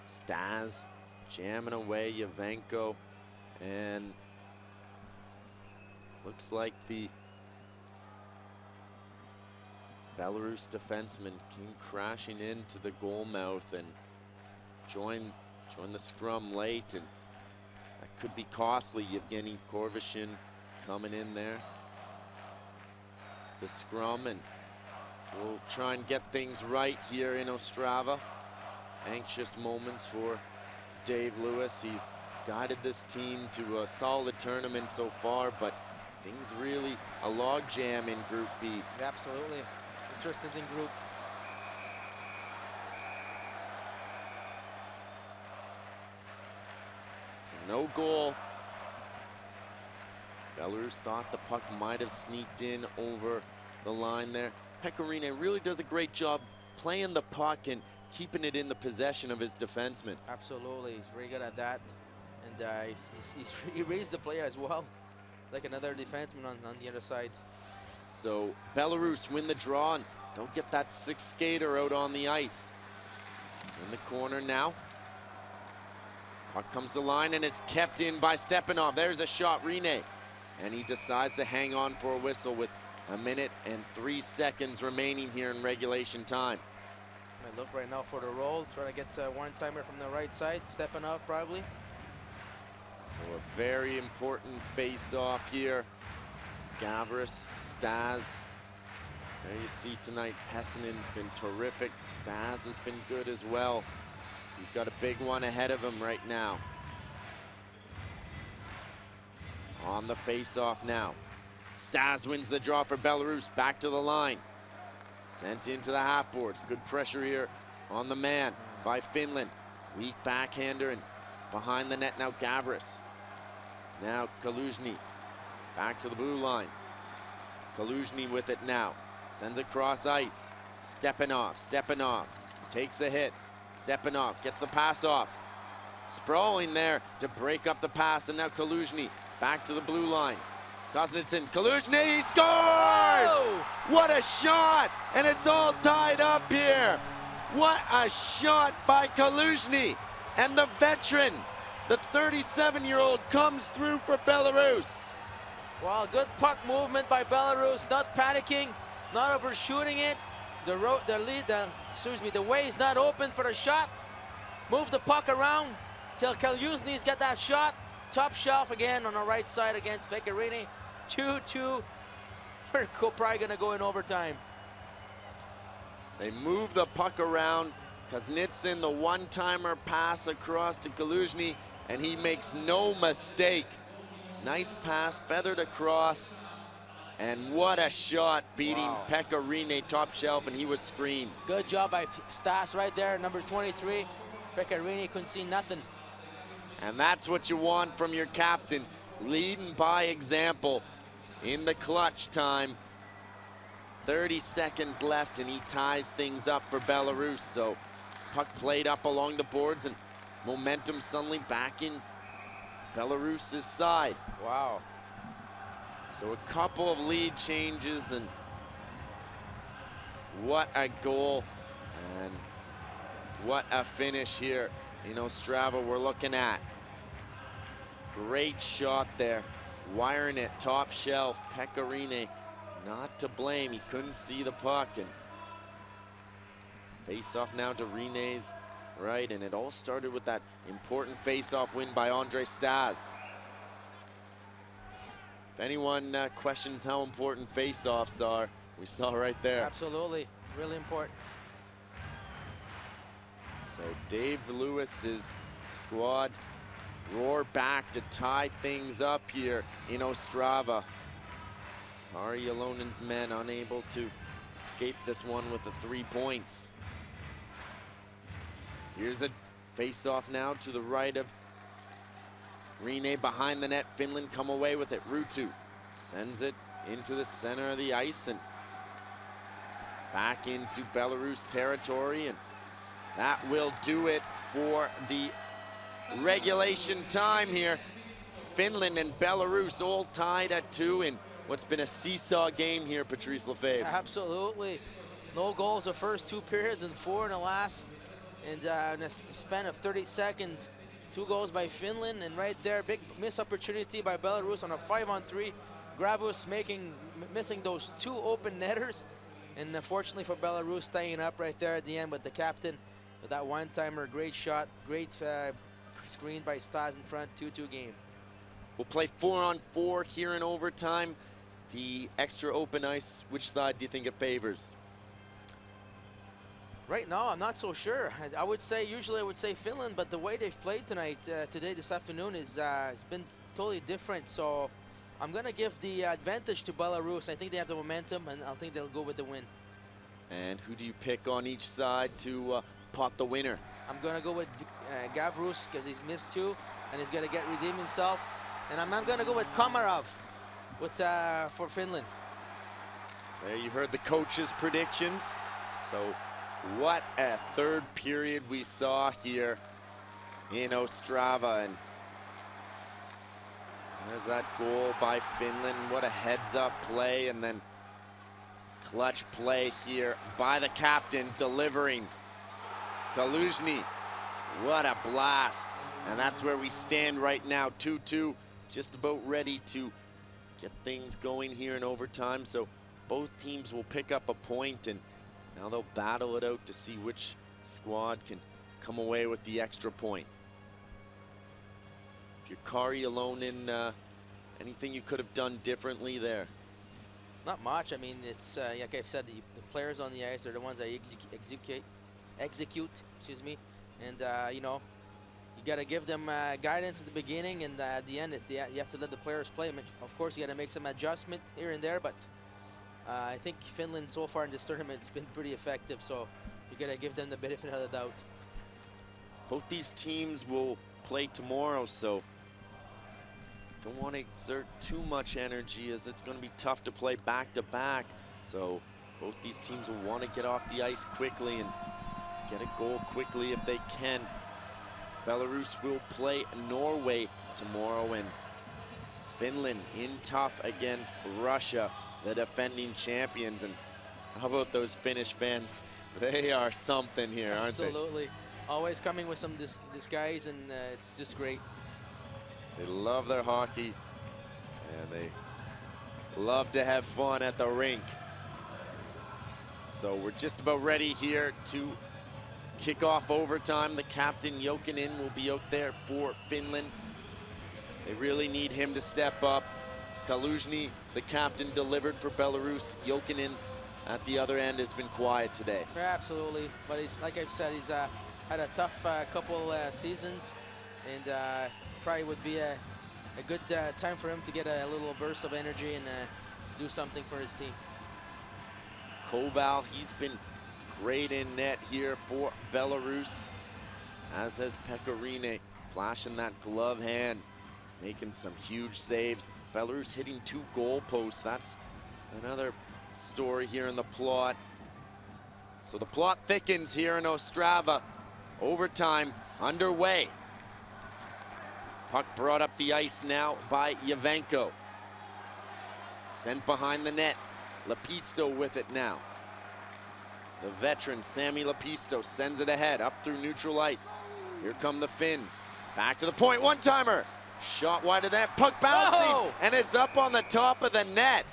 Stas jamming away Yavenko, and looks like the Belarus defenseman came crashing into the goal mouth and joined the scrum late, and that could be costly. Yevgeny Korvashin coming in there. The scrum, and so we'll try and get things right here in Ostrava. Anxious moments for Dave Lewis. He's guided this team to a solid tournament so far, but things really a log jam in Group B. Absolutely. Interesting group. So no goal. Belarus thought the puck might have sneaked in over the line there. Pecorine really does a great job playing the puck and keeping it in the possession of his defenseman. Absolutely, he's very good at that. And he reads the play as well, like another defenseman on the other side. So Belarus win the draw, and they'll get that sixth skater out on the ice. In the corner now. Puck comes the line, and it's kept in by Stepanov. There's a shot, Rene. And he decides to hang on for a whistle with 1 minute and 3 seconds remaining here in regulation time. I look right now for the roll, try to get one-timer from the right side, Stepanov probably. So a very important face-off here. Gavris, Stas. There you see tonight, Pessinen's been terrific. Stas has been good as well. He's got a big one ahead of him right now. On the face-off now. Stas wins the draw for Belarus, back to the line. Sent into the half-boards. Good pressure here on the man by Finland. Weak backhander, and behind the net now Gavris. Now Kaluzhny, back to the blue line. Kaluzhny with it now. Sends across ice. Stepanov takes a hit. Stepanov gets the pass off. Sprawling there to break up the pass, and now Kaluzhny back to the blue line. Kosnitsin, Kaluzhny, he scores! Oh! What a shot! And it's all tied up here. What a shot by Kaluzhny. And the veteran, the 37-year-old, comes through for Belarus. Well, good puck movement by Belarus, not panicking, not overshooting it. The way is not open for the shot. Move the puck around till Kaluzhny's got that shot. Top shelf again on the right side against Pecorini. 2-2. We're probably gonna go in overtime. They move the puck around. Kuznetsov, the one-timer pass across to Kaluzhny, and he makes no mistake. Nice pass, feathered across, and what a shot, beating Pecorini top shelf, and he was screened. Good job by Stas right there, number 23. Pecorini couldn't see nothing. And that's what you want from your captain, leading by example in the clutch time. 30 seconds left, and he ties things up for Belarus. So puck played up along the boards, and momentum suddenly back in Belarus's side. Wow. So a couple of lead changes, and what a goal, and what a finish here in Ostrava we're looking at. Great shot there, wiring it top shelf. Pecorini not to blame, he couldn't see the puck, and face off now to Rene's right, and it all started with that important face-off win by Andre Stas. If anyone questions how important face-offs are, we saw right there. Absolutely, really important. So Dave Lewis's squad roar back to tie things up here in Ostrava. Kari Jalonen's men unable to escape this one with the 3 points. Here's a face-off now to the right of Rene behind the net. Finland come away with it. Ruutu sends it into the center of the ice and back into Belarus territory, and that will do it for the regulation time here. Finland and Belarus all tied at 2 in what's been a seesaw game here, Patrice Lefebvre. Absolutely. No goals the first 2 periods and 4 in the last. And in a span of 30 seconds, 2 goals by Finland, and right there, big miss opportunity by Belarus on a 5-on-3. Gravus missing those 2 open netters, and unfortunately for Belarus, staying up right there at the end with the captain with that one-timer. Great shot, great screen by Stas in front. 2-2 game. We'll play 4-on-4 here in overtime. The extra open ice, which side do you think it favors? Right now, I'm not so sure. I would say, usually I would say Finland, but the way they've played tonight, this afternoon, is it's been totally different. So I'm going to give the advantage to Belarus. I think they have the momentum, and I think they'll go with the win. And who do you pick on each side to pot the winner? I'm going to go with Gavrus, because he's missed 2, and he's going to redeem himself. And I'm going to go with Komarov for Finland. There you heard the coach's predictions. So What a third period we saw here in Ostrava. And there's that goal by Finland. What a heads-up play, and then clutch play here by the captain, delivering. Kaluzhny, what a blast. And that's where we stand right now, 2-2, just about ready to get things going here in overtime. So both teams will pick up a point, and now they'll battle it out to see which squad can come away with the extra point. Yukari alone in anything you could have done differently there? Not much. I mean, it's like I've said, the players on the ice are the ones that execute, excuse me, and you know, you got to give them guidance at the beginning, and at the end, you have to let the players play. I mean, of course, you got to make some adjustment here and there, but I think Finland so far in this tournament has been pretty effective, so you got to give them the benefit of the doubt. Both these teams will play tomorrow, so don't want to exert too much energy, as it's going to be tough to play back-to-back. So both these teams will want to get off the ice quickly and get a goal quickly if they can. Belarus will play Norway tomorrow, and Finland in tough against Russia, the defending champions. And how about those Finnish fans? They are something here, aren't they? Absolutely. Always coming with some disguise, and it's just great. They love their hockey, and they love to have fun at the rink. So we're just about ready here to kick off overtime. The captain, Jokinen, will be out there for Finland. They really need him to step up. Kaluzhny, the captain, delivered for Belarus. Jokinen at the other end has been quiet today. Absolutely, but he's, like I've said, he's had a tough couple seasons, and probably would be a good time for him to get a little burst of energy and do something for his team. Koval, he's been great in net here for Belarus, as has Pecorine, flashing that glove hand, making some huge saves. Belarus hitting 2 goal posts. That's another story here in the plot. So the plot thickens here in Ostrava. Overtime underway. Puck brought up the ice now by Yavenko. Sent behind the net. Lepisto with it now. The veteran, Sami Lepisto, sends it ahead, up through neutral ice. Here come the Finns. Back to the point, one-timer. Shot wide of the net, puck bouncing, Whoa! And it's up on the top of the net.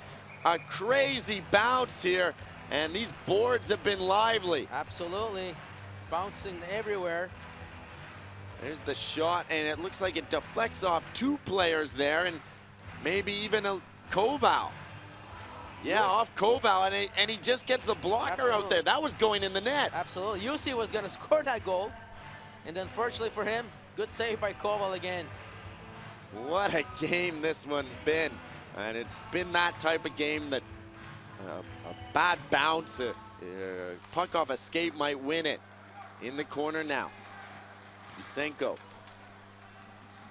A crazy bounce here, and these boards have been lively. Absolutely, bouncing everywhere. There's the shot, and it looks like it deflects off 2 players there, and maybe even a Koval. Yeah, off Koval, and he just gets the blocker out there. That was going in the net. Absolutely, Jussi was gonna score that goal, and unfortunately for him, good save by Koval again. What a game this one's been, and it's been that type of game that a bad bounce, puck off a skate might win it. In the corner now. Yusenko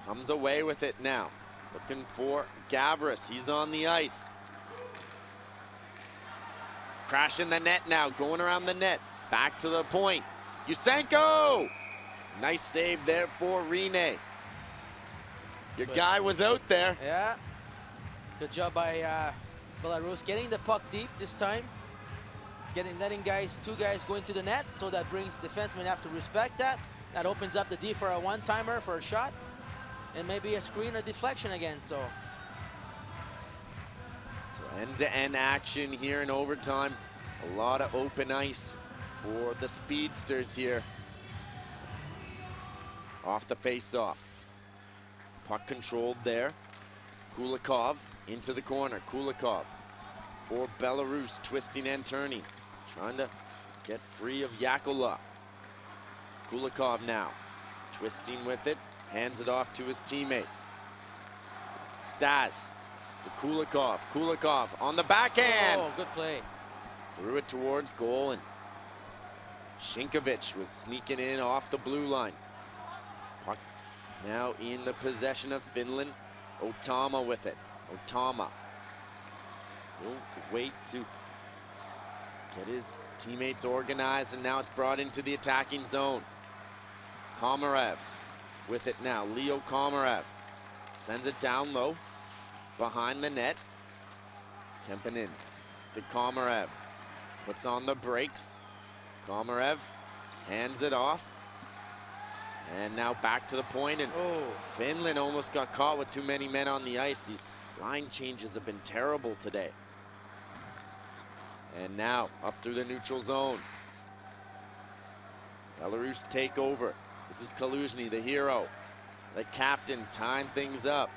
comes away with it now. Looking for Gavris. He's on the ice. Crashing the net now. Going around the net. Back to the point. Yusenko! Nice save there for Rene. Your guy was out there. Yeah. Good job by Belarus getting the puck deep this time. Letting 2 guys go into the net, so that brings defensemen have to respect that. That opens up the D for a one-timer for a shot, and maybe a screen or deflection again. So end-to-end action here in overtime. A lot of open ice for the speedsters here. Off the face-off. Puck controlled there. Kulikov into the corner. Kulikov for Belarus, twisting and turning. Trying to get free of Yakola. Kulikov now, twisting with it, hands it off to his teammate. Stas, to Kulikov. Kulikov on the backhand. Oh, good play. Threw it towards goal, and Shinkovic was sneaking in off the blue line. Puck now in the possession of Finland. Otama with it. Otama will wait to get his teammates organized, and now it's brought into the attacking zone. Komarev with it now. Leo Komarev sends it down low, behind the net. Kemppainen to Komarev, puts on the brakes. Komarev hands it off. And now back to the point, and Finland almost got caught with too many men on the ice. These line changes have been terrible today. And now up through the neutral zone. Belarus take over. This is Kaluzhny, the hero, the captain, tying things up.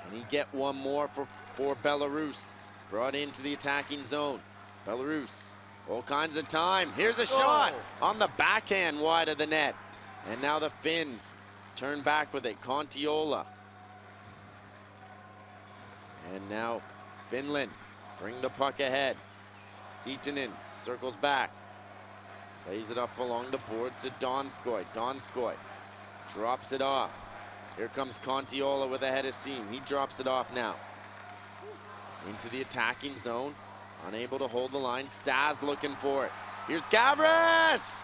Can he get one more for Belarus? Brought into the attacking zone. Belarus, all kinds of time. Here's a shot on the backhand wide of the net. And now the Finns turn back with it. Kontiola. And now Finland bring the puck ahead. Hietanen circles back. Plays it up along the boards to Donskoy. Donskoy drops it off. Here comes Kontiola with a head of steam. He drops it off now. Into the attacking zone. Unable to hold the line. Stas looking for it. Here's Gavris!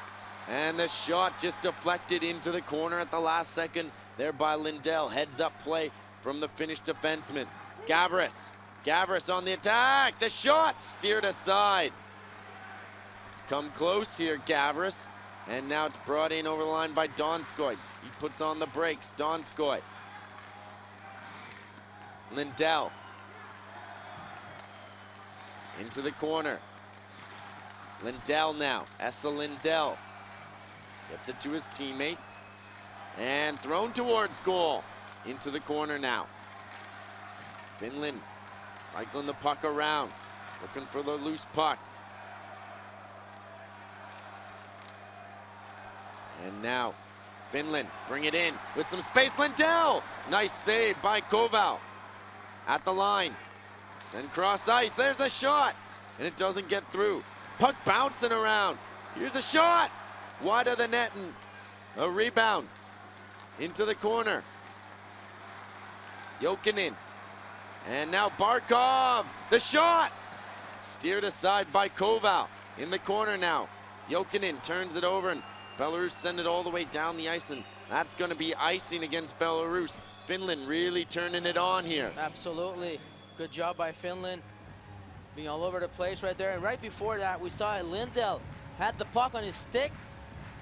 And the shot just deflected into the corner at the last second there by Lindell. Heads up play from the Finnish defenseman. Gavris. Gavris on the attack. The shot steered aside. It's come close here, Gavris. And now it's brought in over the line by Donskoy. He puts on the brakes. Donskoy. Lindell. Into the corner. Lindell now. Esa Lindell. Gets it to his teammate. And thrown towards goal. Into the corner now. Finland cycling the puck around. Looking for the loose puck. And now Finland bring it in with some space. Lindell! Nice save by Koval. At the line. Send cross ice. There's the shot. And it doesn't get through. Puck bouncing around. Here's a shot. Wide of the net and a rebound. Into the corner. Jokinen. And now Barkov. The shot. Steered aside by Koval. In the corner now. Jokinen turns it over, and Belarus send it all the way down the ice, and that's going to be icing against Belarus. Finland really turning it on here. Absolutely. Good job by Finland. Being all over the place right there. And right before that, we saw Lindell had the puck on his stick,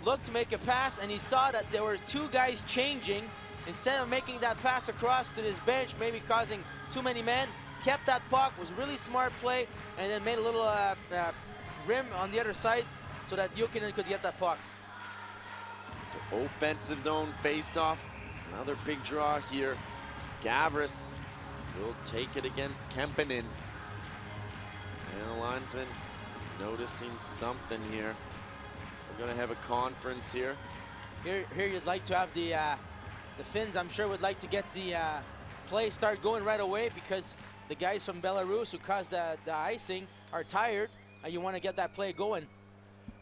looked to make a pass, and he saw that there were two guys changing. Instead of making that pass across to his bench, maybe causing too many men, kept that puck, was really smart play, and then made a little rim on the other side so that Jokinen could get that puck. So offensive zone face-off. Another big draw here. Gavris will take it against Kemppainen. And the linesman noticing something here. We're going to have a conference here. Here you'd like to have the Finns, I'm sure, would like to get the play start going right away, because the guys from Belarus who caused the icing are tired, and you want to get that play going.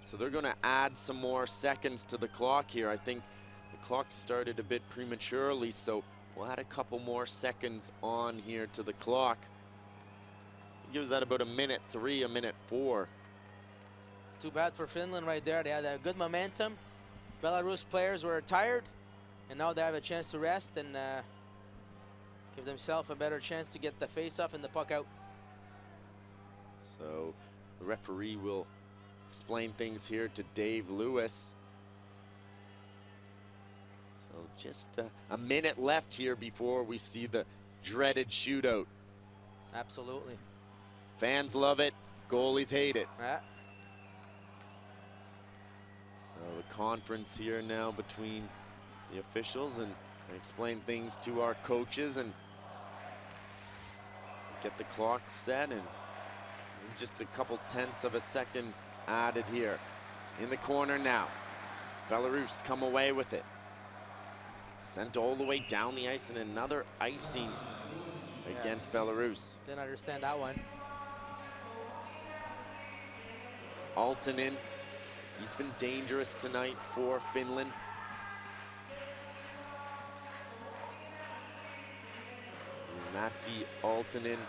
So they're going to add some more seconds to the clock here. I think the clock started a bit prematurely, so we'll add a couple more seconds on here to the clock. It gives that about a minute 3, a minute 4. Too bad for Finland right there. They had a good momentum. Belarus players were tired, and now they have a chance to rest and give themselves a better chance to get the face-off and the puck out. So the referee will explain things here to Dave Lewis. So just a minute left here before we see the dreaded shootout. Absolutely. Fans love it, goalies hate it. Yeah. So the conference here now between the officials, and explain things to our coaches and get the clock set, and just a couple tenths of a second added here. In the corner now. Belarus come away with it. Sent all the way down the ice, and another icing against Belarus. Didn't understand that one. Aaltonen, he's been dangerous tonight for Finland. Matti Aaltonen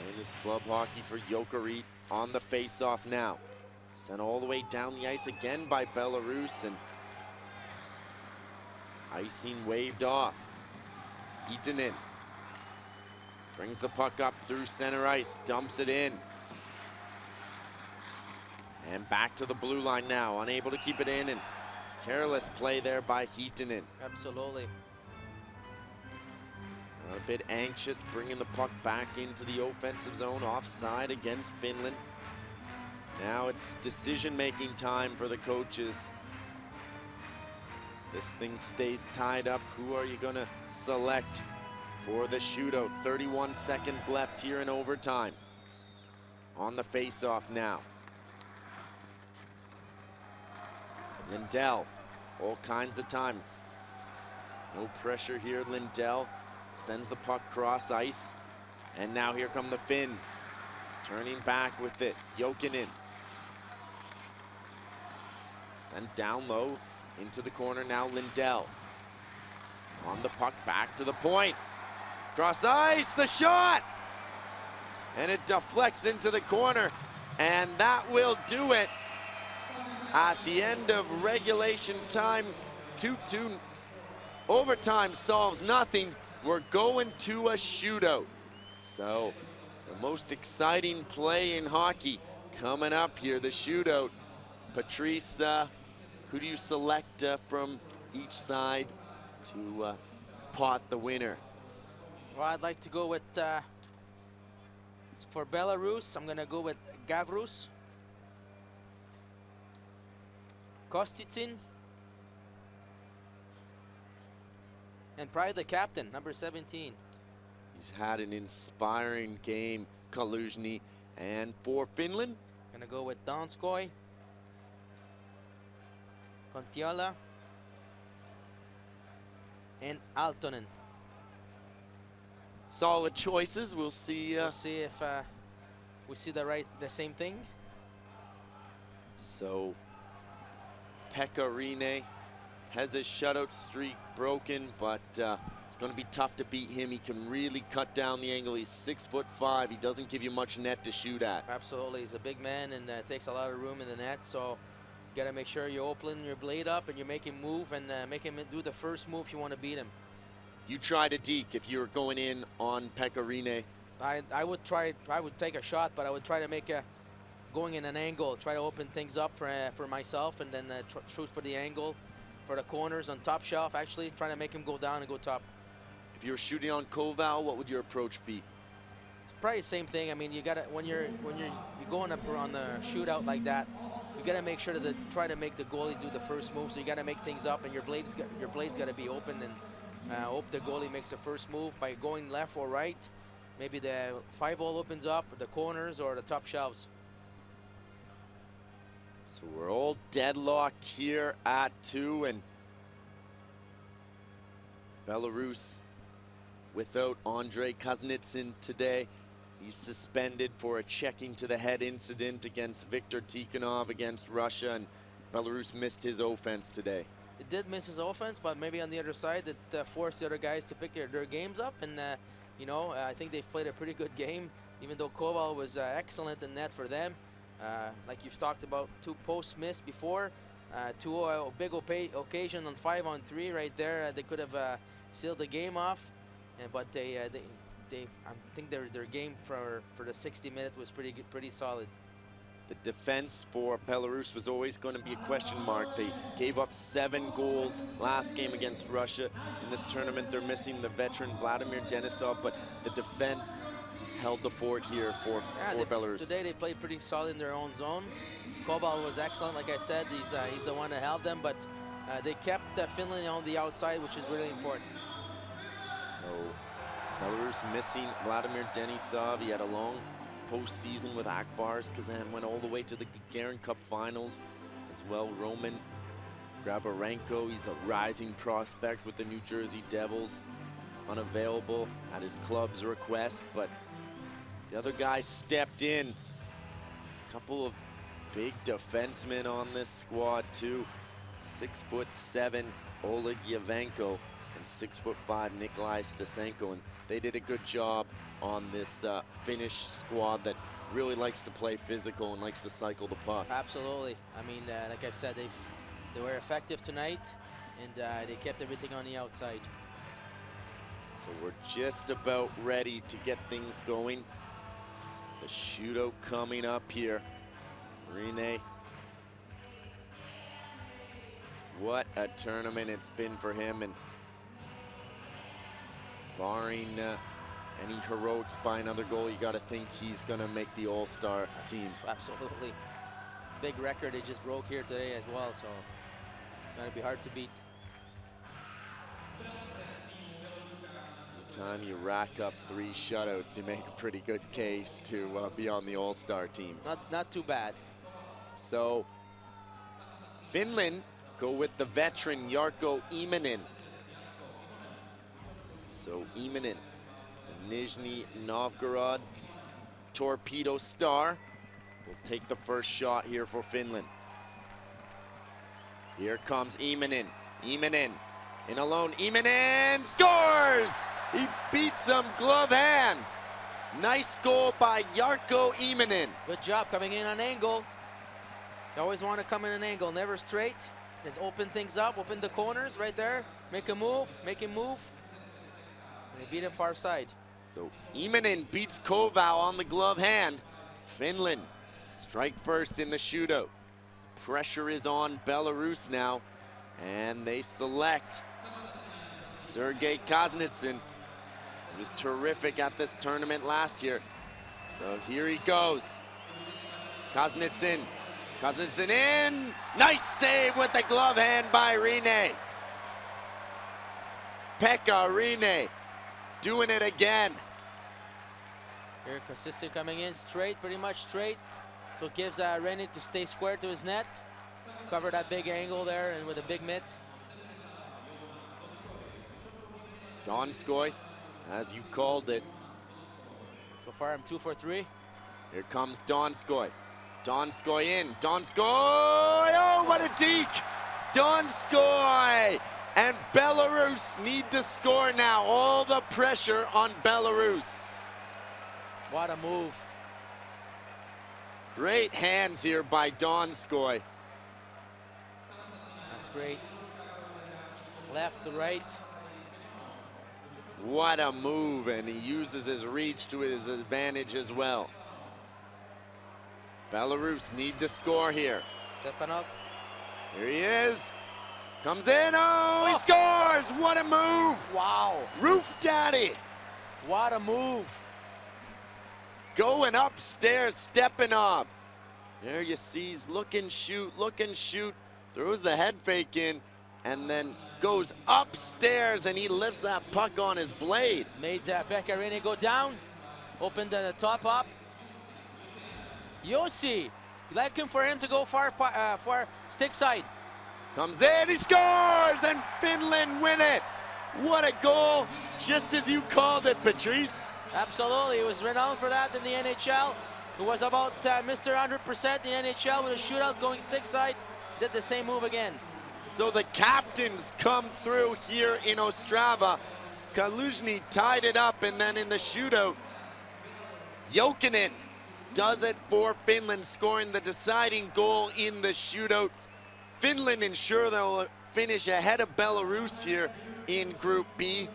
in his club hockey for Jokerit. on the face-off now. Sent all the way down the ice again by Belarus, and icing waved off. Heaton brings the puck up through center ice, dumps it in. And back to the blue line now, unable to keep it in, and careless play there by Heaton. Absolutely. A bit anxious, bringing the puck back into the offensive zone, offside against Finland. Now it's decision-making time for the coaches. This thing stays tied up. Who are you gonna select for the shootout? 31 seconds left here in overtime. On the face-off now. Lindell, all kinds of time. No pressure here, Lindell. Sends the puck cross ice. And now here come the Finns. Turning back with it, Jokinen. Sent down low, into the corner now, Lindell. On the puck, back to the point. Cross ice, the shot! And it deflects into the corner. And that will do it. At the end of regulation time, 2-2. Overtime solves nothing. We're going to a shootout. So the most exciting play in hockey coming up here, the shootout. Patrice, who do you select from each side to pot the winner? Well, I'd like to go with, for Belarus, I'm gonna go with Gavrus, Kostitsin, and probably the captain, number 17. He's had an inspiring game, Kaluzhny. And for Finland, Gonna go with Donskoy, Kontiala, and Aaltonen. solid choices. We'll see. We'll see if we see the same thing. So Pekka Rinne has his shutout streak broken, but it's going to be tough to beat him. He can really cut down the angle. He's 6'5". He doesn't give you much net to shoot at. Absolutely, he's a big man and takes a lot of room in the net. So you got to make sure you open your blade up and you make him move and make him do the first move if you want to beat him. You try to deke if you're going in on Pekka Rinne. I would try. I would take a shot, but I would try to make a going in an angle. Try to open things up for myself, and then shoot for the angle, for the corners on top shelf. Actually, trying to make him go down and go top. If you were shooting on Koval, what would your approach be? Probably the same thing. I mean, you gotta when you're going up on the shootout like that, you gotta make sure to try to make the goalie do the first move. So you gotta make things up, and your blade's gotta be open, and hope the goalie makes the first move by going left or right. Maybe the 5-hole opens up, the corners or the top shelves. So we're all deadlocked here at 2, and Belarus without Andrei Kuznetsyn today. He's suspended for a checking to the head incident against Viktor Tikhonov against Russia, and Belarus missed his offense today. It did miss his offense, but maybe on the other side it forced the other guys to pick their games up, and you know, I think they've played a pretty good game, even though Koval was excellent in net for them. Like you've talked about, 2 posts missed before, 2 big occasion on 5-on-3 right there. They could have sealed the game off, but I think their game for the 60 minutes was pretty solid. The defense for Belarus was always going to be a question mark. They gave up 7 goals last game against Russia. In this tournament, they're missing the veteran Vladimir Denisov, but the defense held the fort here for Belarus. Today they played pretty solid in their own zone. Koval was excellent, like I said. He's the one that held them, but they kept Finland on the outside, which is really important. So Belarus missing Vladimir Denisov. He had a long postseason with Akbars. Kazan went all the way to the Gagarin Cup finals as well. Roman Grabarenko, he's a rising prospect with the New Jersey Devils, unavailable at his club's request, but the other guy stepped in. A couple of big defensemen on this squad too. 6'7" Oleg Yavenko and 6'5" Nikolai Stasenko, and they did a good job on this Finnish squad that really likes to play physical and likes to cycle the puck. Absolutely. I mean, like I've said, they were effective tonight, and they kept everything on the outside. So we're just about ready to get things going. The shootout coming up here. Rene. What a tournament it's been for him, and barring any heroics by another goal, you got to think he's going to make the all-star team. Absolutely. Big record they just broke here today as well, so going to be hard to beat. Time you rack up 3 shutouts, you make a pretty good case to be on the all-star team. Not too bad. So Finland go with the veteran Jarkko Immonen. So Immonen, the Nizhny Novgorod Torpedo Star, will take the first shot here for Finland. Here comes Immonen. Immonen in alone. Immonen scores! He beats him glove hand. Nice goal by Jarkko Immonen. Good job coming in on angle. You always want to come in an angle, never straight. Then open things up, open the corners right there. Make a move, make him move. And he beat him far side. So Immonen beats Koval on the glove hand. Finland strike first in the shootout. Pressure is on Belarus now, and they select Sergei Kuznetsov. He was terrific at this tournament last year. So here he goes. Kuznetsov. Kuznetsov in. Nice save with the glove hand by Rene. Pekka Rene doing it again. Here Kuznetsov coming in straight, pretty much straight. So it gives Rene to stay square to his net. Cover that big angle there and with a big mitt. Donskoy, as you called it. So far I'm 2 for 3. Here comes Donskoy. Donskoy in. Donskoy! Oh, what a deke! Donskoy! And Belarus need to score now. All the pressure on Belarus. What a move. Great hands here by Donskoy. That's great. Left to right. What a move, and he uses his reach to his advantage as well. Belarus need to score here. Stepping up. Here he is. Comes in. Oh, he scores! What a move! Wow. Roof Daddy. What a move. Going upstairs, stepping up. There you see, he's look and shoot, throws the head fake in, and then goes upstairs, and he lifts that puck on his blade. Made Pekka Rene go down, opened the top up. Yossi, looking for him to go far stick side. Comes in, he scores, and Finland win it. What a goal, just as you called it, Patrice. Absolutely, he was renowned for that in the NHL. He was about Mr. 100% in the NHL with a shootout going stick side. Did the same move again. So the captains come through here in Ostrava. Kaluzhny tied it up, and then in the shootout, Jokinen does it for Finland, scoring the deciding goal in the shootout. Finland ensure they'll finish ahead of Belarus here in Group B.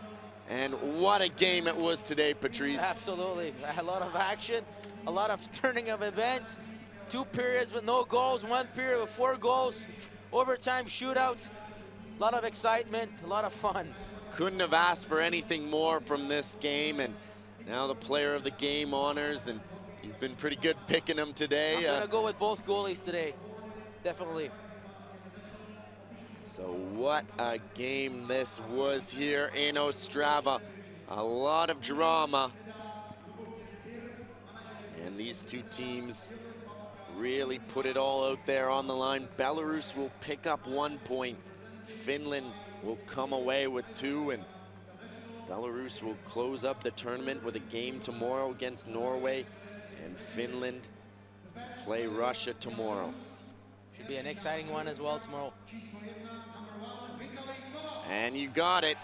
And what a game it was today, Patrice. Absolutely, a lot of action, a lot of turning of events. 2 periods with no goals, 1 period with 4 goals, overtime shootouts, a lot of excitement, a lot of fun. Couldn't have asked for anything more from this game, and now the player of the game honors, and you've been pretty good picking them today. I'm gonna go with both goalies today, definitely. So what a game this was here in Ostrava. A lot of drama. And these two teams really put it all out there on the line. Belarus will pick up 1 point. Finland will come away with 2, and Belarus will close up the tournament with a game tomorrow against Norway, and Finland play Russia tomorrow. Should be an exciting one as well tomorrow. And you got it.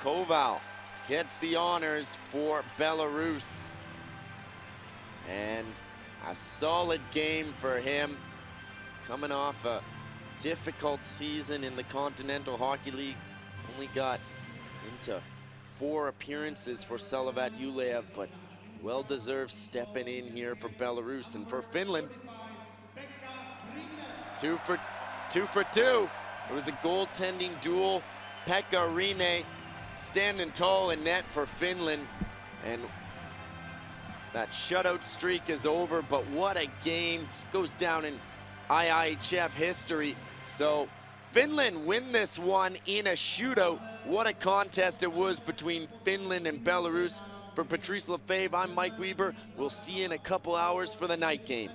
Koval gets the honors for Belarus. And A solid game for him, coming off a difficult season in the Continental Hockey League. Only got into 4 appearances for Salavat Yuleev, but well-deserved stepping in here for Belarus. And for Finland, 2 for 2. It was a goaltending duel. Pekka Rinne standing tall in net for Finland, and that shutout streak is over, but what a game. He goes down in IIHF history. So Finland win this one in a shootout. What a contest it was between Finland and Belarus. For Patrice Lefebvre, I'm Mike Weber. We'll see you in a couple hours for the night game.